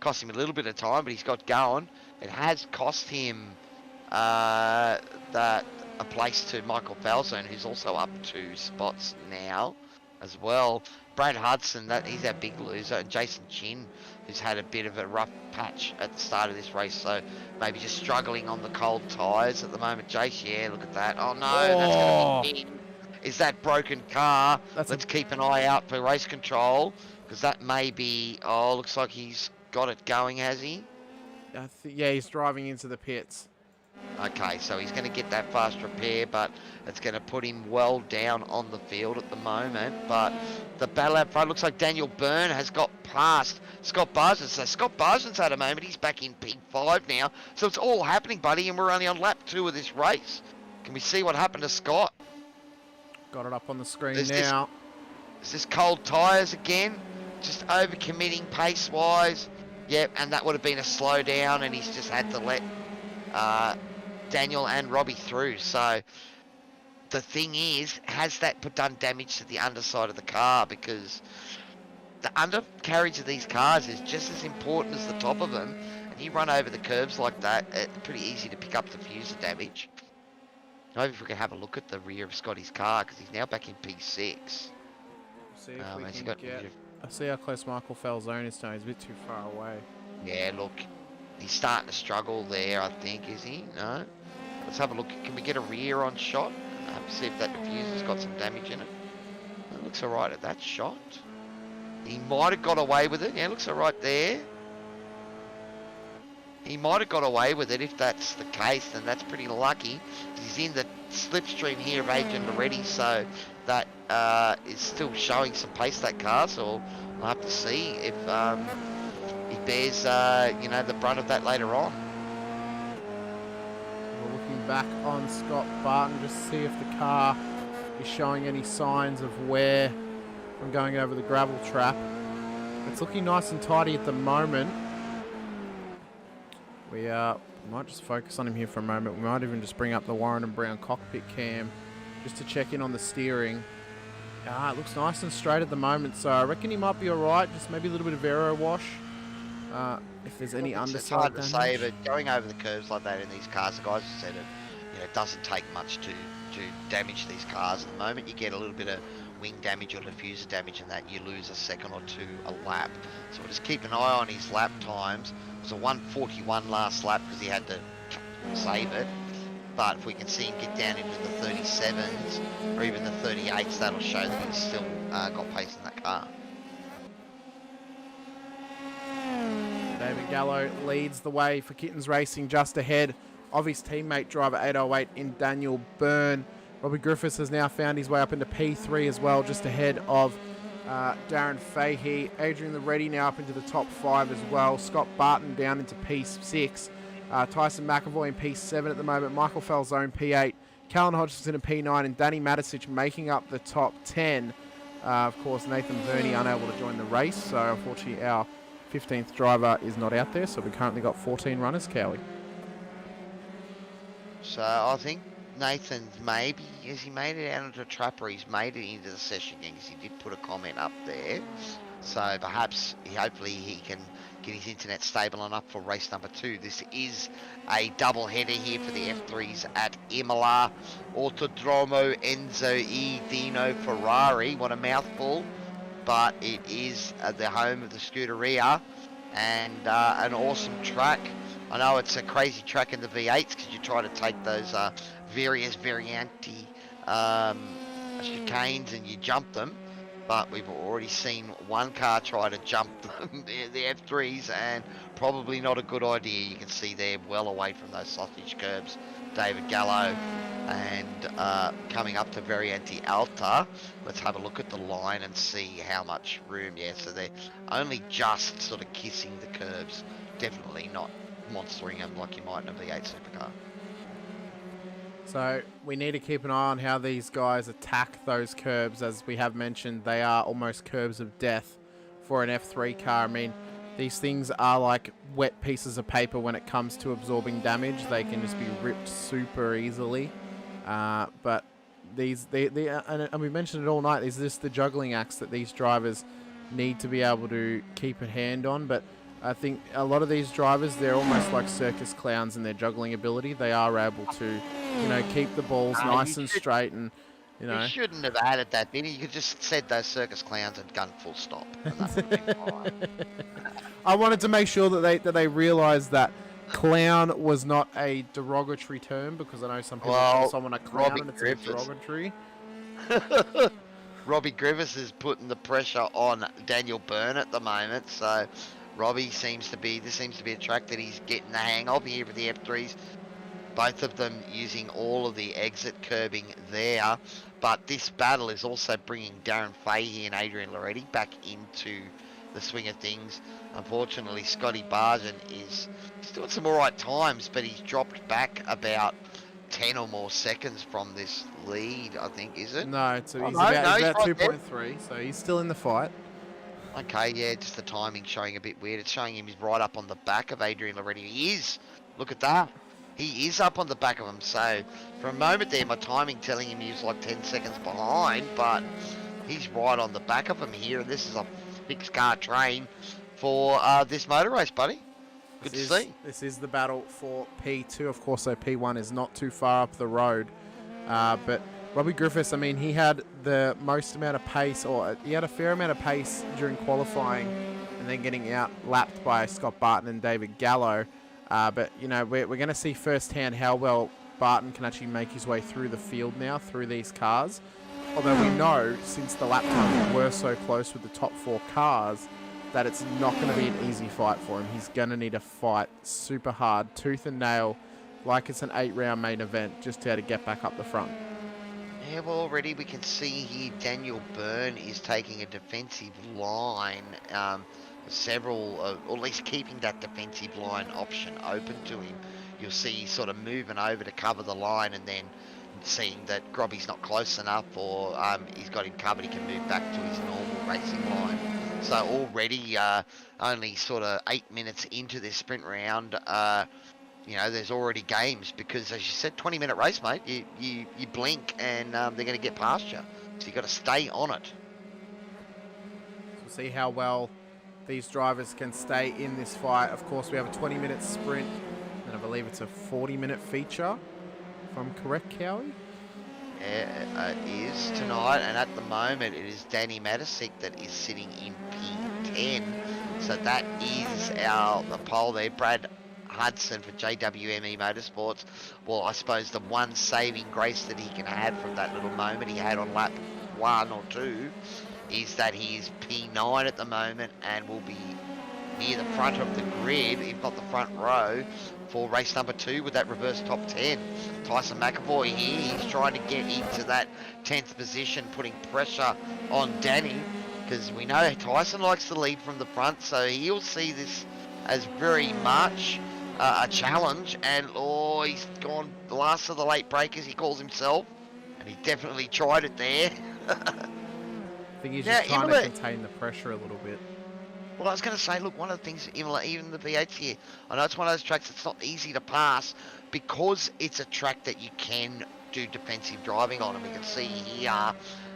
S1: cost him a little bit of time, but he's got going. It has cost him a place to Michael Falzone, who's also up 2 spots now as well. Brad Hudson, he's our big loser, and Jason Chin, who's had a bit of a rough patch at the start of this race, so maybe just struggling on the cold tyres at the moment. Jace, yeah, look at that. Oh no, that's going to be him. Is that broken car? Let's keep an eye out for race control, because that may be, looks like he's got it going, has he?
S3: Yeah, he's driving into the pits.
S1: Okay, so he's going to get that fast repair, but it's going to put him well down on the field at the moment. But the battle out front looks like Daniel Byrne has got past Scott Barsden. So Scott Barsden's had a moment. He's back in P5 now. So it's all happening, buddy, and we're only on lap 2 of this race. Can we see what happened to Scott?
S3: Got it up on the screen now.
S1: Is this cold tyres again? Just overcommitting pace-wise. Yep, and that would have been a slowdown, and he's just had to let Daniel and Robbie through. So the thing is, has that done damage to the underside of the car? Because the undercarriage of these cars is just as important as the top of them. And you run over the curves like that, it's pretty easy to pick up the diffuser damage. Maybe if we can have a look at the rear of Scotty's car, because he's now back in P6.
S3: See if we can get... I see how close Michael Falzone is now. He's a bit too far away.
S1: Yeah, look, he's starting to struggle there, I think, is he? No? Let's have a look. Can we get a rear on shot? See if that diffuser's got some damage in it. It looks alright at that shot. He might have got away with it. Yeah, it looks alright there. He might have got away with it. If that's the case, then that's pretty lucky. He's in the slipstream here of Adrian already, so that is still showing some pace, that car. So we'll have to see if he bears, the brunt of that later on.
S3: We're looking back on Scott Barton just to see if the car is showing any signs of wear from going over the gravel trap. It's looking nice and tidy at the moment. We might just focus on him here for a moment. We might even just bring up the Warren and Brown cockpit cam just to check in on the steering. It looks nice and straight at the moment, so I reckon he might be alright. Just maybe a little bit of aero wash. If there's any underside damage.
S1: It's hard to say, but going over the curves like that in these cars, the guys have said it doesn't take much to damage these cars. At the moment, you get a little bit of wing damage or diffuser damage, and that you lose a second or two a lap. So we'll just keep an eye on his lap times. It was a 1:41 last lap because he had to save it. But if we can see him get down into the 37s or even the 38s, that'll show that he's still got pace in that car.
S3: David Gallo leads the way for Kittens Racing just ahead of his teammate driver 808 in Daniel Byrne. Robbie Griffiths has now found his way up into P3 as well, just ahead of Darren Fahey. Adrian Loretti now up into the top 5 as well. Scott Barton down into P6. Tyson McAvoy in P7 at the moment. Michael Falzone P8. Callan Hodgson in P9 and Danny Matisic making up the top 10. Of course, Nathan Verney unable to join the race, so unfortunately our 15th driver is not out there, so we've currently got 14 runners, Cowie.
S1: So I think Nathan's maybe, has he made it out of the trap, or he's made it into the session again, because he did put a comment up there. So perhaps, hopefully he can get his internet stable enough for race number 2. This is a double header here for the F3s at Imola. Autodromo Enzo E Dino Ferrari. What a mouthful. But it is the home of the Scuderia, and an awesome track. I know it's a crazy track in the V8s because you try to take those various varianti chicanes and you jump them, but we've already seen one car try to jump them, the F3s, and probably not a good idea. You can see they're well away from those sausage curbs. David Gallo, and coming up to Variante Alta. Let's have a look at the line and see how much room. Yeah, so they're only just sort of kissing the curbs. Definitely not monstering them like you might in a V8 supercar.
S3: So we need to keep an eye on how these guys attack those curbs. As we have mentioned, they are almost curbs of death for an F3 car. I mean, these things are like wet pieces of paper when it comes to absorbing damage. They can just be ripped super easily. But and we mentioned it all night, is this the juggling acts that these drivers need to be able to keep a hand on. But I think a lot of these drivers, they're almost like circus clowns in their juggling ability. They are able to, keep the balls nice and straight, and
S1: You shouldn't have added that bit. You could just said those circus clowns and gone full stop. And that would have been fine.
S3: I wanted to make sure that they realised that clown was not a derogatory term, because I know some people call someone a clown and it's a derogatory.
S1: Robbie Griffiths is putting the pressure on Daniel Byrne at the moment, so Robbie seems to be a track that he's getting the hang of here for the F3s. both of them using all of the exit curbing there. But this battle is also bringing Darren Fahey and Adrian Loretti back into the swing of things. Unfortunately, Scotty Bargen is still at some alright times, but he's dropped back about 10 or more seconds from this lead, I think, is it?
S3: No, he's
S1: he's
S3: about
S1: right
S3: 2.3, so he's still in the fight.
S1: Okay, yeah, just the timing showing a bit weird. It's showing him he's right up on the back of Adrian Loretti. He is. Look at that. He is up on the back of him. So for a moment there, my timing telling him he was like 10 seconds behind, but he's right on the back of him here. And this is a fixed car train for this motor race, buddy. Good to see.
S3: This is the battle for P2. Of course, so P1 is not too far up the road. But Robbie Griffiths, I mean, he had the most amount of pace, or he had a fair amount of pace during qualifying and then getting out lapped by Scott Barton and David Gallo. But, you know, we're going to see firsthand how well Barton can actually make his way through the field now, through these cars. Although we know, since the lap times were so close with the top 4 cars, that it's not going to be an easy fight for him. He's going to need to fight super hard, tooth and nail, like it's an 8-round main event, just to get back up the front.
S1: Yeah, well, already we can see here Daniel Byrne is taking a defensive line, several, or at least keeping that defensive line option open to him. You'll see he's sort of moving over to cover the line and then seeing that Grobby's not close enough, or he's got him covered, he can move back to his normal racing line. So already, only sort of 8 minutes into this sprint round, you know, there's already games because, as you said, 20-minute race, mate. You blink and they're going to get past you. So you've got to stay on it.
S3: We'll see how well these drivers can stay in this fight. Of course, we have a 20-minute sprint, and I believe it's a 40-minute feature, if I'm correct, Cowie?
S1: Yeah, it is tonight, and at the moment it is Danny Matisic that is sitting in P10. So that is the pole there. Brad Hudson for JWME Motorsports. Well, I suppose the one saving grace that he can add from that little moment he had on lap 1 or 2 is that he is P9 at the moment and will be near the front of the grid, if not the front row, for race number 2 with that reverse top 10. Tyson McAvoy here, he's trying to get into that 10th position, putting pressure on Danny, because we know Tyson likes to lead from the front, so he'll see this as very much a challenge. And he's gone the last of the late breakers, he calls himself, and he definitely tried it there.
S3: I think he's just trying to contain the pressure a little bit.
S1: Well, I was going to say, look, one of the things, Imola, even the V8s here, I know it's one of those tracks that's not easy to pass because it's a track that you can do defensive driving on. And we can see here,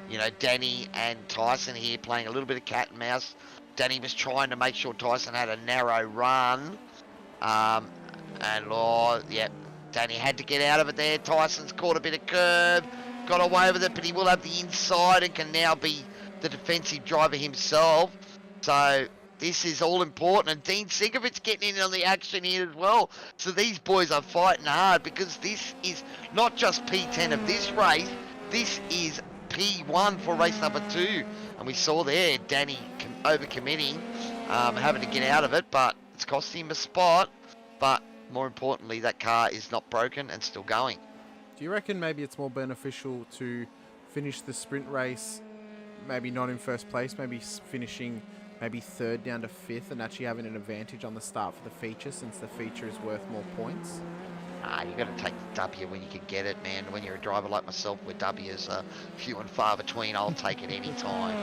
S1: you know, Danny and Tyson here playing a little bit of cat and mouse. Danny was trying to make sure Tyson had a narrow run. Danny had to get out of it there. Tyson's caught a bit of curb, got away with it, but he will have the inside and can now be the defensive driver himself. So this is all important, and Dean Sigovic's getting in on the action here as well. So these boys are fighting hard because this is not just P10 of this race, this is P1 for race number 2. And we saw there Danny overcommitting, having to get out of it, but it's costing him a spot. But more importantly, that car is not broken and still going.
S3: Do you reckon maybe it's more beneficial to finish the sprint race, maybe not in first place, maybe finishing maybe 3rd down to 5th and actually having an advantage on the start for the feature, since the feature is worth more points?
S1: You got to take the W when you can get it, man. When you're a driver like myself, where W's are few and far between, I'll take it any time.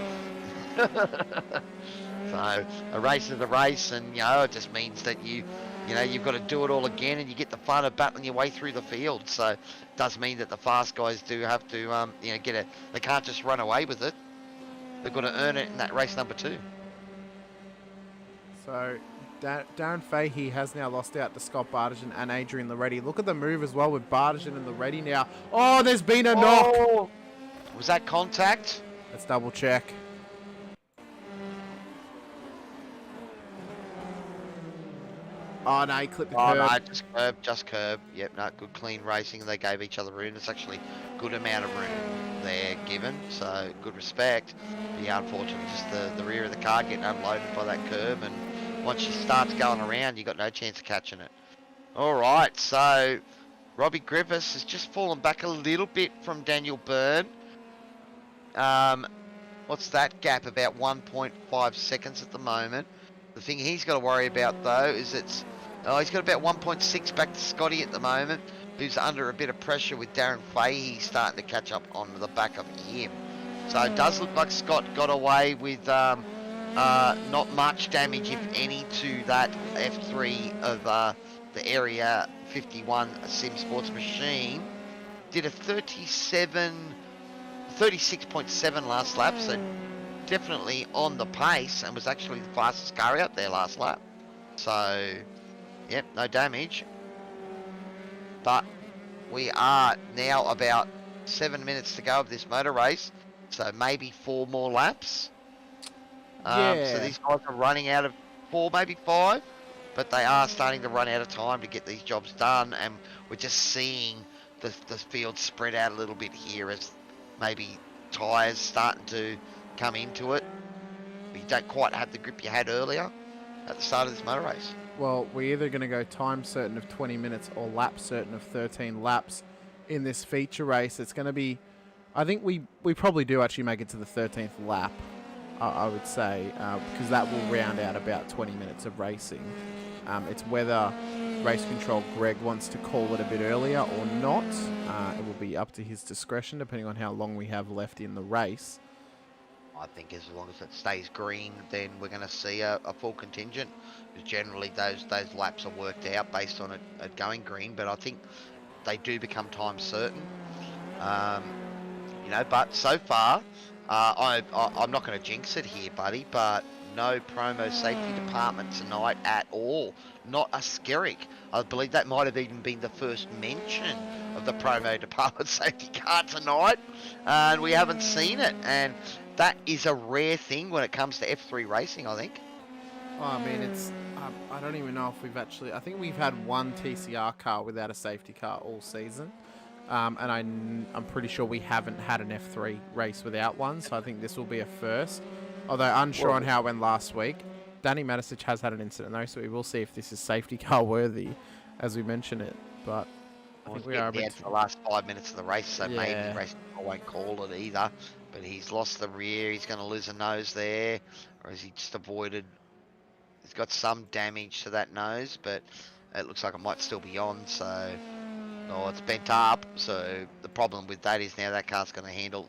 S1: So a race is a race, and it just means that you've got to do it all again, and you get the fun of battling your way through the field. So it does mean that the fast guys do have to they can't just run away with it. They've got to earn it in that race number 2.
S3: So Darren Fahey has now lost out to Scott Bartigan and Adrian Loretti. Look at the move as well with Bartigan and Loretti now. Oh, there's been a knock.
S1: Was that contact?
S3: Let's double check. Oh, no, he clipped the curb.
S1: No, just curb. Yep, no, good clean racing. They gave each other room. It's actually good amount of room there given, so good respect. But yeah, unfortunately, just the rear of the car getting unloaded by that curb, and once you start going around, you got no chance of catching it. All right, so Robbie Griffiths has just fallen back a little bit from Daniel Byrne. What's that gap? About 1.5 seconds at the moment. The thing he's got to worry about, though, is he's got about 1.6 back to Scotty at the moment, who's under a bit of pressure with Darren Fahey starting to catch up on the back of him. So it does look like Scott got away with not much damage, if any, to that F3 of the Area 51 Sim Sports machine. Did a 36.7 last lap, so definitely on the pace, and was actually the fastest car out there last lap. So, yep, no damage. But we are now about 7 minutes to go of this motor race, so maybe 4 more laps. So these guys are running out of 4, maybe 5, but they are starting to run out of time to get these jobs done, and we're just seeing the field spread out a little bit here as maybe tyres starting to come into it. You don't quite have the grip you had earlier at the start of this motor race.
S3: Well, we're either going to go time certain of 20 minutes or lap certain of 13 laps in this feature race. It's going to be, I think we probably do actually make it to the 13th lap, I would say, because that will round out about 20 minutes of racing. It's whether race control Greg wants to call it a bit earlier or not. It will be up to his discretion depending on how long we have left in the race.
S1: I think as long as it stays green, then we're going to see a full contingent. Because generally those laps are worked out based on it going green, but I think they do become time certain. But so far, I'm not going to jinx it here, buddy, but no promo safety department tonight at all. Not a skerrick. I believe that might have even been the first mention of the promo department safety car tonight, and we haven't seen it. And that is a rare thing when it comes to F3 racing, I think.
S3: Well, I mean, it's I don't even know if we've actually... I think we've had one TCR car without a safety car all season. And I'm pretty sure we haven't had an F3 race without one, so I think this will be a first. Although unsure on how it went last week. Danny Matisic has had an incident though, so we will see if this is safety car worthy as we mention it. But I think we are a bit...
S1: for the last 5 minutes of the race, so maybe race I won't call it either. But he's lost the rear, he's going to lose a nose there, or has he just avoided... He's got some damage to that nose, but it looks like it might still be on, so... Oh, it's bent up, so the problem with that is now that car's going to handle...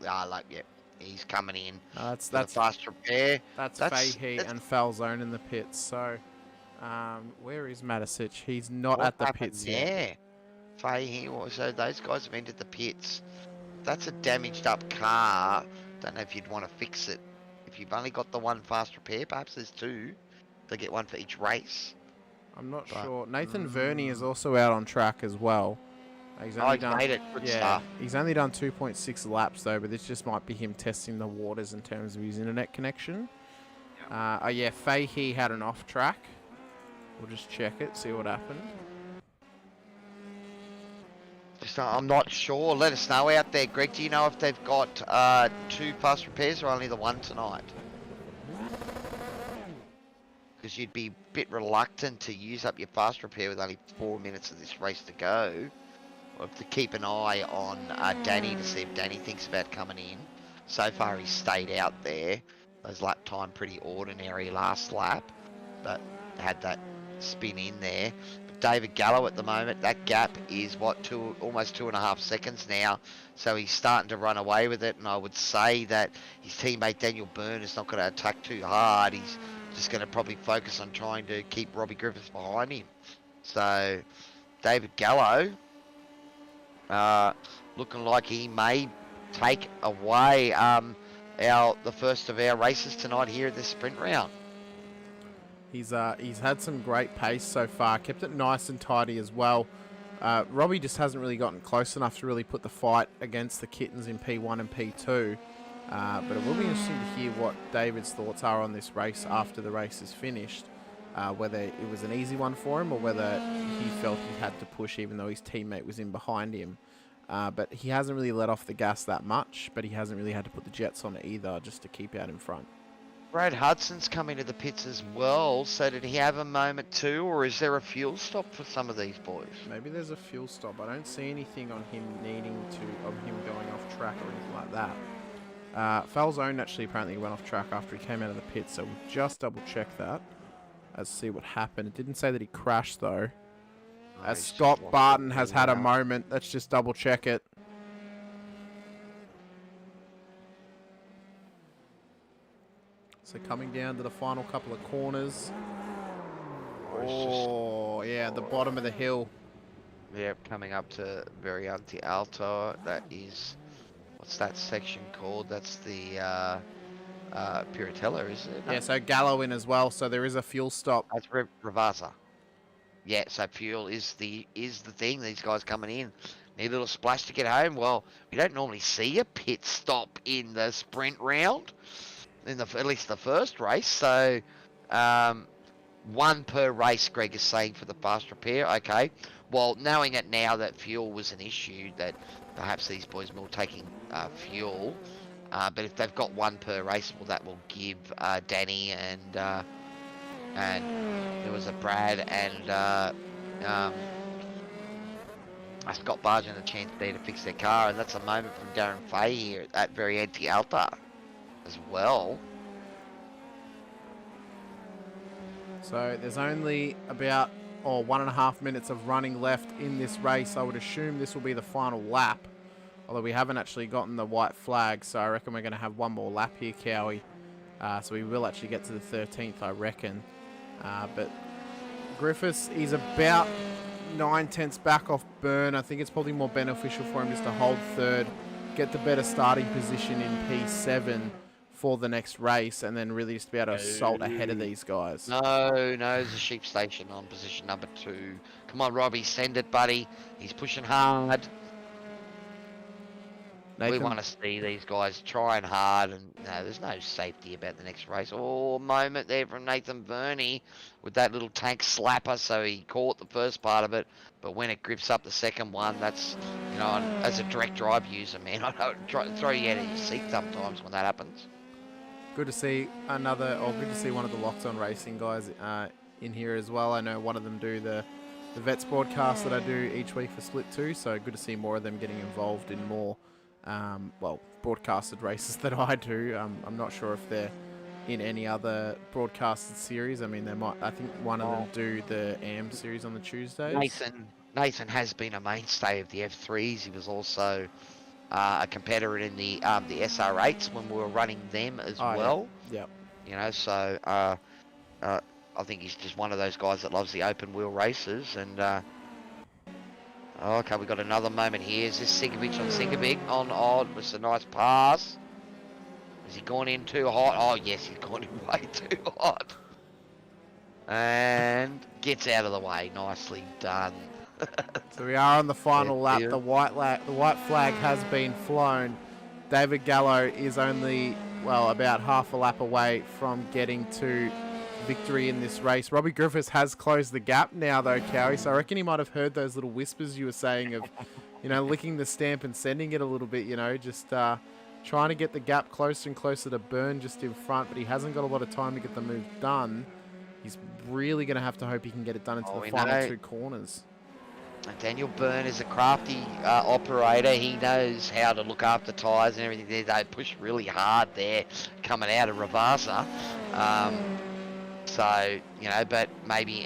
S1: he's coming in. That's fast repair.
S3: That's Fahey and Falzone in the pits, so... where is Matisic? He's not at the pits yet.
S1: Fahey, so those guys have entered the pits. That's a damaged up car. Don't know if you'd want to fix it. If you've only got the one fast repair, perhaps there's 2. They get one for each race.
S3: I'm not sure. Nathan Verney is also out on track as well. He's only
S1: made it. Good stuff.
S3: He's only done 2.6 laps though, but this just might be him testing the waters in terms of his internet connection. Fahey had an off track. We'll just check it, see what happened.
S1: I'm not sure. Let us know out there, Greg. Do you know if they've got 2 fast repairs or only the one tonight? Because you'd be a bit reluctant to use up your fast repair with only 4 minutes of this race to go. We'll have to keep an eye on Danny to see if Danny thinks about coming in. So far he's stayed out there. Those lap time pretty ordinary last lap, but had that spin in there. But David Gallo at the moment, that gap is almost 2.5 seconds now. So he's starting to run away with it, and I would say that his teammate Daniel Byrne is not going to attack too hard. He's just going to probably focus on trying to keep Robbie Griffiths behind him. So David Gallo looking like he may take away the first of our races tonight here at this sprint round.
S3: He's had some great pace so far, kept it nice and tidy as well. Robbie just hasn't really gotten close enough to really put the fight against the Kittens in P1 and P2. But it will be interesting to hear what David's thoughts are on this race after the race is finished. Whether it was an easy one for him or whether he felt he had to push even though his teammate was in behind him. But he hasn't really let off the gas that much, but he hasn't really had to put the jets on it either just to keep out in front.
S1: Brad Hudson's coming to the pits as well, so did he have a moment too, or is there a fuel stop for some of these boys?
S3: Maybe there's a fuel stop. I don't see anything on him of him going off track or anything like that. Falzone actually apparently went off track after he came out of the pit, so we'll just double check that. Let's see what happened. It didn't say that he crashed though. As Scott Barton has had a moment, let's just double check it. So coming down to the final couple of corners. Oh, yeah, the bottom of the hill.
S1: Yeah, coming up to Variante Alto. That is, what's that section called? That's the Piratella, is it?
S3: Yeah, so Gallo in as well, so there is a fuel stop.
S1: That's Ravazza. Yeah, so fuel is the thing. These guys coming in need a little splash to get home. Well, we don't normally see a pit stop in the sprint round, in at least the first race. So, one per race, Greg is saying, for the fast repair. Okay. Well, knowing it now that fuel was an issue, that perhaps these boys will taking fuel. But if they've got one per race, well, that will give Danny and there was a Brad and Scott Bargent a chance there to fix their car, and that's a moment from Darren Fay here at Variante Alta as well.
S3: So there's only about 1.5 minutes of running left in this race. I would assume this will be the final lap, although we haven't actually gotten the white flag, so I reckon we're going to have one more lap here, Cowie. So we will actually get to the 13th, I reckon. But Griffiths is about 9/10 back off Byrne. I think it's probably more beneficial for him just to hold third, get the better starting position in P7 for the next race, and then really just be able to assault ahead of these guys.
S1: No, there's a sheep station on position number 2. Come on, Robbie, send it, buddy. He's pushing hard.
S3: Nathan,
S1: we want to see these guys trying hard, and no, there's no safety about the next race. Oh, moment there from Nathan Burney with that little tank slapper, so he caught the first part of it, but when it grips up the second one, that's, you know, as a direct drive user, man, I don't throw you out of your seat sometimes when that happens.
S3: Good to see good to see one of the Locked On Racing guys in here as well. I know one of them do the Vets broadcast that I do each week for Split 2, so good to see more of them getting involved in more broadcasted races that I do. I'm not sure if they're in any other broadcasted series. I mean, they might. I think one of them do the AM series on the Tuesdays.
S1: Nathan has been a mainstay of the F3s. He was also a competitor in the SR8s when we were running them as well.
S3: Yeah.
S1: You know, so I think he's just one of those guys that loves the open wheel races. And okay, we got another moment here. Is this Sigovic on Sigovic on odd? It's a nice pass. Has he gone in too hot? Oh yes, he's gone in way too hot. And gets out of the way. Nicely done.
S3: So we are on the final lap. The white flag has been flown. David Gallo is only, about half a lap away from getting to victory in this race. Robbie Griffiths has closed the gap now, though, Cowie. So I reckon he might have heard those little whispers you were saying of, licking the stamp and sending it a little bit, just trying to get the gap closer and closer to Byrne just in front, but he hasn't got a lot of time to get the move done. He's really going to have to hope he can get it done into the final 2 corners.
S1: Daniel Byrne is a crafty operator. He knows how to look after tyres and everything. They push really hard there coming out of Ravazza. So, but maybe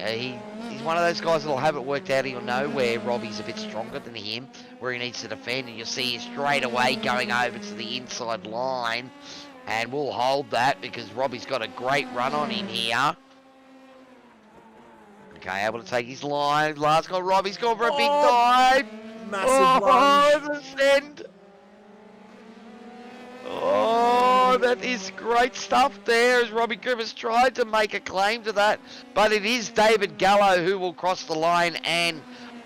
S1: he's one of those guys that'll have it worked out. He'll know where Robbie's a bit stronger than him, where he needs to defend, and you'll see he's straight away going over to the inside line, and we'll hold that because Robbie's got a great run on him here. Okay, able to take his line. Last got Robbie's gone for a big dive.
S3: Massive lunge.
S1: The send. Oh, that is great stuff there as Robbie Griffiths tried to make a claim to that. But it is David Gallo who will cross the line and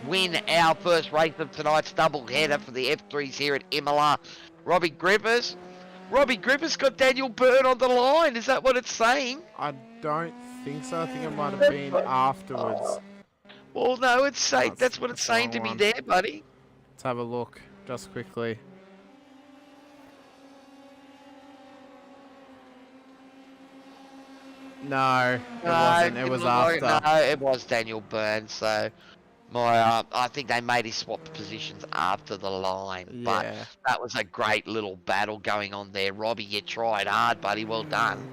S1: win our first race of tonight's double header for the F3s here at Imola. Robbie Griffiths got Daniel Byrne on the line. Is that what it's saying?
S3: I don't think so. I think it might have been afterwards.
S1: Well, no, it's saying that's what it's saying to me there, buddy.
S3: Let's have a look just quickly. No, it wasn't. It was after.
S1: No, it was Daniel Burns. So I think they made his swap positions after the line.
S3: Yeah.
S1: But that was a great little battle going on there. Robbie, you tried hard, buddy. Well done.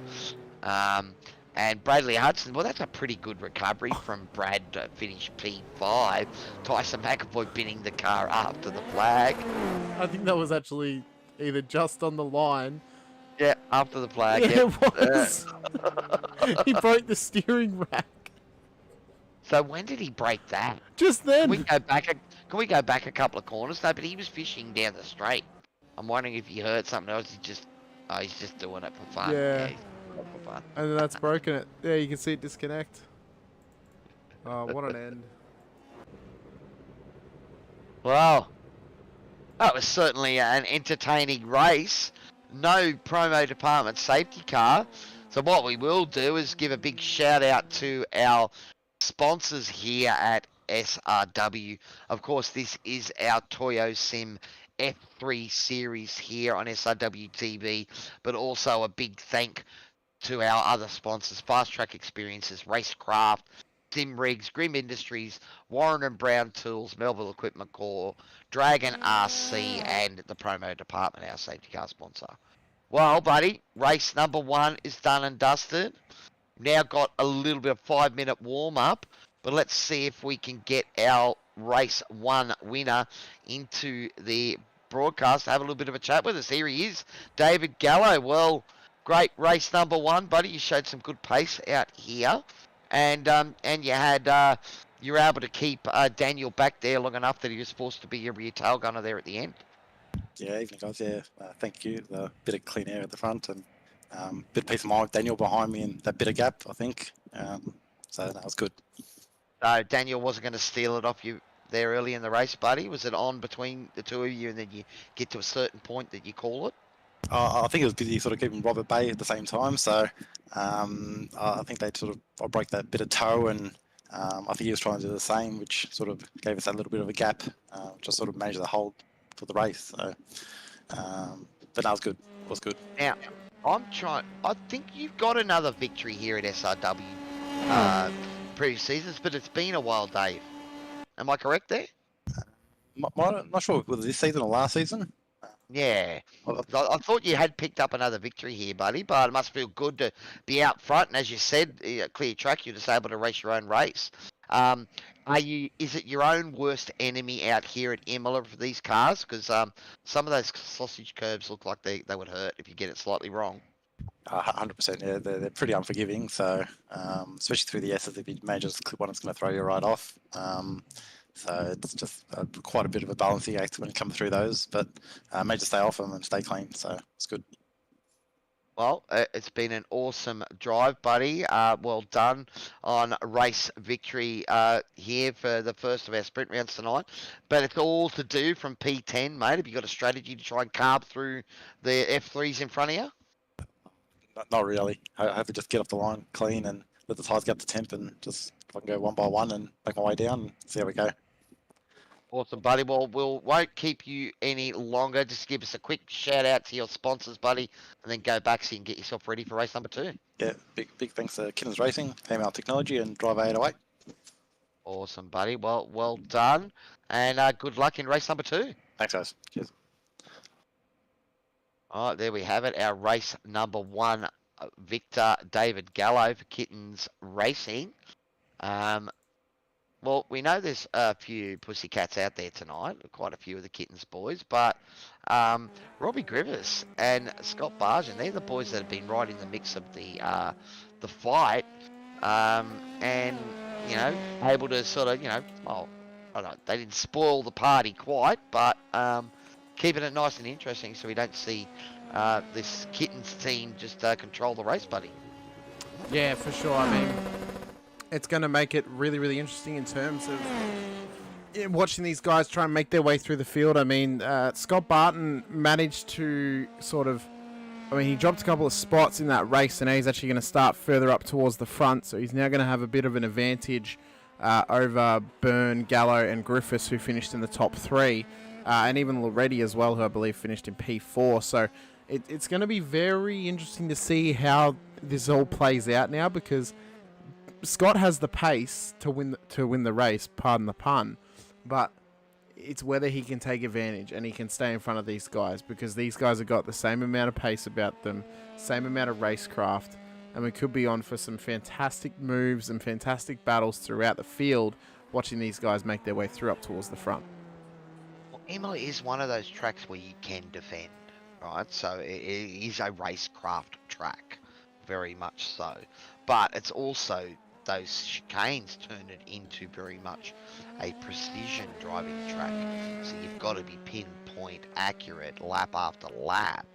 S1: And Bradley Hudson, well, that's a pretty good recovery from Brad to finish P5. Tyson McAvoy pinning the car after the flag.
S3: I think that was actually either just on the line.
S1: Yeah, after the flag.
S3: Yeah, it was. He broke the steering rack.
S1: So when did he break that?
S3: Just then.
S1: Can we go back a couple of corners? No, but he was fishing down the straight. I'm wondering if he heard something else. He's just doing it for fun.
S3: Yeah.
S1: He's doing it for fun.
S3: And then that's broken it. Yeah, you can see it disconnect. Oh, what an end.
S1: Well, that was certainly an entertaining race. No promo department safety car. So what we will do is give a big shout out to our sponsors here at SRW. Of course, this is our TOYOSIM F3 Series here on SRWTV, but also a big thank to our other sponsors, Fast Track Experiences, Racecraft, Sim Rigs, Grim Industries, Warren and Brown Tools, Melville Equipment Corps, Dragon RC, and the promo department, our safety car sponsor. Well, buddy, race number 1 is done and dusted. Now got a little bit of 5-minute warm-up, but let's see if we can get our race 1 winner into the broadcast. Have a little bit of a chat with us. Here he is, David Gallo. Well, great race number 1, buddy. You showed some good pace out here. And you had you were able to keep Daniel back there long enough that he was forced to be your rear tail gunner there at the end.
S6: Yeah, evening guys. Yeah, thank you. A bit of clean air at the front and bit of peace of mind with Daniel behind me and that bit of gap, I think. So that was good.
S1: Daniel wasn't going to steal it off you there early in the race, buddy. Was it on between the two of you and then you get to a certain point that you call it?
S6: I think it was busy sort of keeping Rob at bay at the same time. So I think they I broke that bit of toe and I think he was trying to do the same, which sort of gave us that little bit of a gap, which I sort of managed to hold for the race. So, but that was good. It was good.
S1: Now, I think you've got another victory here at SRW previous seasons, but it's been a while, Dave. Am I correct there?
S6: I'm not sure whether this season or last season.
S1: Yeah. I thought you had picked up another victory here, buddy, but it must feel good to be out front. And as you said, clear track, you're just able to race your own race. Is it your own worst enemy out here at Imola for these cars? Because some of those sausage curbs look like they would hurt if you get it slightly wrong.
S6: 100%. Yeah, they're pretty unforgiving. So especially through the S's, if you manage to clip one, it's going to throw you right off. So it's just quite a bit of a balancing act when you come through those, but managed to stay off them and stay clean. So it's good.
S1: Well, it's been an awesome drive, buddy. Well done on race victory here for the first of our sprint rounds tonight. But it's all to do from P10, mate. Have you got a strategy to try and carve through the F3s in front of you?
S6: Not really. I have to just get off the line clean and let the tyres get up to temp and just if I can go one by one and make my way down and see how we go.
S1: Awesome, buddy. Well, won't keep you any longer. Just give us a quick shout out to your sponsors, buddy, and then go back so you can get yourself ready for race number 2.
S6: Yeah, big thanks to Kinners Racing, Female Technology, and Driver 808.
S1: Awesome, buddy. Well done, and good luck in race number 2.
S6: Thanks, guys. Cheers.
S1: All right, there we have it. Our race number 1 victor, David Gallo for Kittens Racing. Well, we know there's a few pussycats out there tonight, quite a few of the Kittens boys, but Robbie Grivis and Scott Bargen, they're the boys that have been right in the mix of the fight, and, you know, able to sort of, you know, well, I don't know, they didn't spoil the party quite, but keeping it nice and interesting so we don't see this Kittens team just control the race, buddy.
S3: Yeah, for sure. I mean, it's going to make it really, really interesting in terms of watching these guys try and make their way through the field. I mean, Scott Barton managed to he dropped a couple of spots in that race, and now he's actually going to start further up towards the front, so he's now going to have a bit of an advantage over Byrne, Gallo, and Griffiths, who finished in the top 3, and even Loretti as well, who I believe finished in P4. So it's going to be very interesting to see how this all plays out now, because Scott has the pace to win the race, pardon the pun, but it's whether he can take advantage and he can stay in front of these guys, because these guys have got the same amount of pace about them, same amount of racecraft, and we could be on for some fantastic moves and fantastic battles throughout the field, watching these guys make their way through up towards the front.
S1: Well, Imola is one of those tracks where you can defend, right? So it is a racecraft track, very much so. But it's also those chicanes turn it into very much a precision driving track. So you've got to be pinpoint accurate lap after lap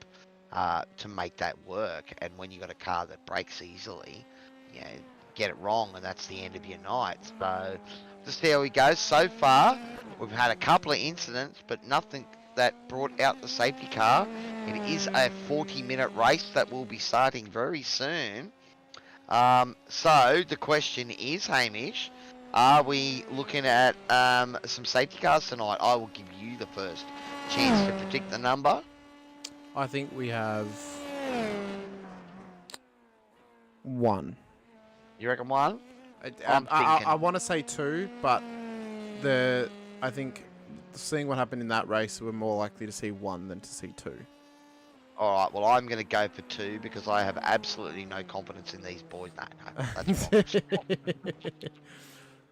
S1: to make that work. And when you've got a car that brakes easily, you know, get it wrong and that's the end of your night. So just see how we go. So far, we've had a couple of incidents, but nothing that brought out the safety car. It is a 40-minute race that will be starting very soon. So the question is, Hamish, are we looking at some safety cars tonight? I will give you the first chance to predict the number.
S3: I think we have 1.
S1: You reckon 1?
S3: I want to say 2, but I think seeing what happened in that race, we're more likely to see 1 than to see 2.
S1: All right, well, I'm going to go for 2 because I have absolutely no confidence in these boys. No, that's wrong.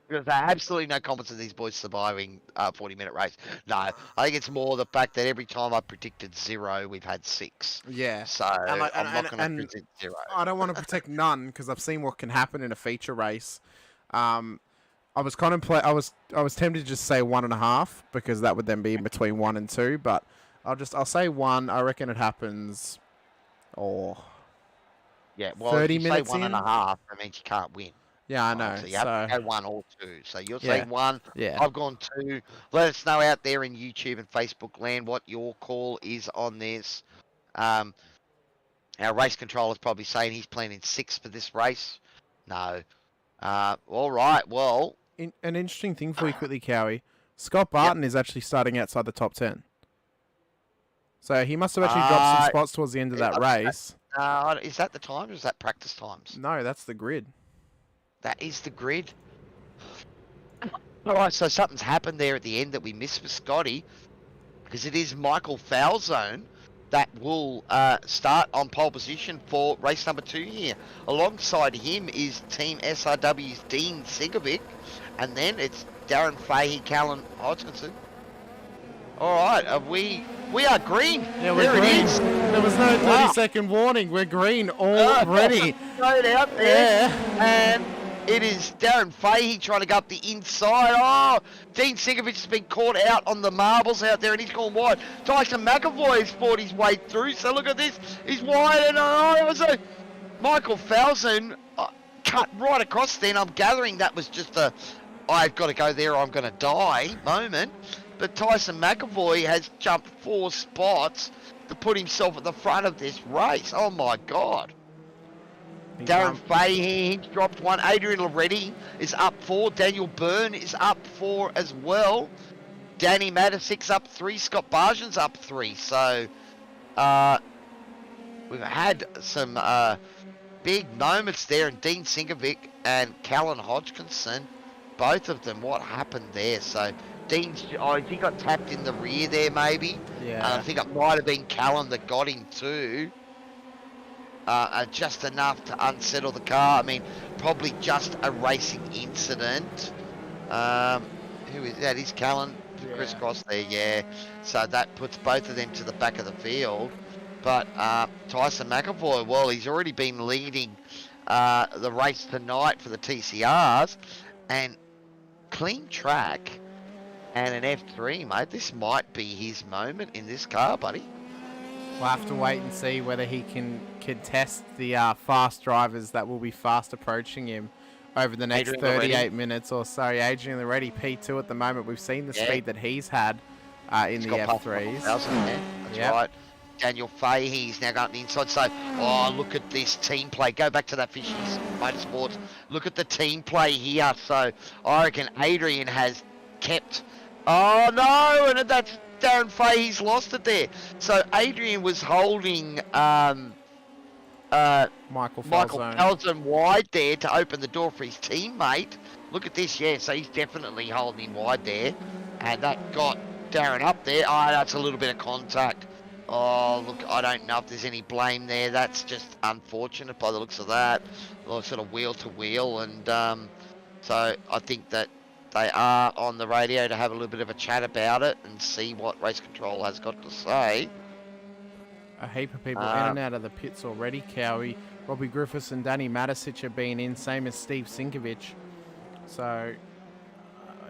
S1: Because I have absolutely no confidence in these boys surviving a 40-minute race. No, I think it's more the fact that every time I predicted 0, we've had 6.
S3: Yeah.
S1: So I'm not going to predict 0.
S3: I don't want to predict none because I've seen what can happen in a feature race. I was tempted to just say 1.5 because that would then be in between 1 and 2, but I'll say 1. I reckon it happens.
S1: Yeah, well,
S3: 30
S1: if you
S3: minutes
S1: say 1.5,
S3: in?
S1: that means you can't win.
S3: Yeah, I know.
S1: So you have to go 1 or 2. So you're saying 1.
S3: Yeah.
S1: I've gone 2. Let us know out there in YouTube and Facebook land what your call is on this. Our race controller's probably saying he's planning 6 for this race. No. All right. Well,
S3: An interesting thing for you quickly, Cowie. Scott Barton is actually starting outside the top 10. So he must have actually dropped some spots towards the end of that race.
S1: Is that the time or is that practice times?
S3: No, that's the grid.
S1: That is the grid. All right, so something's happened there at the end that we missed for Scotty, because it is Michael Falzone that will start on pole position for race number 2 here. Alongside him is Team SRW's Dean Sigovic, and then it's Darren Fahey, Callan Hodgkinson. All right, we are green.
S3: Yeah, we're
S1: there
S3: green.
S1: It is.
S3: There was no 30-second warning. We're green already.
S1: Straight out there. Yeah. And it is Darren Fahey trying to go up the inside. Oh, Dean Sigovic has been caught out on the marbles out there and he's gone wide. Tyson McAvoy has fought his way through. So look at this. He's wide and it was a Michael Falzone cut right across then. I'm gathering that was just a I've got to go there or I'm going to die moment. But Tyson McAvoy has jumped 4 spots to put himself at the front of this race. Oh my God. Darren Fahey dropped 1. Adrian Loretti is up 4. Daniel Byrne is up 4 as well. Danny Matisic up 3. Scott Barjan's up 3. So we've had some big moments there. And Dean Sinkovic and Callan Hodgkinson, both of them, what happened there? So Dean's, he got tapped in the rear there maybe.
S3: Yeah.
S1: I think it might have been Callan that got him too. Just enough to unsettle the car. I mean, probably just a racing incident. Who is that? Is Callan crisscross there? Yeah. So that puts both of them to the back of the field. But Tyson McAvoy, well, he's already been leading the race tonight for the TCRs, and clean track and an F3, mate. This might be his moment in this car, buddy.
S3: We'll have to wait and see whether he can contest the fast drivers that will be fast approaching him over the next 38 minutes or so. Adrian Loretti, P2 at the moment. We've seen the speed that he's had in the F3s.
S1: That's right. Daniel Fahey's now going up the inside. So, look at this team play. Go back to that Fishies Motorsports. Look at the team play here. So, I reckon Adrian has kept... Oh, no! And that's... Darren Fahey's lost it there. So Adrian was holding
S3: Michael
S1: Michael Falzone wide there to open the door for his teammate. Look at this, yeah, so he's definitely holding him wide there. And that got Darren up there. Oh, that's a little bit of contact. Oh, look, I don't know if there's any blame there. That's just unfortunate by the looks of that. Sort of wheel to wheel. And so I think that they are on the radio to have a little bit of a chat about it and see what race control has got to say.
S3: A heap of people in and out of the pits already, Cowie. Robbie Griffiths and Danny Matisic have been in, same as Steve Sinkovic. So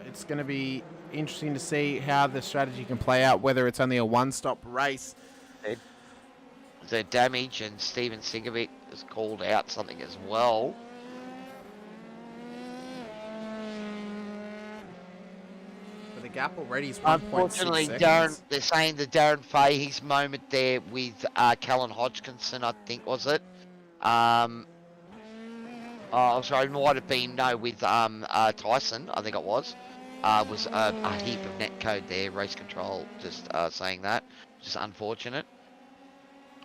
S3: it's going to be interesting to see how the strategy can play out, whether it's only a one-stop race.
S1: The damage, and Steven Sinkovic has called out something as well.
S3: But the gap already is 1.6
S1: Unfortunately,
S3: seconds.
S1: they're saying the Darren Fahey's moment there with Callan Hodgkinson, I think, was it? Oh, sorry, it might have been, no, with Tyson, I think it was a heap of net code there, race control, just saying that, which is unfortunate.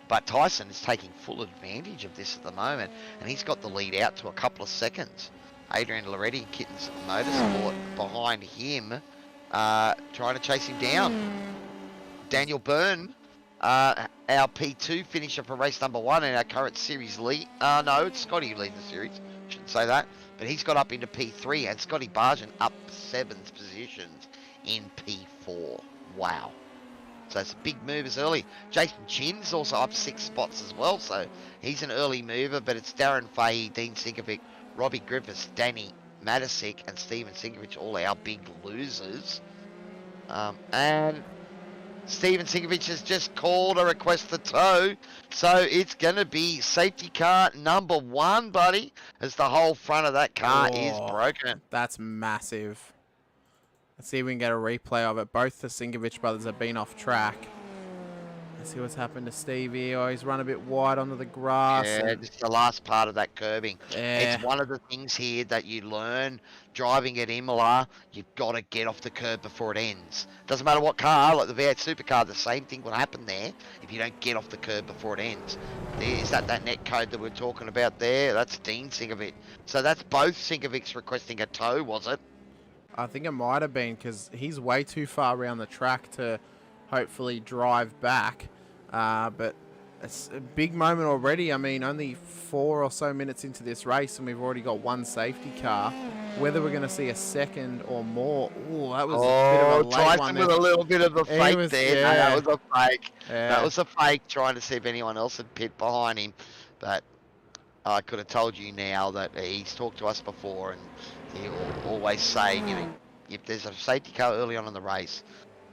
S1: But Tyson is taking full advantage of this at the moment, and he's got the lead out to a couple of seconds. Adrian Loretti, Kittens Motorsport, behind him, trying to chase him down. Daniel Byrne, our P2 finisher for race number 1 in our current series lead. No, it's Scotty who leads the series. Shouldn't say that. But he's got up into P3, and Scotty Barjan up 7th positions in P4. Wow. So it's a big movers early. Jason Chin's also up 6 spots as well, so he's an early mover, but it's Darren Fahey, Dean Sinkovic, Robbie Griffiths, Danny Matisic, and Steven Sinkovic, all our big losers. And Steven Sinkovic has just called a request to tow, so it's going to be safety car number 1, buddy, as the whole front of that car is broken.
S3: That's massive. Let's see if we can get a replay of it. Both the Sinkovic brothers have been off track. Let's see what's happened to Stevie. Oh, he's run a bit wide onto the grass.
S1: Yeah, just the last part of that curbing. Yeah. It's one of the things here that you learn driving at Imola. You've got to get off the curb before it ends. Doesn't matter what car, like the V8 supercar, the same thing will happen there if you don't get off the curb before it ends. Is that net code that we're talking about there? That's Dean Sinkovic. So that's both Sinkovics requesting a tow, was it?
S3: I think it might have been, because he's way too far around the track to hopefully drive back. But it's a big moment already. I mean, only 4 or so minutes into this race, and we've already got 1 safety car. Whether we're going to see a second or more, that was a bit of a late one.
S1: With a little bit of a fake there.
S3: Yeah.
S1: No, that was a fake.
S3: Yeah.
S1: That was a fake, trying to see if anyone else had pit behind him. But I could have told you now that he's talked to us before, and he'll always say, you know, if there's a safety car early on in the race,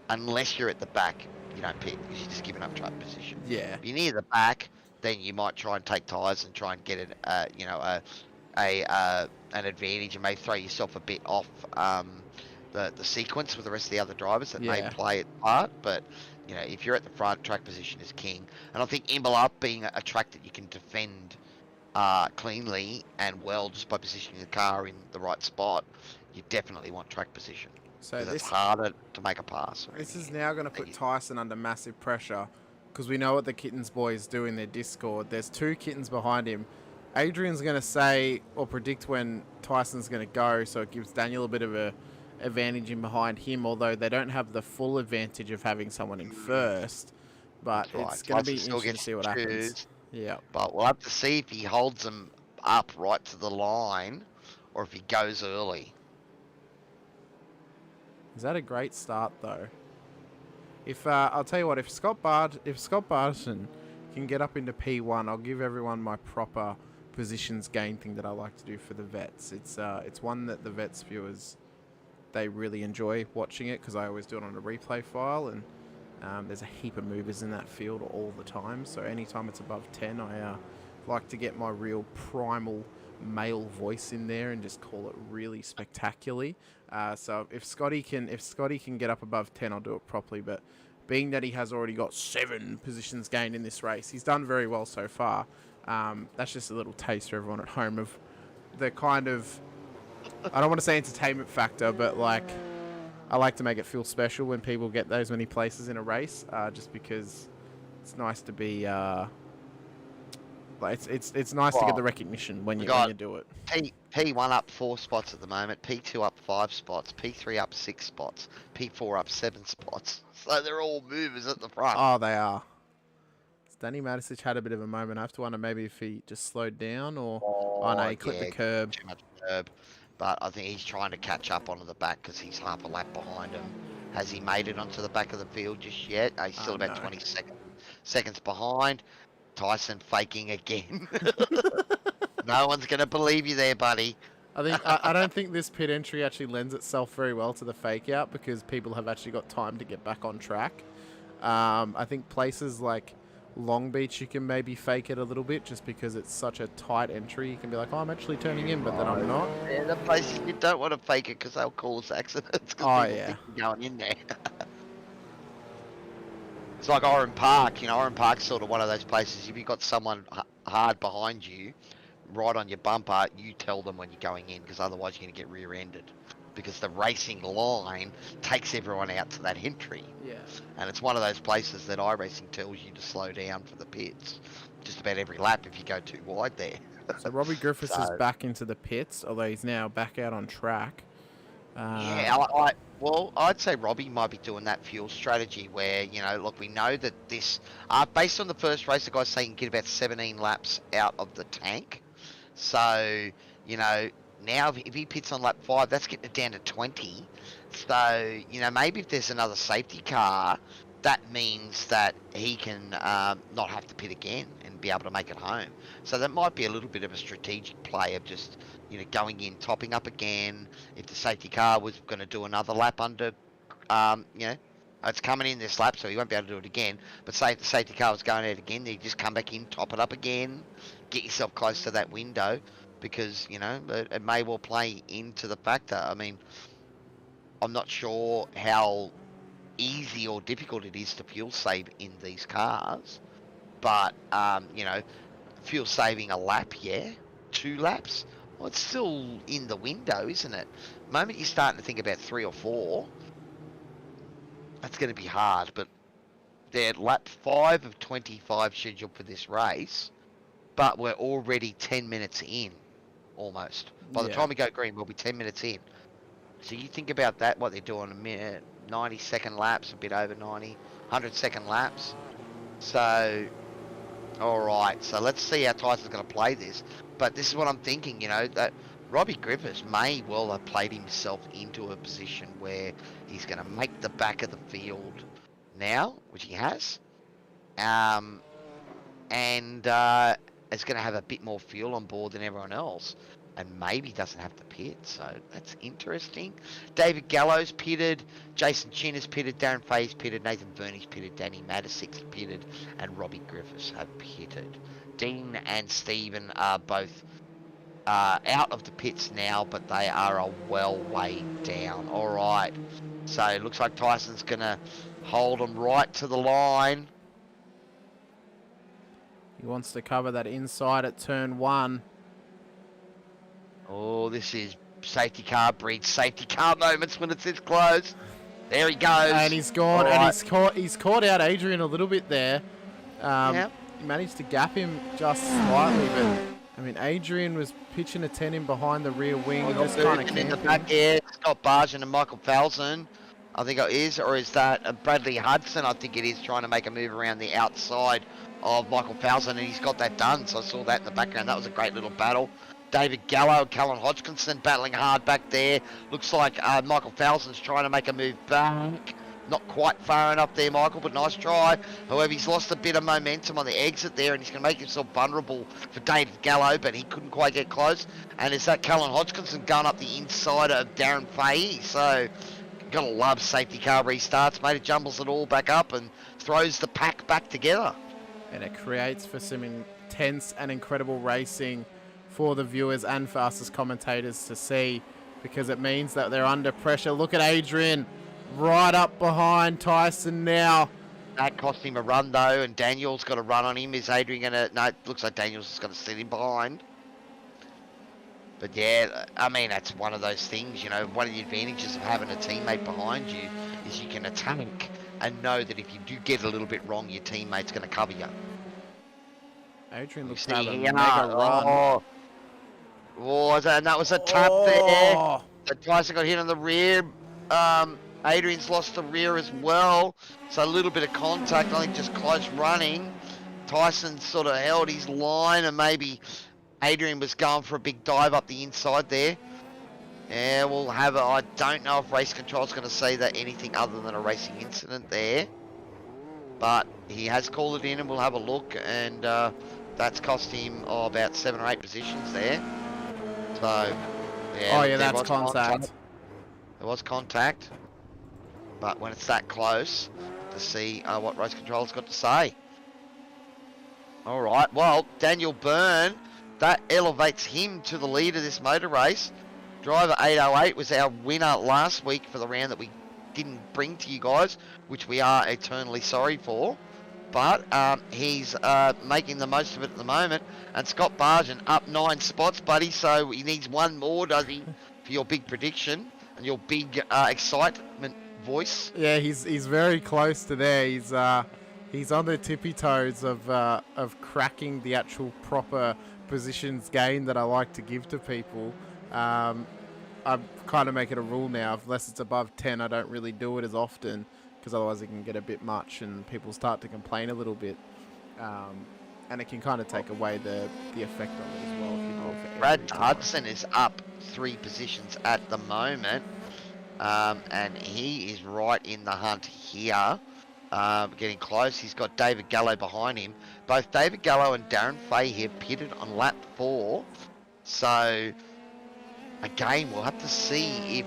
S1: unless you're at the back, you don't pit because you're just giving up track position.
S3: Yeah.
S1: If you're near the back, then you might try and take tyres and try and get it, an advantage, and maybe throw yourself a bit off the sequence with the rest of the other drivers that may play it part. But you know, if you're at the front, track position is king. And I think Imola being a track that you can defend cleanly and well just by positioning the car in the right spot, you definitely want track position. So it's harder to make a pass.
S3: This is now going to put Tyson under massive pressure, because we know what the Kittens boys do in their Discord. There's 2 Kittens behind him. Adrian's going to say or predict when Tyson's going to go, so it gives Daniel a bit of a advantage in behind him, although they don't have the full advantage of having someone in first. But it's going to be interesting to see what happens. Yeah.
S1: But we'll have to see if he holds them up right to the line, or if he goes early.
S3: Is that a great start though? If I'll tell you what, if Scott Barton can get up into P1, I'll give everyone my proper positions gain thing that I like to do for the vets. It's one that the vets viewers, they really enjoy watching it, because I always do it on a replay file, and there's a heap of movers in that field all the time. So anytime it's above 10, I like to get my real primal male voice in there and just call it really spectacularly. So if Scotty can get up above 10, I'll do it properly. But being that he has already got 7 positions gained in this race, he's done very well so far. That's just a little taste for everyone at home of the kind of, I don't want to say entertainment factor, but like, I like to make it feel special when people get those many places in a race, just because it's nice to be Like it's nice to get the recognition when you do it.
S1: P1 up 4 spots at the moment, P2 up 5 spots, P3 up 6 spots, P4 up 7 spots. So they're all movers at the front.
S3: Oh, they are. Danny Matisic had a bit of a moment. I have to wonder maybe if he just slowed down or... Oh, no, he clipped the curb.
S1: Too much curb. But I think he's trying to catch up onto the back because he's half a lap behind him. Has he made it onto the back of the field just yet? He's still about 20 seconds behind. Tyson faking again. No one's going to believe you there, buddy.
S3: I don't think this pit entry actually lends itself very well to the fake out because people have actually got time to get back on track. I think places like Long Beach, you can maybe fake it a little bit just because it's such a tight entry. You can be like, oh, I'm actually turning in, but then I'm not.
S1: Yeah, the places you don't want to fake it because they'll cause accidents.
S3: Oh, yeah.
S1: Think you're going in there. It's like Oran Park. You know, Oran Park's sort of one of those places. If you've got someone hard behind you, right on your bumper, you tell them when you're going in because otherwise you're going to get rear-ended. Because the racing line takes everyone out to that entry.
S3: Yeah.
S1: And it's one of those places that iRacing tells you to slow down for the pits. Just about every lap if you go too wide there.
S3: So Robbie Griffiths is back into the pits, although he's now back out on track.
S1: Well, I'd say Robbie might be doing that fuel strategy where, you know, look, we know that this... based on the first race, the guy's saying you can get about 17 laps out of the tank. So, you know... Now, if he pits on lap 5, that's getting it down to 20. So, you know, maybe if there's another safety car, that means that he can not have to pit again and be able to make it home. So that might be a little bit of a strategic play of just, you know, going in, topping up again. If the safety car was going to do another lap under, you know, it's coming in this lap, so he won't be able to do it again. But say if the safety car was going out again, you just come back in, top it up again, get yourself close to that window. Because, you know, it may well play into the factor. I mean, I'm not sure how easy or difficult it is to fuel save in these cars. But, you know, fuel saving a lap, 2 laps, well, it's still in the window, isn't it? The moment you're starting to think about 3 or 4, that's going to be hard. But they're lap 5 of 25 scheduled for this race. But we're already 10 minutes in. Almost. By the time we go green, we'll be 10 minutes in. So you think about that, what they're doing, a minute, 90-second laps, a bit over 90, 100-second laps. So, alright, so let's see how Tyson's going to play this. But this is what I'm thinking, you know, that Robbie Griffiths may well have played himself into a position where he's going to make the back of the field now, which he has. Is going to have a bit more fuel on board than everyone else, and maybe doesn't have to pit, so that's interesting. David Gallo's pitted, Jason Chin has pitted, Darren Fay's pitted, Nathan Verney's pitted, Danny Mattisic's pitted, and Robbie Griffiths have pitted. Dean and Stephen are both out of the pits now, but they are a well way down. Alright, so it looks like Tyson's going to hold them right to the line.
S3: He wants to cover that inside at turn 1.
S1: Oh, this is safety car breeds safety car moments when it's this close. There he goes.
S3: And he's gone, and he's caught out Adrian a little bit there. He managed to gap him just slightly, but I mean, Adrian was pitching a 10 in behind the rear wing. Just kind of
S1: in the back here. Scott Bargen and Michael Falzon, I think it is, or is that Bradley Hudson? I think it is, trying to make a move around the outside of Michael Falzon, and he's got that done. So I saw that in the background. That was a great little battle. David Gallo and Callan Hodgkinson battling hard back there. Looks like Michael Falzon's trying to make a move back. Not quite far enough there, Michael, but nice try. However, he's lost a bit of momentum on the exit there, and he's going to make himself vulnerable for David Gallo, but he couldn't quite get close. And is that Callan Hodgkinson going up the inside of Darren Fahey? So, gotta love safety car restarts, mate. It jumbles it all back up and throws the pack back together.
S3: And it creates for some intense and incredible racing for the viewers and for us as commentators to see, because it means that they're under pressure. Look at Adrian right up behind Tyson now.
S1: That cost him a run though, and Daniel's got a run on him. Is Adrian gonna... No, it looks like Daniel's just gonna sit him behind. But yeah, I mean, that's one of those things, you know, one of the advantages of having a teammate behind you is you can attack and know that if you do get a little bit wrong, your teammate's going to cover you.
S3: Adrian looks
S1: See
S3: to have a
S1: here.
S3: mega run.
S1: And that was a tap there. So Tyson got hit on the rear. Adrian's lost the rear as well. So a little bit of contact. I think just close running. Tyson sort of held his line, and maybe Adrian was going for a big dive up the inside there. Yeah, we'll have I don't know if race control's going to say that anything other than a racing incident there. But he has called it in, and we'll have a look. And that's cost him about 7 or 8 positions there. So, yeah,
S3: that's contact.
S1: There was contact. But when it's that close, to see what race control's got to say. All right, well, Daniel Byrne, that elevates him to the lead of this motor race. Driver 808 was our winner last week for the round that we didn't bring to you guys, which we are eternally sorry for. But he's making the most of it at the moment. And Scott Bargen up 9 spots, buddy, so he needs one more, does he, for your big prediction and your big excitement voice?
S3: Yeah, he's very close to there. He's on the tippy toes of cracking the actual proper positions gain that I like to give to people. I kind of make it a rule now, unless it's above 10, I don't really do it as often, because otherwise it can get a bit much and people start to complain a little bit. And it can kind of take away the effect of it as well. If you go for
S1: Brad Hudson is up 3 positions at the moment, and he is right in the hunt here. Getting close. He's got David Gallo behind him. Both David Gallo and Darren Fahey pitted on lap 4. So, again, we'll have to see if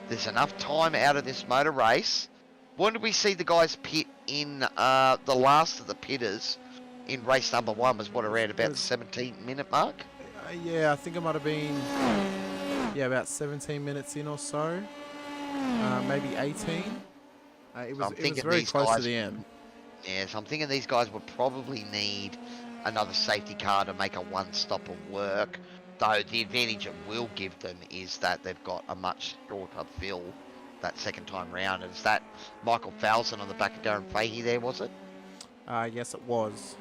S1: there's enough time out of this motor race. When did we see the guys pit in the last of the pitters in race number 1? Was what, around about the 17-minute mark?
S3: Yeah, I think it might have been about 17 minutes in or so. Maybe 18. It was very close to the end.
S1: Yeah, so I'm thinking these guys would probably need another safety car to make a one-stopper work. Though the advantage it will give them is that they've got a much shorter fill that second time round. And is that Michael Falson on the back of Darren Fahey there, was it?
S3: Yes, it was.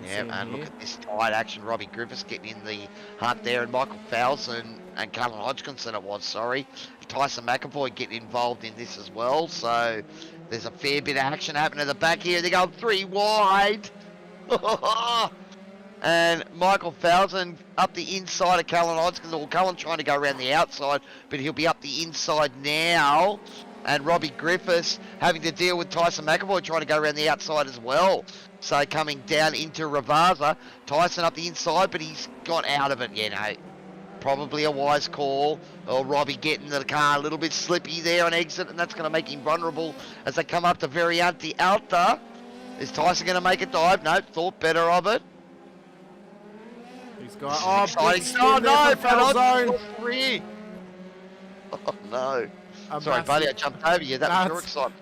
S1: Yeah, and look at this tight action. Robbie Griffiths getting in the hunt there, and Michael Falson and Cullen Hodgkinson Tyson McAvoy getting involved in this as well. So there's a fair bit of action happening at the back here. They're going 3 wide. And Michael Falson up the inside of Cullen Hodgkinson. Or Cullen trying to go around the outside, but he'll be up the inside now. And Robbie Griffiths having to deal with Tyson McAvoy trying to go around the outside as well. So coming down into Ravazza, Tyson up the inside, but he's got out of it. Probably a wise call. Or Robbie getting the car a little bit slippy there on exit, and that's going to make him vulnerable as they come up to Variante Alta. Is Tyson going to make a dive? Nope, thought better of it.
S3: He's got
S1: Falzone. Oh no. Sorry, buddy, I jumped over you. That was your excitement.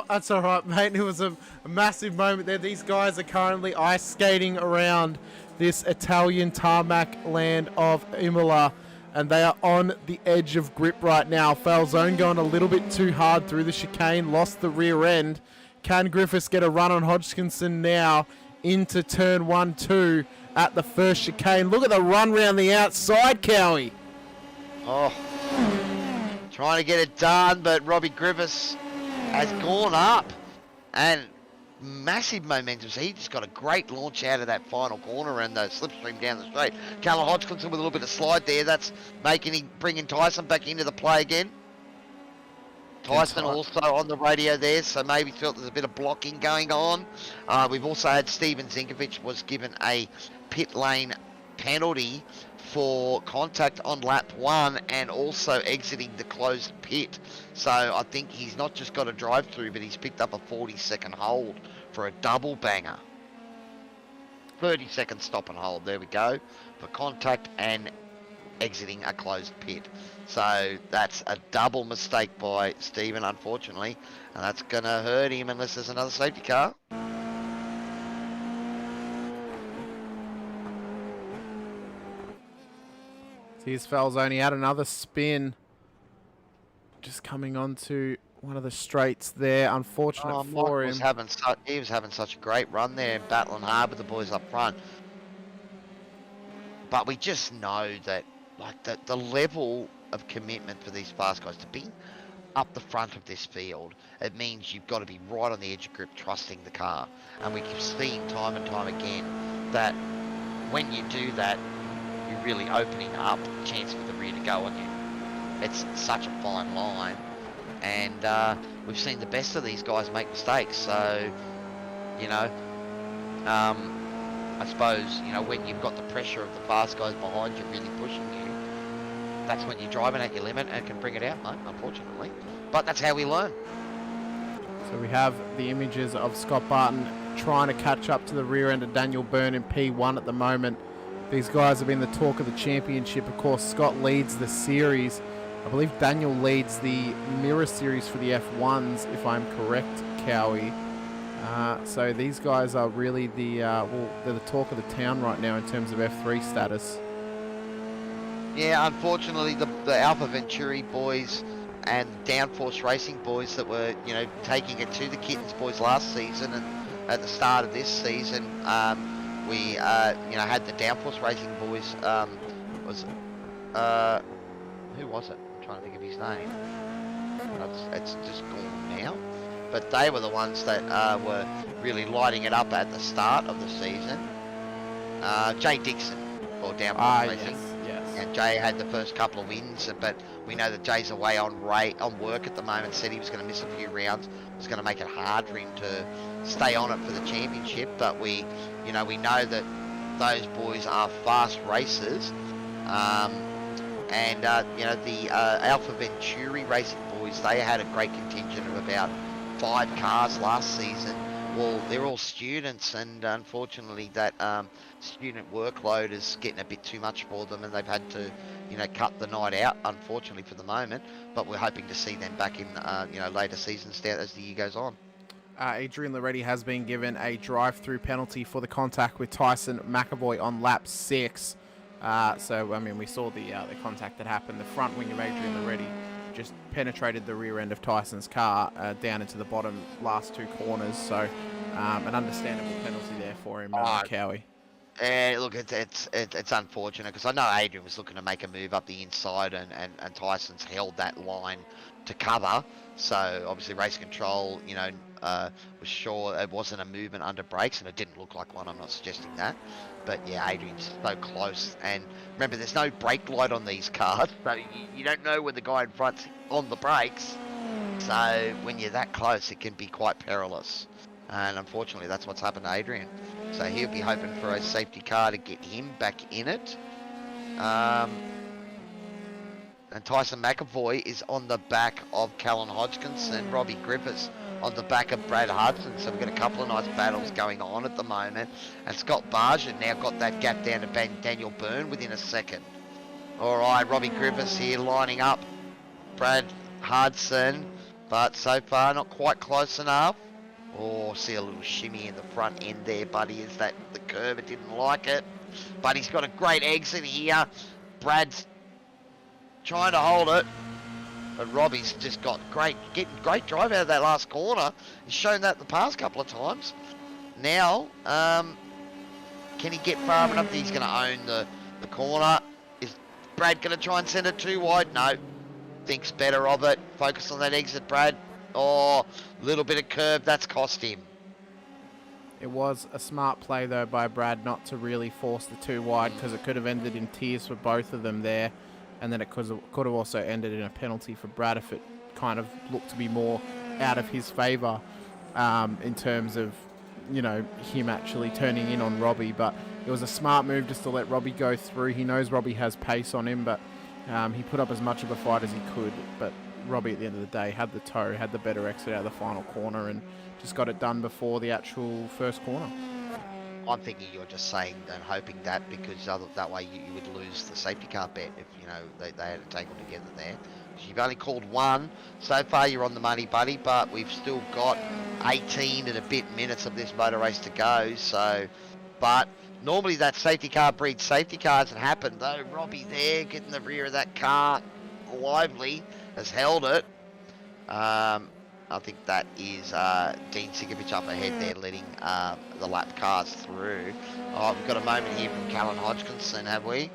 S3: That's all right, mate. It was a massive moment there. These guys are currently ice skating around this Italian tarmac land of Imola, and they are on the edge of grip right now. Falzone going a little bit too hard through the chicane, lost the rear end. Can Griffiths get a run on Hodgkinson now into turn 1-2 at the first chicane? Look at the run round the outside, Cowie.
S1: Oh. Trying to get it done, but Robbie Griffiths has gone up, and massive momentum. So he just got a great launch out of that final corner and the slipstream down the straight. Callum Hodgkinson with a little bit of slide there. That's bringing Tyson back into the play again. Tyson also on the radio there, so maybe felt there's a bit of blocking going on. We've also had Steven Zinkovic was given a pit lane penalty for contact on lap 1 and also exiting the closed pit. So I think he's not just got a drive through, but he's picked up a 40-second hold for a double banger. 30-second stop and hold, there we go, for contact and exiting a closed pit. So that's a double mistake by Stephen, unfortunately, and that's going to hurt him unless there's another safety car.
S3: Here's Falzone out another spin. Just coming onto one of the straights there. Unfortunate for him.
S1: He was having such a great run there, battling hard with the boys up front. But we just know that, like, the level of commitment for these fast guys to be up the front of this field, it means you've got to be right on the edge of grip, trusting the car. And we keep seeing time and time again that when you do that, you're really opening up the chance for the rear to go on you. It's such a fine line, and we've seen the best of these guys make mistakes. So, you know, I suppose, you know, when you've got the pressure of the fast guys behind you really pushing you, that's when you're driving at your limit and can bring it out, mate, unfortunately. But that's how we learn.
S3: So we have the images of Scott Barton trying to catch up to the rear end of Daniel Byrne in P1 at the moment. These guys have been the talk of the championship. Of course, Scott leads the series. I believe Daniel leads the Mirror Series for the F1s, if I'm correct, Cowie. So these guys are really they're the talk of the town right now in terms of F3 status.
S1: Yeah, unfortunately, the Alpha Venturi boys and Downforce Racing boys that were, you know, taking it to the Kittens boys last season and at the start of this season, we, you know, had the Downforce Racing boys, who was it? I'm trying to think of his name. It's just gone now. But they were the ones that were really lighting it up at the start of the season. Jay Dixon, for Downforce Racing.
S3: Yes.
S1: And Jay had the first couple of wins, but we know that Jay's away on work at the moment. Said he was going to miss a few rounds. It was going to make it hard for him to stay on it for the championship. But we know that those boys are fast racers. And you know, the Alpha Venturi Racing boys, they had a great contingent of about 5 cars last season. Well, they're all students, and unfortunately that student workload is getting a bit too much for them, and they've had to, you know, cut the night out, unfortunately, for the moment. But we're hoping to see them back in, you know, later seasons as the year goes on.
S3: Adrian Loretti has been given a drive-through penalty for the contact with Tyson McAvoy on lap 6. So, I mean, we saw the contact that happened. The front wing of Adrian Loretti just penetrated the rear end of Tyson's car down into the bottom last 2 corners. So, an understandable penalty there for him, Cowie.
S1: Look, it's unfortunate because I know Adrian was looking to make a move up the inside, and Tyson's held that line to cover. So obviously race control, you know, was sure it wasn't a movement under brakes, and it didn't look like one. I'm not suggesting that, but yeah, Adrian's so close. And remember, there's no brake light on these cars, so you don't know when the guy in front's on the brakes. So when you're that close, it can be quite perilous. And unfortunately, that's what's happened to Adrian. So he'll be hoping for a safety car to get him back in it. And Tyson McAvoy is on the back of Callan Hodgkinson. Robbie Griffiths on the back of Brad Hudson. So we've got a couple of nice battles going on at the moment. And Scott Barjan now got that gap down to Daniel Byrne within a second. All right, Robbie Griffiths here lining up Brad Hudson. But so far, not quite close enough. Oh, see a little shimmy in the front end there, buddy. Is that the curve? It didn't like it. But he's got a great exit here. Brad's trying to hold it. But Robbie's just got getting great drive out of that last corner. He's shown that the past couple of times. Now, can he get far enough that he's going to own the corner? Is Brad going to try and send it too wide? No. Thinks better of it. Focus on that exit, Brad. Oh, little bit of curve, that's cost him.
S3: It was a smart play, though, by Brad not to really force the 2 wide, because it could have ended in tears for both of them there. And then it could have also ended in a penalty for Brad if it kind of looked to be more out of his favour in terms of, you know, him actually turning in on Robbie. But it was a smart move just to let Robbie go through. He knows Robbie has pace on him, but he put up as much of a fight as he could. But Robbie, at the end of the day, had the toe, had the better exit out of the final corner, and just got it done before the actual first corner.
S1: I'm thinking you're just saying and hoping that because that way you would lose the safety car bet if, you know, they had to take all together there. You've only called 1. So far you're on the money, buddy, but we've still got 18 and a bit minutes of this motor race to go. So, but normally that safety car breeds safety cars. It happened though. Robbie there getting the rear of that car lively, has held it. I think that is Dean Sigovich up ahead there, letting the lap cars through. Oh, we've got a moment here from Callan Hodgkinson, have we?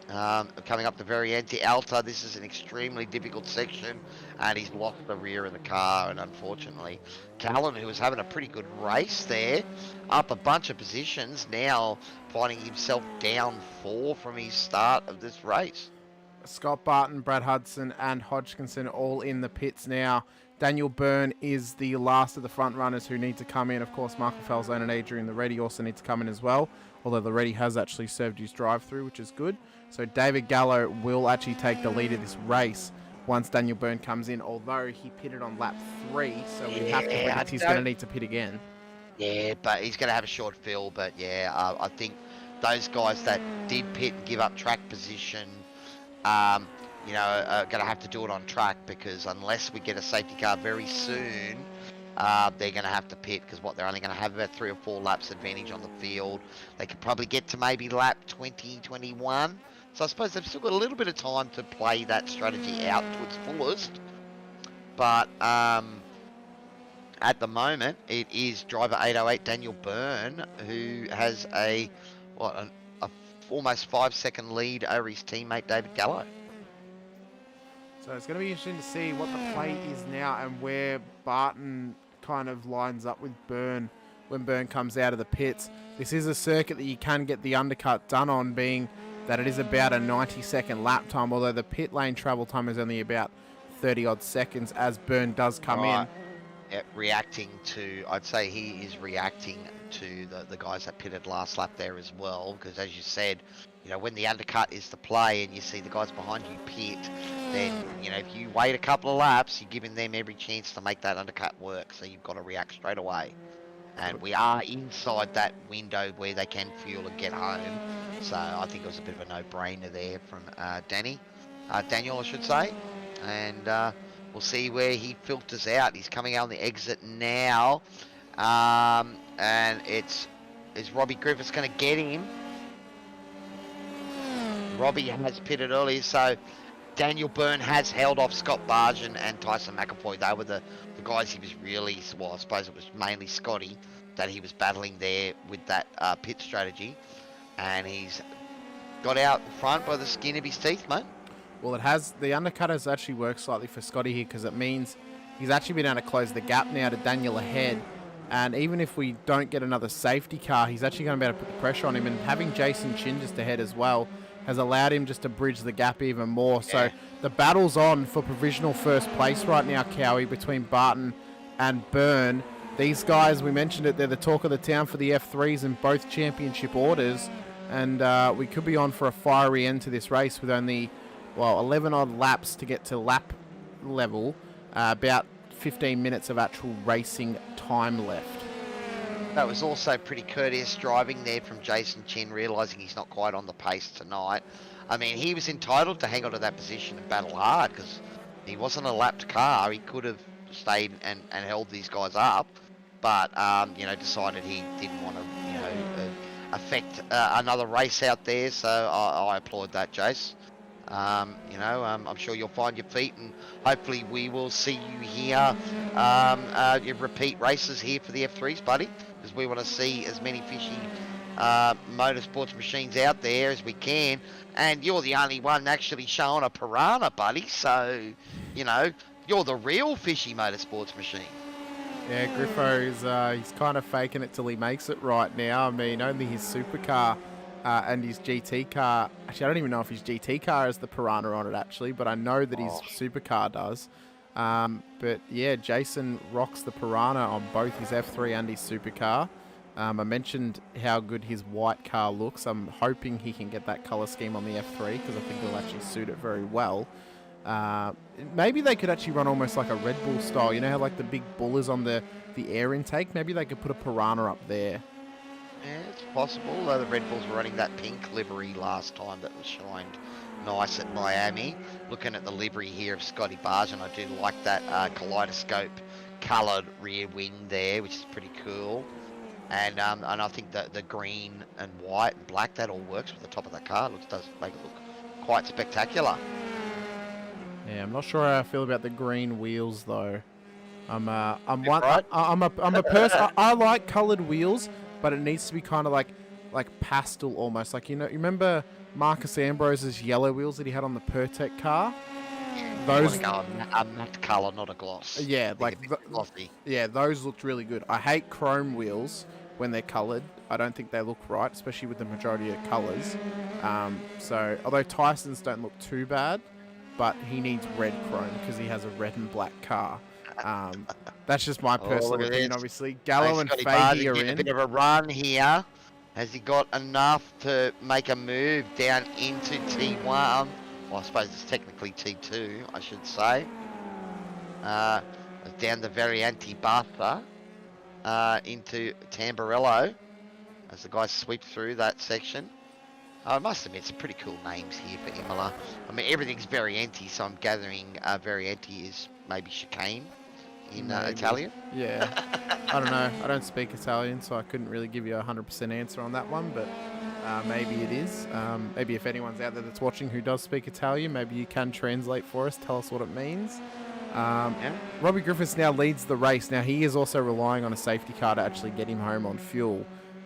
S1: Coming up the very end to Alta. This is an extremely difficult section, and he's lost the rear of the car, and unfortunately Callan, who was having a pretty good race there, up a bunch of positions, now finding himself down 4 from his start of this race.
S3: Scott Barton, Brad Hudson and Hodgkinson all in the pits now. Daniel Byrne is the last of the front runners who need to come in. Of course, Michael Falzone and Adrian Loretti also need to come in as well, although Loretti has actually served his drive-through, which is good. So David Gallo will actually take the lead of this race once Daniel Byrne comes in, although he pitted on lap 3, so we have to predict he's going to need to pit again.
S1: Yeah, but he's going to have a short fill, but yeah, I think those guys that did pit and give up track position, you know, are going to have to do it on track, because unless we get a safety car very soon, they're going to have to pit, because they're only going to have about 3 or 4 laps advantage on the field. They could probably get to maybe lap 20, 21. So I suppose they've still got a little bit of time to play that strategy out to its fullest. But at the moment, it is driver 808 Daniel Byrne, who has a almost 5-second lead over his teammate David Gallo.
S3: So it's going to be interesting to see what the play is now and where Barton kind of lines up with Byrne when Byrne comes out of the pits. This is a circuit that you can get the undercut done on, being that it is about a 90-second lap time, although the pit lane travel time is only about 30-odd seconds as Byrne does come in.
S1: Reacting to, I'd say he is reacting to the guys that pitted last lap there as well, because as you said, you know, when the undercut is the play and you see the guys behind you pit, then, you know, if you wait a couple of laps, you're giving them every chance to make that undercut work, so you've got to react straight away. And we are inside that window where they can fuel and get home, so I think it was a bit of a no-brainer there from Daniel, I should say, and we'll see where he filters out. He's coming out on the exit now, and is Robbie Griffiths going to get him? Robbie has pitted early, so Daniel Byrne has held off Scott Bargen and Tyson McAvoy. They were the guys he was really, well, I suppose it was mainly Scotty that he was battling there with that pit strategy, and he's got out in front by the skin of his teeth, mate.
S3: Well, the undercut has actually worked slightly for Scotty here, because it means he's actually been able to close the gap now to Daniel ahead. And even if we don't get another safety car, he's actually going to be able to put the pressure on him. And having Jason Chin just ahead as well has allowed him just to bridge the gap even more. Yeah. So the battle's on for provisional first place right now, Cowie, between Barton and Byrne. These guys, we mentioned it, they're the talk of the town for the F3s in both championship orders. And we could be on for a fiery end to this race with only, 11 odd laps to get to lap level. About 15 minutes of actual racing time left.
S1: That was also pretty courteous driving there from Jason Chin, realising he's not quite on the pace tonight. I mean, he was entitled to hang on to that position and battle hard, because he wasn't a lapped car. He could have stayed and held these guys up, but, decided he didn't want to, affect another race out there, so I applaud that, Jace. I'm sure you'll find your feet, and hopefully we will see you here, your repeat races here for the F3s, buddy, because we want to see as many fishy motorsports machines out there as we can, and you're the only one actually showing a piranha, buddy, so, you're the real fishy motorsports machine.
S3: Yeah, Griffo, he's kind of faking it till he makes it right now. I mean, only his supercar and his GT car. Actually, I don't even know if his GT car has the piranha on it, actually, but I know that his supercar does. But yeah, Jason rocks the piranha on both his F3 and his supercar. I mentioned how good his white car looks. I'm hoping he can get that color scheme on the F3, because I think it'll actually suit it very well. Maybe they could actually run almost like a Red Bull style. You know how like the big bull is on the air intake? Maybe they could put a piranha up there.
S1: Yeah, it's possible. The Red Bulls were running that pink livery last time that was shined nice at Miami. Looking at the livery here of Scotty Bargen, I do like that kaleidoscope coloured rear wing there, which is pretty cool. And I think that the green and white and black, that all works with the top of the car. Does make it look quite spectacular.
S3: Yeah, I'm not sure how I feel about the green wheels, though. I'm a
S1: Right.
S3: person. I like coloured wheels, but it needs to be kind of like pastel almost. Like, you remember Marcus Ambrose's yellow wheels that he had on the Pertec car?
S1: Those. You want to go a matte colour, not a gloss.
S3: Yeah, like
S1: glossy.
S3: Yeah, those looked really good. I hate chrome wheels when they're coloured. I don't think they look right, especially with the majority of colours. So, although Tyson's don't look too bad, but he needs red chrome because he has a red and black car. That's just my personal opinion, obviously. Gallo and Fahey are in.
S1: A bit of a run here. Has he got enough to make a move down into T1? Well, I suppose it's technically T2, I should say. Down the Variante Bartha into Tamburello as the guys sweep through that section. I must admit, some pretty cool names here for Imola. I mean, everything's Variante, so I'm gathering Variante is maybe chicane in Italian.
S3: Yeah. I don't know. I don't speak Italian, so I couldn't really give you a 100% answer on that one, but maybe it is. Maybe if anyone's out there that's watching who does speak Italian, maybe you can translate for us, tell us what it means. Robbie Griffiths now leads the race. Now, he is also relying on a safety car to actually get him home on fuel.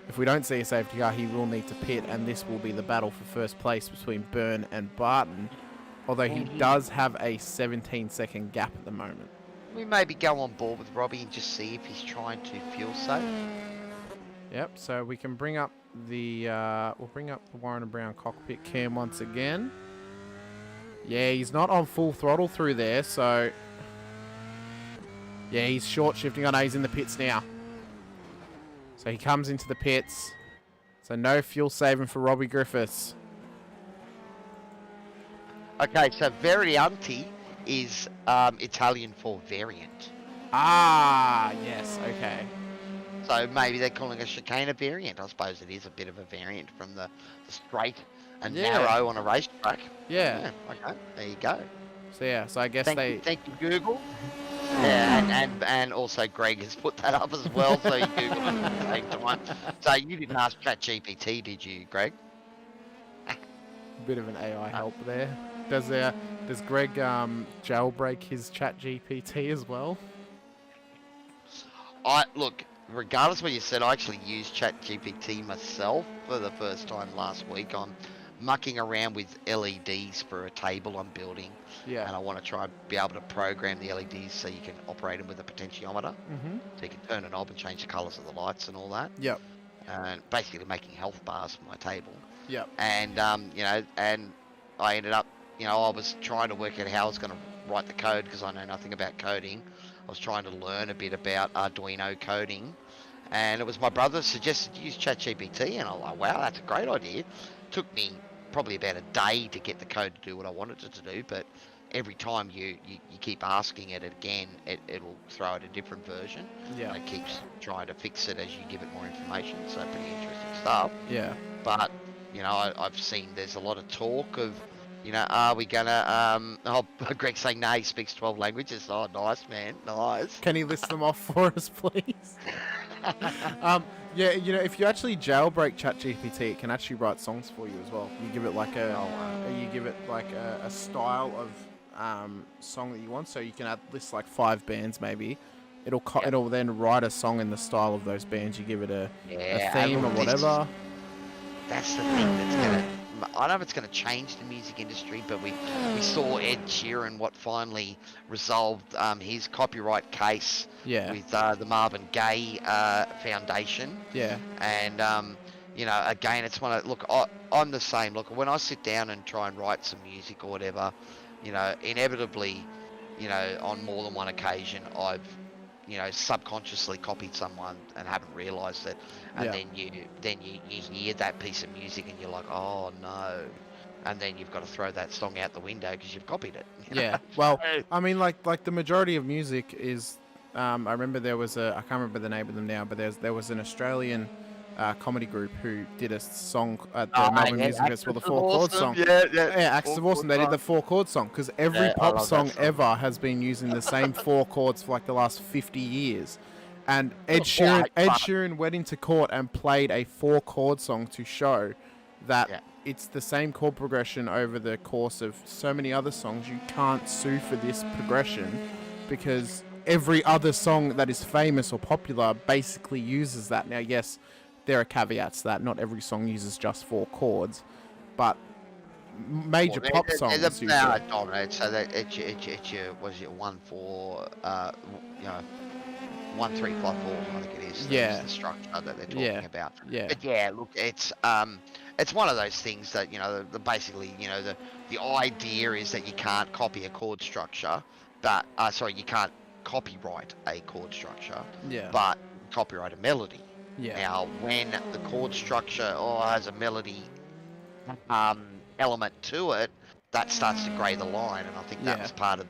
S3: If we don't see a safety car, he will need to pit, and this will be the battle for first place between Byrne and Barton, although he does have a 17-second gap at the moment.
S1: We maybe go on board with Robbie and just see if he's trying to fuel save.
S3: Yep, so we can bring up the Warren and Brown cockpit cam once again. Yeah, he's not on full throttle through there, so yeah, he's short shifting. I know he's in the pits now. So he comes into the pits. So no fuel saving for Robbie Griffiths.
S1: Okay, so Variante is Italian for variant.
S3: Ah, yes, okay.
S1: So maybe they're calling a chicane a variant. I suppose it is a bit of a variant from the straight and narrow on a racetrack.
S3: Yeah.
S1: Okay, there you go.
S3: So yeah, so I guess
S1: Thank you, Google. Yeah, and also Greg has put that up as well, so you Googled it at the same time. So you didn't ask ChatGPT, did you, Greg?
S3: Bit of an AI help there. Does Greg jailbreak his ChatGPT as well?
S1: Look, regardless of what you said, I actually used ChatGPT myself for the first time last week. I'm mucking around with LEDs for a table I'm building.
S3: Yeah.
S1: And I want to try and be able to program the LEDs so you can operate them with a potentiometer.
S3: Mm-hmm.
S1: So you can turn a knob and change the colours of the lights and all that.
S3: Yep.
S1: And basically making health bars for my table.
S3: Yep.
S1: And, and I ended up, I was trying to work out how I was going to write the code because I know nothing about coding. I was trying to learn a bit about Arduino coding. And it was my brother suggested use ChatGPT. And I was like, wow, that's a great idea. Took me probably about a day to get the code to do what I wanted it to do, but every time you keep asking it again, it'll throw out a different version.
S3: Yeah.
S1: And it keeps trying to fix it as you give it more information, so pretty interesting stuff.
S3: Yeah.
S1: But, I've seen there's a lot of talk of, are we gonna, Greg's saying, no, he speaks 12 languages. Oh, nice, man, nice.
S3: Can he list them off for us, please? Yeah, if you actually jailbreak ChatGPT, it can actually write songs for you as well. You give it like a style of song that you want, so you can list like 5 bands maybe. It'll then write a song in the style of those bands. You give it a theme or whatever.
S1: That's the thing that's gonna. I don't know if it's going to change the music industry, but we saw Ed Sheeran finally resolved his copyright case with the Marvin Gaye Foundation.
S3: Yeah. And
S1: again, it's one of look. I'm the same. Look, when I sit down and try and write some music or whatever, inevitably, on more than one occasion, I've subconsciously copied someone and haven't realised it, and then you hear that piece of music and you're like, oh no, and then you've got to throw that song out the window because you've copied it.
S3: Yeah. Well, I mean, like the majority of music is. I remember there was I can't remember the name of them now, but there was an Australian comedy group who did a song at the Melbourne Music Festival, the 4-chord song. Yeah, Axis of Awesome. They did the 4-chord song because every pop song ever has been using the same 4 chords for like the last 50 years. And Ed Sheeran went into court and played a 4-chord song to show that it's the same chord progression over the course of so many other songs. You can't sue for this progression because every other song that is famous or popular basically uses that. Now, yes, there are caveats to that. Not every song uses just 4 chords, but major pop songs use it.
S1: Dominate, so that it's your, what is it, 1-4, 1-3-5-4, I think it is. That's the structure that they're talking about.
S3: Yeah.
S1: But yeah, look, it's one of those things that, basically, the idea is that you can't copy a chord structure, but you can't copyright a chord structure, but copyright a melody. Now, when the chord structure has a melody element to it, that starts to grey the line, and I think that was part of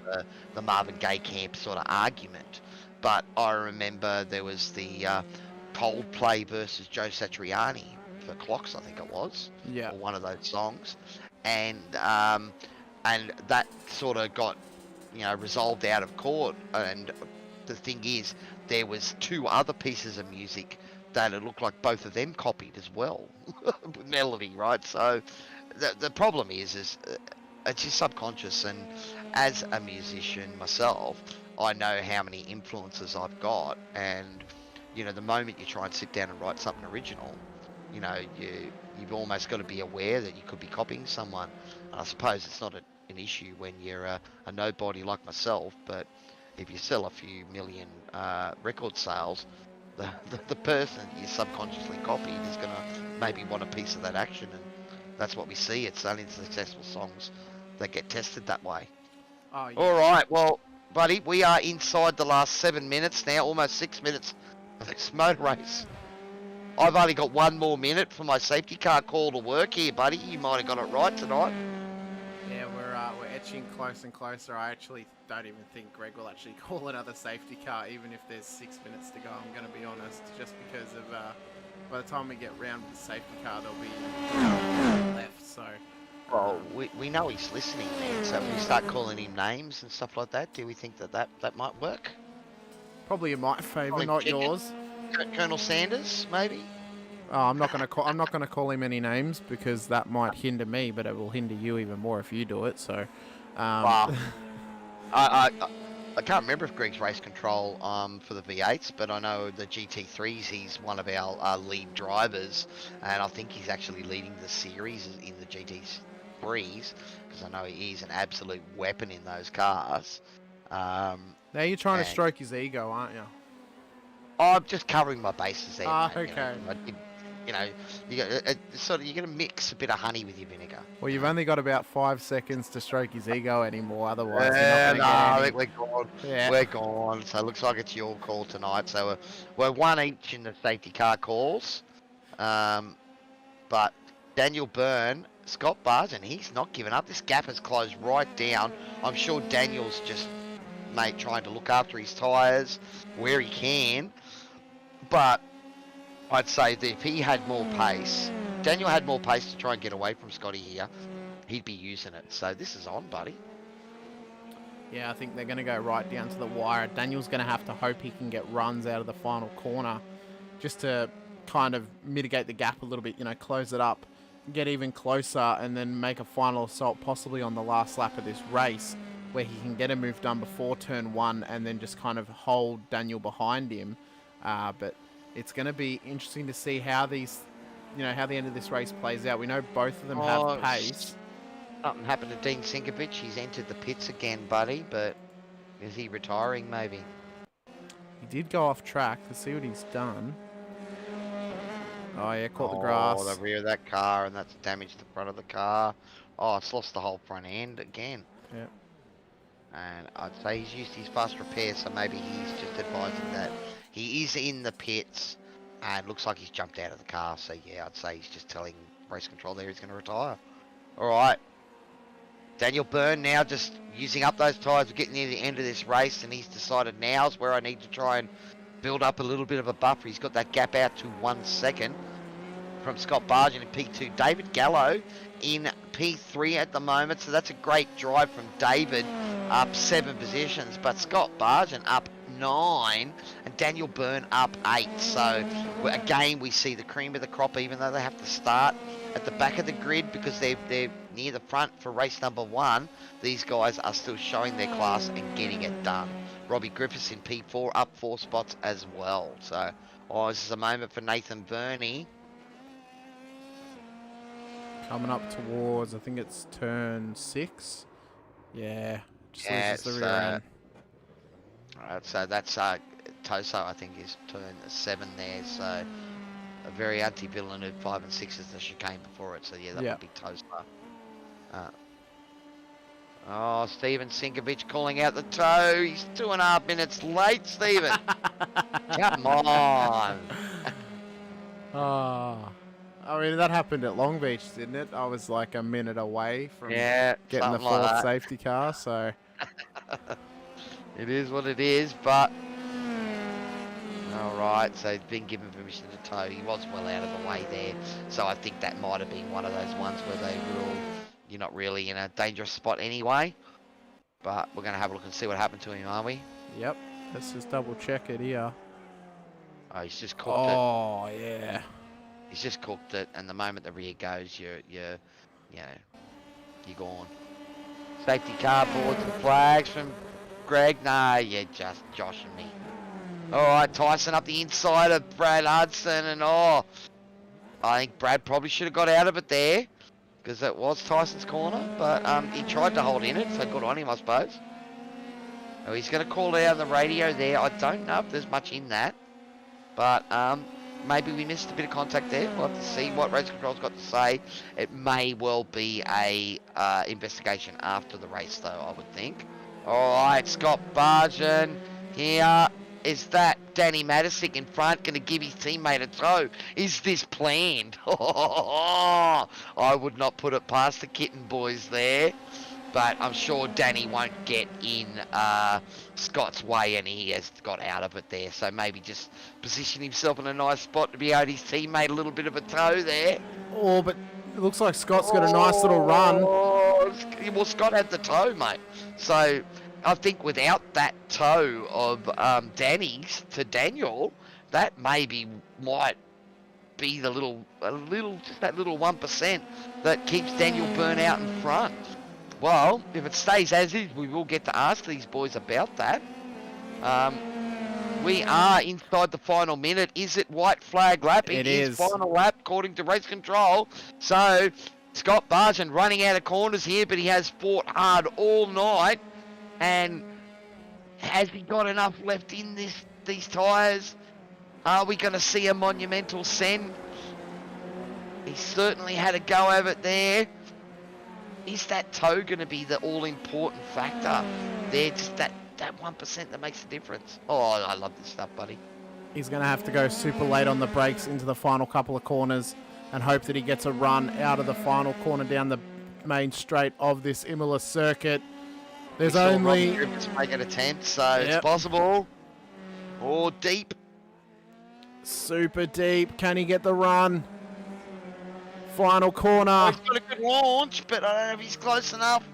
S1: the Marvin Gaye camp sort of argument. But I remember there was the Coldplay versus Joe Satriani for Clocks, I think it was, or one of those songs, and that sort of got resolved out of court. And the thing is, there was 2 other pieces of music that it looked like both of them copied as well, melody, right? So the problem is it's your subconscious, and as a musician myself, I know how many influences I've got, and the moment you try and sit down and write something original, you've almost got to be aware that you could be copying someone. And I suppose it's not an issue when you're a nobody like myself, but if you sell a few million record sales, the person you subconsciously copied is going to maybe want a piece of that action, and that's what we see. It's only the successful songs that get tested that way.
S3: Oh, yeah.
S1: All right, well, buddy, we are inside the last 7 minutes now, almost 6 minutes of this motor race. I've only got 1 more minute for my safety car call to work here, buddy. You might have got it right tonight.
S3: Yeah, we're etching close and closer. I actually don't even think Greg will actually call another safety car, even if there's 6 minutes to go. I'm going to be honest, just because of by the time we get round with the safety car, there'll be left. So.
S1: Well, we know he's listening, man. So if we start calling him names and stuff like that, do we think that might work?
S3: Probably in my favour, not yours.
S1: Colonel Sanders, maybe.
S3: Oh, I'm not gonna call him any names because that might hinder me, but it will hinder you even more if you do it. So,
S1: Wow. I can't remember if Greg's race control for the V8s, but I know the GT3s. He's one of our lead drivers, and I think he's actually leading the series in the GT3s because I know he's an absolute weapon in those cars.
S3: Now you're trying to stroke his ego, aren't you?
S1: I'm just covering my bases there.
S3: Ah,
S1: mate,
S3: okay.
S1: You got to mix a bit of honey with your vinegar.
S3: Well, you've only got about 5 seconds to stroke his ego anymore. Otherwise,
S1: I think we're gone. Yeah. We're gone. So it looks like it's your call tonight. So we're 1 each in the safety car calls. But Daniel Byrne, Scott Barton, he's not giving up. This gap has closed right down. I'm sure Daniel's just, trying to look after his tyres where he can. But I'd say that if he had more pace, Daniel had more pace to try and get away from Scotty here, he'd be using it. So this is on, buddy.
S3: Yeah, I think they're going to go right down to the wire. Daniel's going to have to hope he can get runs out of the final corner just to kind of mitigate the gap a little bit, close it up, get even closer, and then make a final assault possibly on the last lap of this race where he can get a move done before turn 1 and then just kind of hold Daniel behind him. But it's going to be interesting to see how how the end of this race plays out. We know both of them have pace.
S1: Something happened to Dean Sinkovich. He's entered the pits again, buddy, but is he retiring maybe?
S3: He did go off track. Let's see what he's done. Oh, yeah, caught the grass.
S1: Oh, the rear of that car, and that's damaged the front of the car. Oh, it's lost the whole front end again.
S3: Yeah.
S1: And I'd say he's used his fast repair, so maybe he's just advising that he is in the pits and looks like he's jumped out of the car. So yeah, I'd say he's just telling race control there he's going to retire. All right. Daniel Byrne now just using up those tyres. We're getting near the end of this race, and he's decided now's where I need to try and build up a little bit of a buffer. He's got that gap out to 1 second from Scott Bargent in P2. David Gallo in P3 at the moment, so that's a great drive from David, up 7 positions, but Scott Bargent up 9 and Daniel Byrne up 8. So again, we see the cream of the crop, even though they have to start at the back of the grid because they're near the front for race number 1. These guys are still showing their class and getting it done. Robbie Griffiths in P4, up 4 spots as well. So, this is a moment for Nathan Burney.
S3: Coming up towards, I think it's turn 6. Yeah, just
S1: Yeah,
S3: loses the rear end.
S1: Alright, so that's Toso, I think, is turn 7 there. So, a very anti-Villeneuve 5 and 6 is the chicane before it. So, yeah, that would be Toso. Steven Sinkovich calling out the toe. He's 2.5 minutes late, Steven. Come on.
S3: I mean, that happened at Long Beach, didn't it? I was like a minute away from getting the
S1: like
S3: 4th safety car, so...
S1: It is what it is, but... Alright, so he's been given permission to tow. He was well out of the way there, so I think that might have been one of those ones where they rule you're not really in a dangerous spot anyway. But we're going to have a look and see what happened to him, aren't we?
S3: Yep, let's just double check it here.
S1: Oh, he's just cooked it.
S3: Oh, yeah.
S1: He's just cooked it, and the moment the rear goes, you're gone. Safety car boards and flags from Greg. No, you're just joshing me. All right, Tyson up the inside of Brad Hudson, and I think Brad probably should have got out of it there, because it was Tyson's corner, but he tried to hold in it, so good on him, I suppose. Oh, he's going to call it out on the radio there. I don't know if there's much in that, but maybe we missed a bit of contact there. We'll have to see what race control's got to say. It may well be a investigation after the race, though, I would think. All right, Scott Bargen here. Is that Danny Matisic in front going to give his teammate a tow? Is this planned? I would not put it past the Kitten boys there. But I'm sure Danny won't get in Scott's way, and he has got out of it there. So maybe just position himself in a nice spot to be owed his teammate a little bit of a tow there.
S3: Oh, but it looks like Scott's got a nice little run.
S1: Well, Scott had the tow, mate. So I think without that tow of Danny's to Daniel, that maybe might be the just that little 1% that keeps Daniel Byrne out in front. Well, if it stays as is, we will get to ask these boys about that. We are inside the final minute. Is it white flag lap?
S3: It is.
S1: Final lap, according to race control. So, Scott Bargen running out of corners here, but he has fought hard all night. And has he got enough left in these tyres? Are we going to see a monumental send? He certainly had a go of it there. Is that toe going to be the all-important factor? There, just that 1% that makes the difference. Oh, I love this stuff, buddy.
S3: He's going to have to go super late on the brakes into the final couple of corners and hope that he gets a run out of the final corner down the main straight of this Imola circuit. There's only...
S1: make an attempt, so it's possible. Or deep.
S3: Super deep. Can he get the run? Final corner.
S1: Oh, he's got a good launch, but I don't know if he's close enough.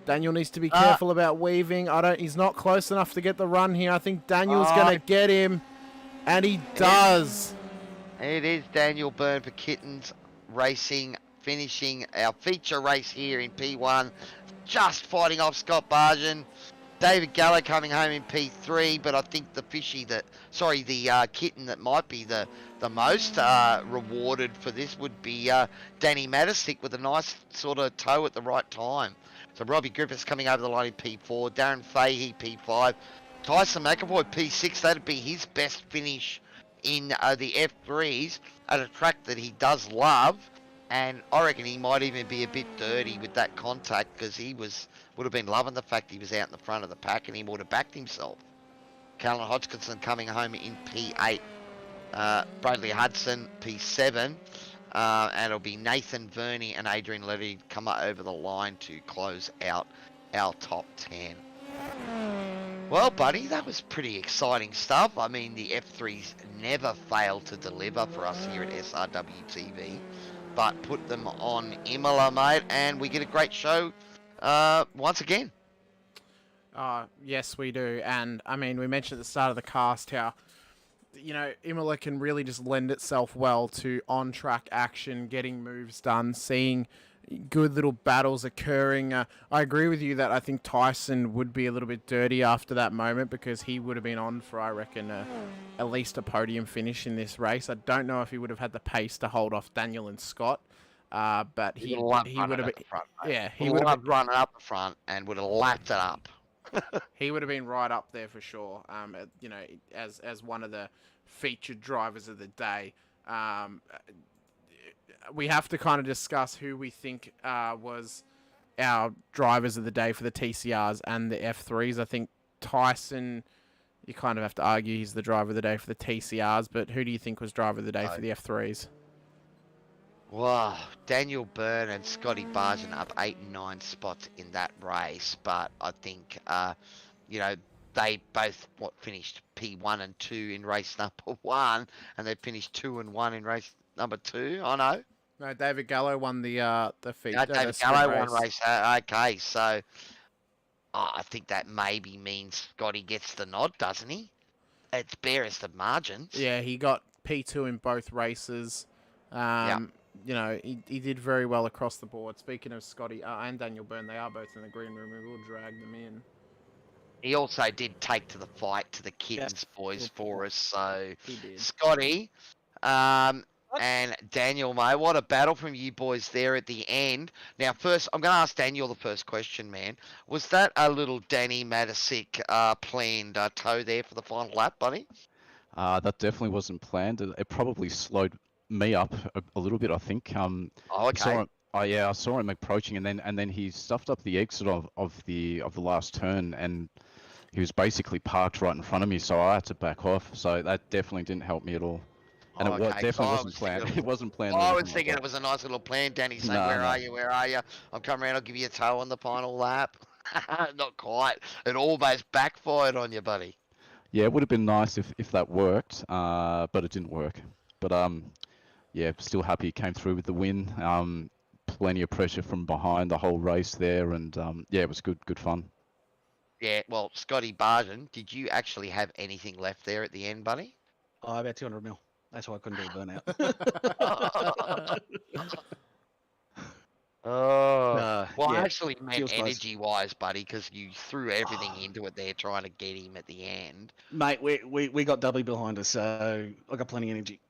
S3: Daniel needs to be careful about weaving. He's not close enough to get the run here. I think Daniel's going to get him, and he does.
S1: It is Daniel Byrne for Kittens Racing, finishing our feature race here in P1. Just fighting off Scott Bargen. David Gallo coming home in P3, but I think the kitten that might be the most rewarded for this would be Danny Matisic with a nice sort of toe at the right time. So Robbie Griffiths coming over the line in P4, Darren Fahey P5, Tyson McAvoy P6. That'd be his best finish in the F3s at a track that he does love. And I reckon he might even be a bit dirty with that contact, because he would have been loving the fact he was out in the front of the pack, and he would have backed himself. Callan Hodgkinson coming home in P8. Bradley Hudson P7. And it'll be Nathan Verney and Adrian Levy come over the line to close out our top 10. Well, buddy, that was pretty exciting stuff. I mean, the F3s never fail to deliver for us here at SRWTV. But put them on Imola, mate, and we get a great show once again.
S3: Yes, we do. And, I mean, we mentioned at the start of the cast how, you know, Imola can really just lend itself well to on-track action, getting moves done, seeing, good little battles occurring. I agree with you that I think Tyson would be a little bit dirty after that moment because he would have been on for, I reckon, at least a podium finish in this race. I don't know if he would have had the pace to hold off Daniel and Scott, but he would have been, he would have
S1: running up the front and would have lapped it up.
S3: He would have been right up there for sure. You know, as one of the featured drivers of the day. We have to kind of discuss who we think was our drivers of the day for the TCRs and the F3s. I think Tyson, you kind of have to argue he's the driver of the day for the TCRs, but who do you think was driver of the day for the F3s?
S1: Wow, Daniel Byrne and Scotty Bargent up 8 and 9 spots in that race, but I think, you know, they both finished P1 and 2 in race number 1, and they finished 2 and 1 in race number 2. I know.
S3: No, David Gallo won the feat.
S1: No, David Gallo won race. Okay, so I think that maybe means Scotty gets the nod, doesn't he? It's barest of margins.
S3: Yeah, he got P2 in both races. You know, he did very well across the board. Speaking of Scotty and Daniel Byrne, they are both in the green room. We will drag them in.
S1: He also did take to the fight to the Kittens boys for us. So Scotty, and Daniel, mate, what a battle from you boys there at the end. Now, first, I'm going to ask Daniel the first question, man. Was that a little Danny Matisic planned tow there for the final lap, buddy?
S7: That definitely wasn't planned. It probably slowed me up a little bit, I think.
S1: Okay.
S7: I saw him approaching, and then he stuffed up the exit of the last turn, and he was basically parked right in front of me, so I had to back off. So that definitely didn't help me at all. And it definitely wasn't planned. It wasn't planned.
S1: I was thinking it was a nice little plan, Danny, saying, where are you? Where are you? I'm coming around, I'll give you a tow on the final lap. Not quite. It almost backfired on you, buddy.
S7: Yeah, it would have been nice if that worked, but it didn't work. But yeah, still happy he came through with the win. Plenty of pressure from behind the whole race there, and yeah, it was good fun.
S1: Yeah, well, Scotty Barden, did you actually have anything left there at the end, buddy?
S8: Oh, about 200 mil. That's why I couldn't do a burnout.
S1: Well,
S8: yeah,
S1: I actually meant
S8: feels
S1: energy-wise, buddy, because you threw everything into it there trying to get him at the end.
S8: Mate, we got W behind us, so I got plenty of energy.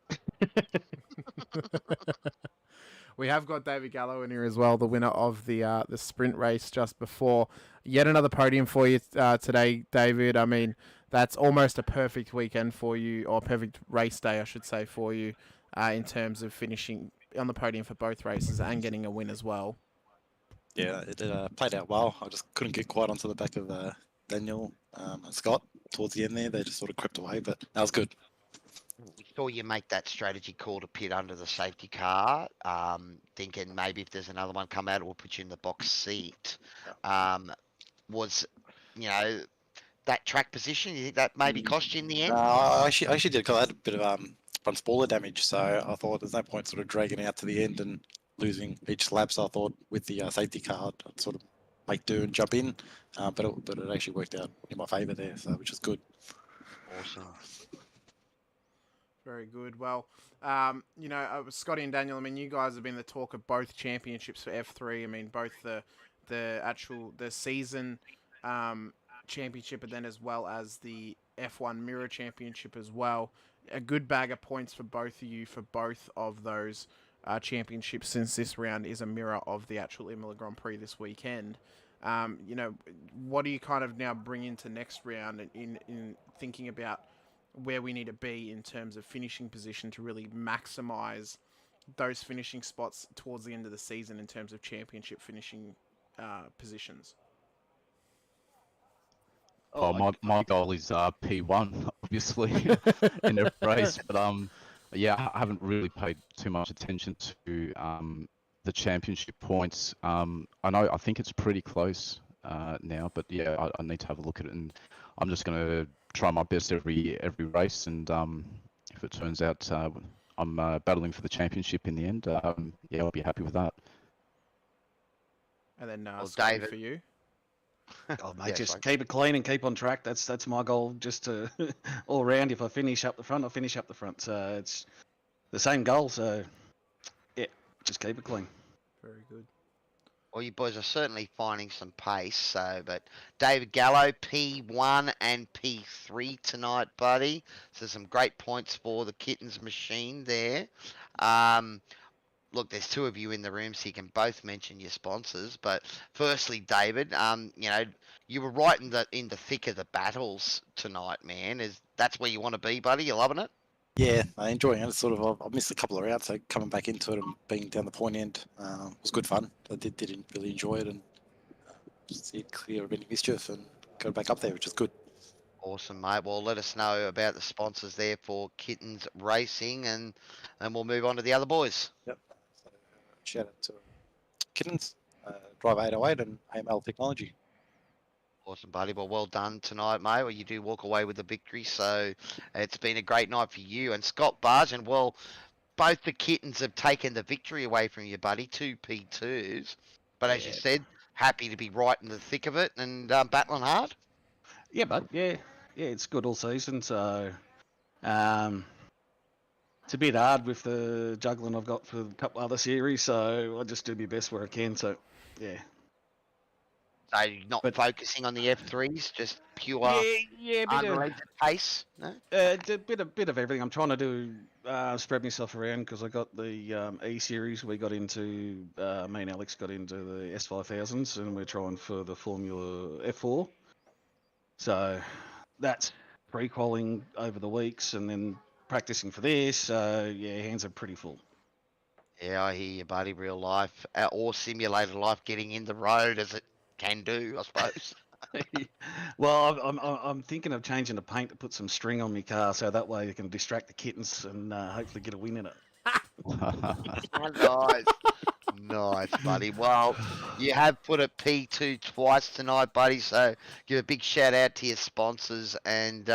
S3: We have got David Gallo in here as well, the winner of the sprint race just before. Yet another podium for you today, David. I mean, that's almost a perfect weekend for you, or perfect race day, I should say, for you, in terms of finishing on the podium for both races and getting a win as well.
S6: Yeah, it played out well. I just couldn't get quite onto the back of Daniel and Scott towards the end there. They just sort of crept away, but that was good.
S1: We saw you make that strategy call to pit under the safety car, thinking maybe if there's another one come out, it will put you in the box seat. Was, you know, that track position, you think that maybe cost you in the end?
S6: I actually did, because I had a bit of front spoiler damage, so I thought there's no point sort of dragging out to the end and losing each lap. So I thought with the safety car, I'd sort of make do and jump in, but it actually worked out in my favour there, so which is good.
S1: Awesome.
S3: Very good. Well, you know, Scotty and Daniel, I mean, you guys have been the talk of both championships for F3. I mean, both the season championship, and then as well as the F1 Mirror Championship as well. A good bag of points for both of you for both of those championships, since this round is a mirror of the actual Imola Grand Prix this weekend. You know, what do you kind of now bring into next round in thinking about where we need to be in terms of finishing position to really maximize those finishing spots towards the end of the season in terms of championship finishing positions?
S7: My goal is P1, obviously, in every race. But yeah, I haven't really paid too much attention to the championship points. I think it's pretty close now, but yeah, I need to have a look at it, and I'm just going to try my best every race, and if it turns out I'm battling for the championship in the end, yeah, I'll be happy with that.
S3: And then
S1: David,
S3: for you.
S8: Oh, mate, just keep it clean and keep on track. That's my goal, just to all round. If I finish up the front, I'll finish up the front. So it's the same goal. So yeah, just keep it clean.
S3: Very good.
S1: Well, you boys are certainly finding some pace. So, but David Gallo, P1 and P3 tonight, buddy. So some great points for the Kittens machine there. Look, there's two of you in the room, so you can both mention your sponsors. But firstly, David, you were right in the thick of the battles tonight, man. That's where you want to be, buddy? You loving it?
S6: Yeah, I'm enjoying it. It's sort of, I missed a couple of rounds, so coming back into it and being down the point end was good fun. I did really enjoy it and see it clear of any mischief and go back up there, which is good.
S1: Awesome, mate. Well, let us know about the sponsors there for Kittens Racing, and we'll move on to the other boys.
S6: Yep. So, shout out to Kittens, Drive 808 and AML Technology.
S1: Awesome, buddy. Well done tonight, mate. Well, you do walk away with a victory, so it's been a great night for you. And Scott Bargen, well, both the Kittens have taken the victory away from you, buddy. 2 P2s. But as you said, happy to be right in the thick of it and battling hard.
S8: Yeah, bud. Yeah, it's good all season. So, it's a bit hard with the juggling I've got for a couple other series. So I just do my best where I can. So, yeah.
S1: So you're not focusing on the F3s, just pure unrelated pace? No?
S8: A bit of everything. I'm trying to do spread myself around because I got the E series. We got into me and Alex got into the S5000s, and we're trying for the Formula F4. So that's pre-qualing over the weeks, and then practicing for this. So yeah, hands are pretty full.
S1: Yeah, I hear you, buddy. Real life or simulated life, getting in the road as it can do, I suppose.
S8: Well, I'm thinking of changing the paint to put some string on my car, so that way I can distract the kittens and hopefully get a win in it.
S1: Nice, buddy. Well, you have put a P2 twice tonight, buddy. So give a big shout out to your sponsors and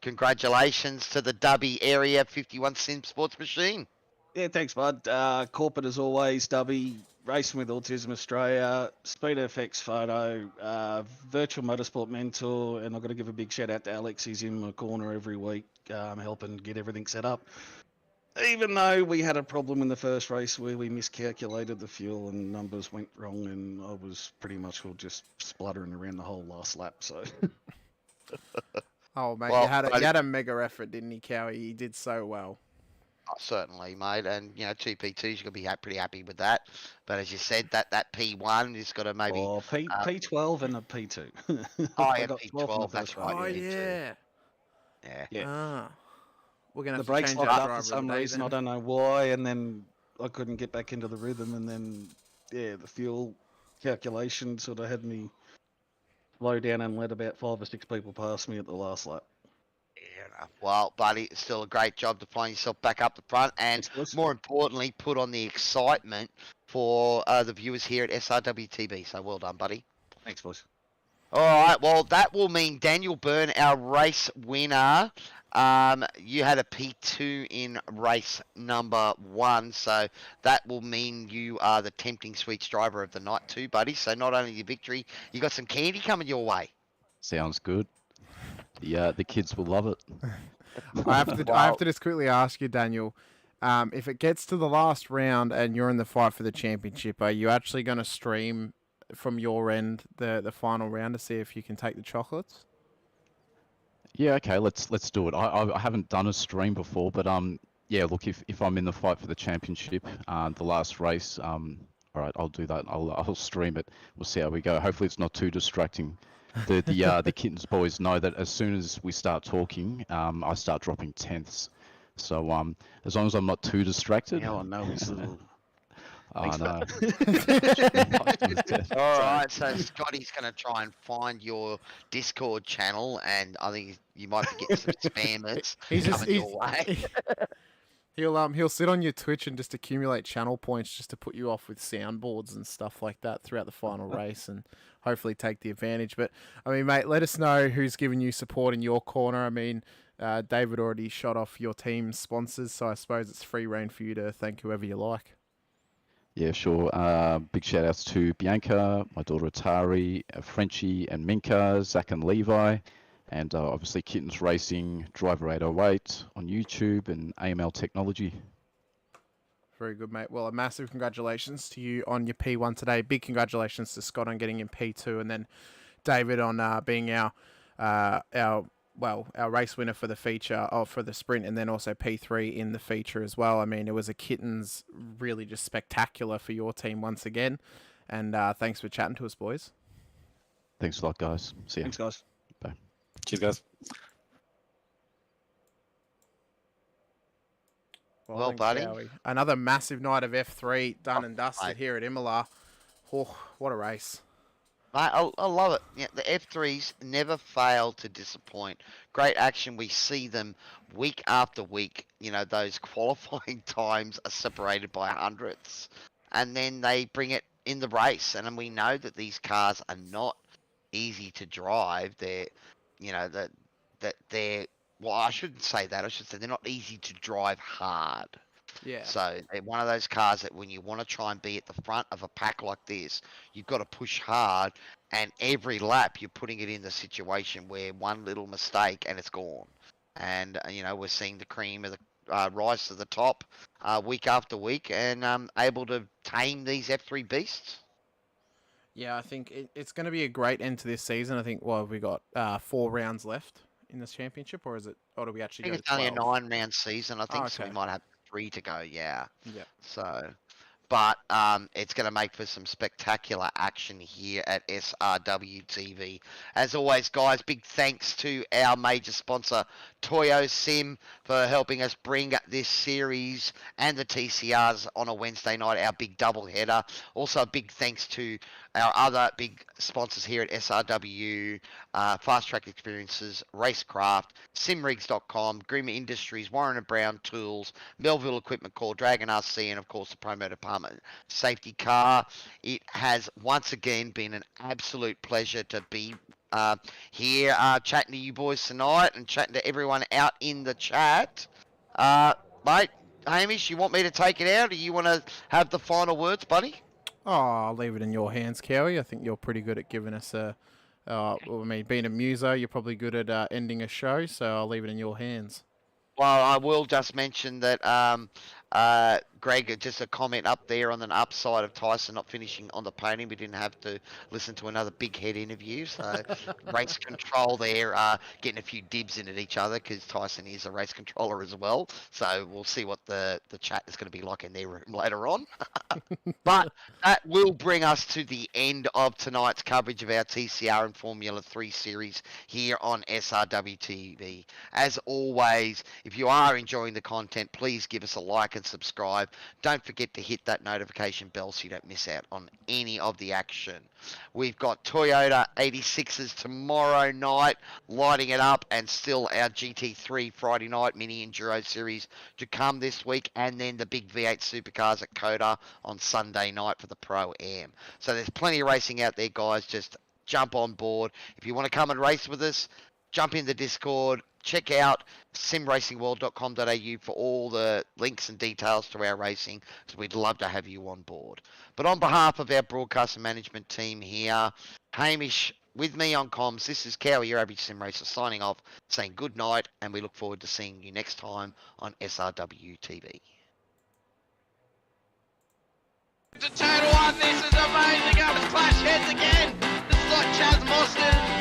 S1: congratulations to the Dubby Area 51 Sim Sports Machine.
S8: Yeah, thanks, bud. Corporate as always, Dubby. Racing with Autism Australia, Speed FX Photo, Virtual Motorsport Mentor, and I've got to give a big shout out to Alex. He's in my corner every week, helping get everything set up. Even though we had a problem in the first race where we miscalculated the fuel and numbers went wrong, and I was pretty much all just spluttering around the whole last lap. So.
S3: Oh mate, you had a mega effort, didn't you, Cowie? You did so well.
S1: Oh, certainly, mate, and 2 P2s, you're gonna be pretty happy with that. But as you said, that P1 is got to maybe
S8: P12 and a P2.
S1: Yeah, P12. That's right.
S3: Oh yeah.
S1: Yeah.
S3: We're gonna have
S8: the
S3: to
S8: brakes
S3: change
S8: locked
S3: that
S8: up for some reason. I don't know why, and then I couldn't get back into the rhythm, and then the fuel calculation sort of had me slow down and let about 5 or 6 people pass me at the last lap.
S1: Well, buddy, it's still a great job to find yourself back up the front and, more importantly, put on the excitement for the viewers here at SRWTV. So well done, buddy.
S8: Thanks, boys.
S1: All right, well, that will mean Daniel Byrne, our race winner. You had a P2 in race number 1, so that will mean you are the tempting sweets driver of the night too, buddy. So not only your victory, you got some candy coming your way.
S7: Sounds good. The kids will love it.
S3: I have to just quickly ask you, Daniel, if it gets to the last round and you're in the fight for the championship, are you actually going to stream from your end the final round to see if you can take the chocolates?
S7: Yeah, okay, let's do it. I haven't done a stream before, but yeah, look, if I'm in the fight for the championship, the last race, all right, I'll do that. I'll stream it. We'll see how we go. Hopefully, it's not too distracting. The Kittens boys know that as soon as we start talking, I start dropping tenths. So as long as I'm not too distracted.
S8: Now I know he's a little.
S7: I know.
S1: All right, so Scotty's going to try and find your Discord channel, and I think you might be getting some spammers coming your way.
S3: He'll sit on your Twitch and just accumulate channel points just to put you off with soundboards and stuff like that throughout the final race and hopefully take the advantage. But, I mean, mate, let us know who's giving you support in your corner. I mean, David already shot off your team's sponsors, so I suppose it's free reign for you to thank whoever you like.
S7: Yeah, sure. Big shout outs to Bianca, my daughter Atari, Frenchie and Minka, Zach and Levi, and obviously Kittens Racing, Driver 808 on YouTube, and AML Technology.
S3: Very good, mate. Well, a massive congratulations to you on your P1 today. Big congratulations to Scott on getting in P2, and then David on being our race winner for the feature, for the sprint, and then also P3 in the feature as well. I mean, it was a kittens, really just spectacular for your team once again. And thanks for chatting to us, boys.
S7: Thanks a lot, guys. See you.
S8: Thanks, guys.
S7: Bye.
S6: Cheers, guys.
S1: Well,
S3: thanks,
S1: buddy.
S3: Cowie. Another massive night of F3 done and dusted
S1: mate.
S3: here at Imola. Oh, what a race.
S1: Mate, I love it. Yeah, the F3s never fail to disappoint. Great action. We see them week after week. You know, those qualifying times are separated by hundredths. And then they bring it in the race. And then we know that these cars are not easy to drive. They're, you know, that they're, well, I shouldn't say that. I should say they're not easy to drive hard.
S3: Yeah.
S1: So they're one of those cars that when you want to try and be at the front of a pack like this, you've got to push hard, and every lap you're putting it in the situation where one little mistake and it's gone. And you know, we're seeing the cream of the rise to the top week after week, and able to tame these F3 beasts.
S3: Yeah, I think it's going to be a great end to this season. I think, well, we got 4 rounds left in this championship, or is it? Or do we actually
S1: I think
S3: go
S1: it's
S3: to
S1: only
S3: 12?
S1: a 9-round season. I think so.
S3: okay.
S1: We might have 3 to go. Yeah.
S3: Yeah.
S1: So, but it's going to make for some spectacular action here at SRWTV. As always, guys, big thanks to our major sponsor, TOYOSIM, for helping us bring this series and the TCRs on a Wednesday night, our big double header. Also, a big thanks to our other big sponsors here at SRW, Fast Track Experiences, Racecraft, Simrigs.com, Grima Industries, Warren & Brown Tools, Melville Equipment Corps, Dragon RC, and of course the Promo Department Safety Car. It has once again been an absolute pleasure to be here chatting to you boys tonight and chatting to everyone out in the chat. Mate, Hamish, you want me to take it out, or you want to have the final words, buddy?
S3: Oh, I'll leave it in your hands, Cowie. I think you're pretty good at giving us being a muser, you're probably good at ending a show, so I'll leave it in your hands.
S1: Well, I will just mention that Greg, just a comment up there on the upside of Tyson not finishing on the podium. We didn't have to listen to another big head interview. So race control there, getting a few dibs in at each other because Tyson is a race controller as well. So we'll see what the chat is going to be like in their room later on. But that will bring us to the end of tonight's coverage of our TCR and Formula 3 series here on SRWTV. As always, if you are enjoying the content, please give us a like and subscribe. Don't forget to hit that notification bell so you don't miss out on any of the action. We've got Toyota 86s tomorrow night, lighting it up, and still our GT3 Friday night mini Enduro series to come this week, and then the big V8 supercars at Coda on Sunday night for the Pro-Am. So there's plenty of racing out there, guys. Just jump on board. If you want to come and race with us, jump in the Discord. Check out simracingworld.com.au for all the links and details to our racing, because we'd love to have you on board. But on behalf of our broadcast and management team here, Hamish, with me on comms, this is Cowie, your average sim racer, signing off, saying good night, and we look forward to seeing you next time on SRW TV.
S9: It's a total one, this is amazing, up and clash heads again. This is like Chaz Mostert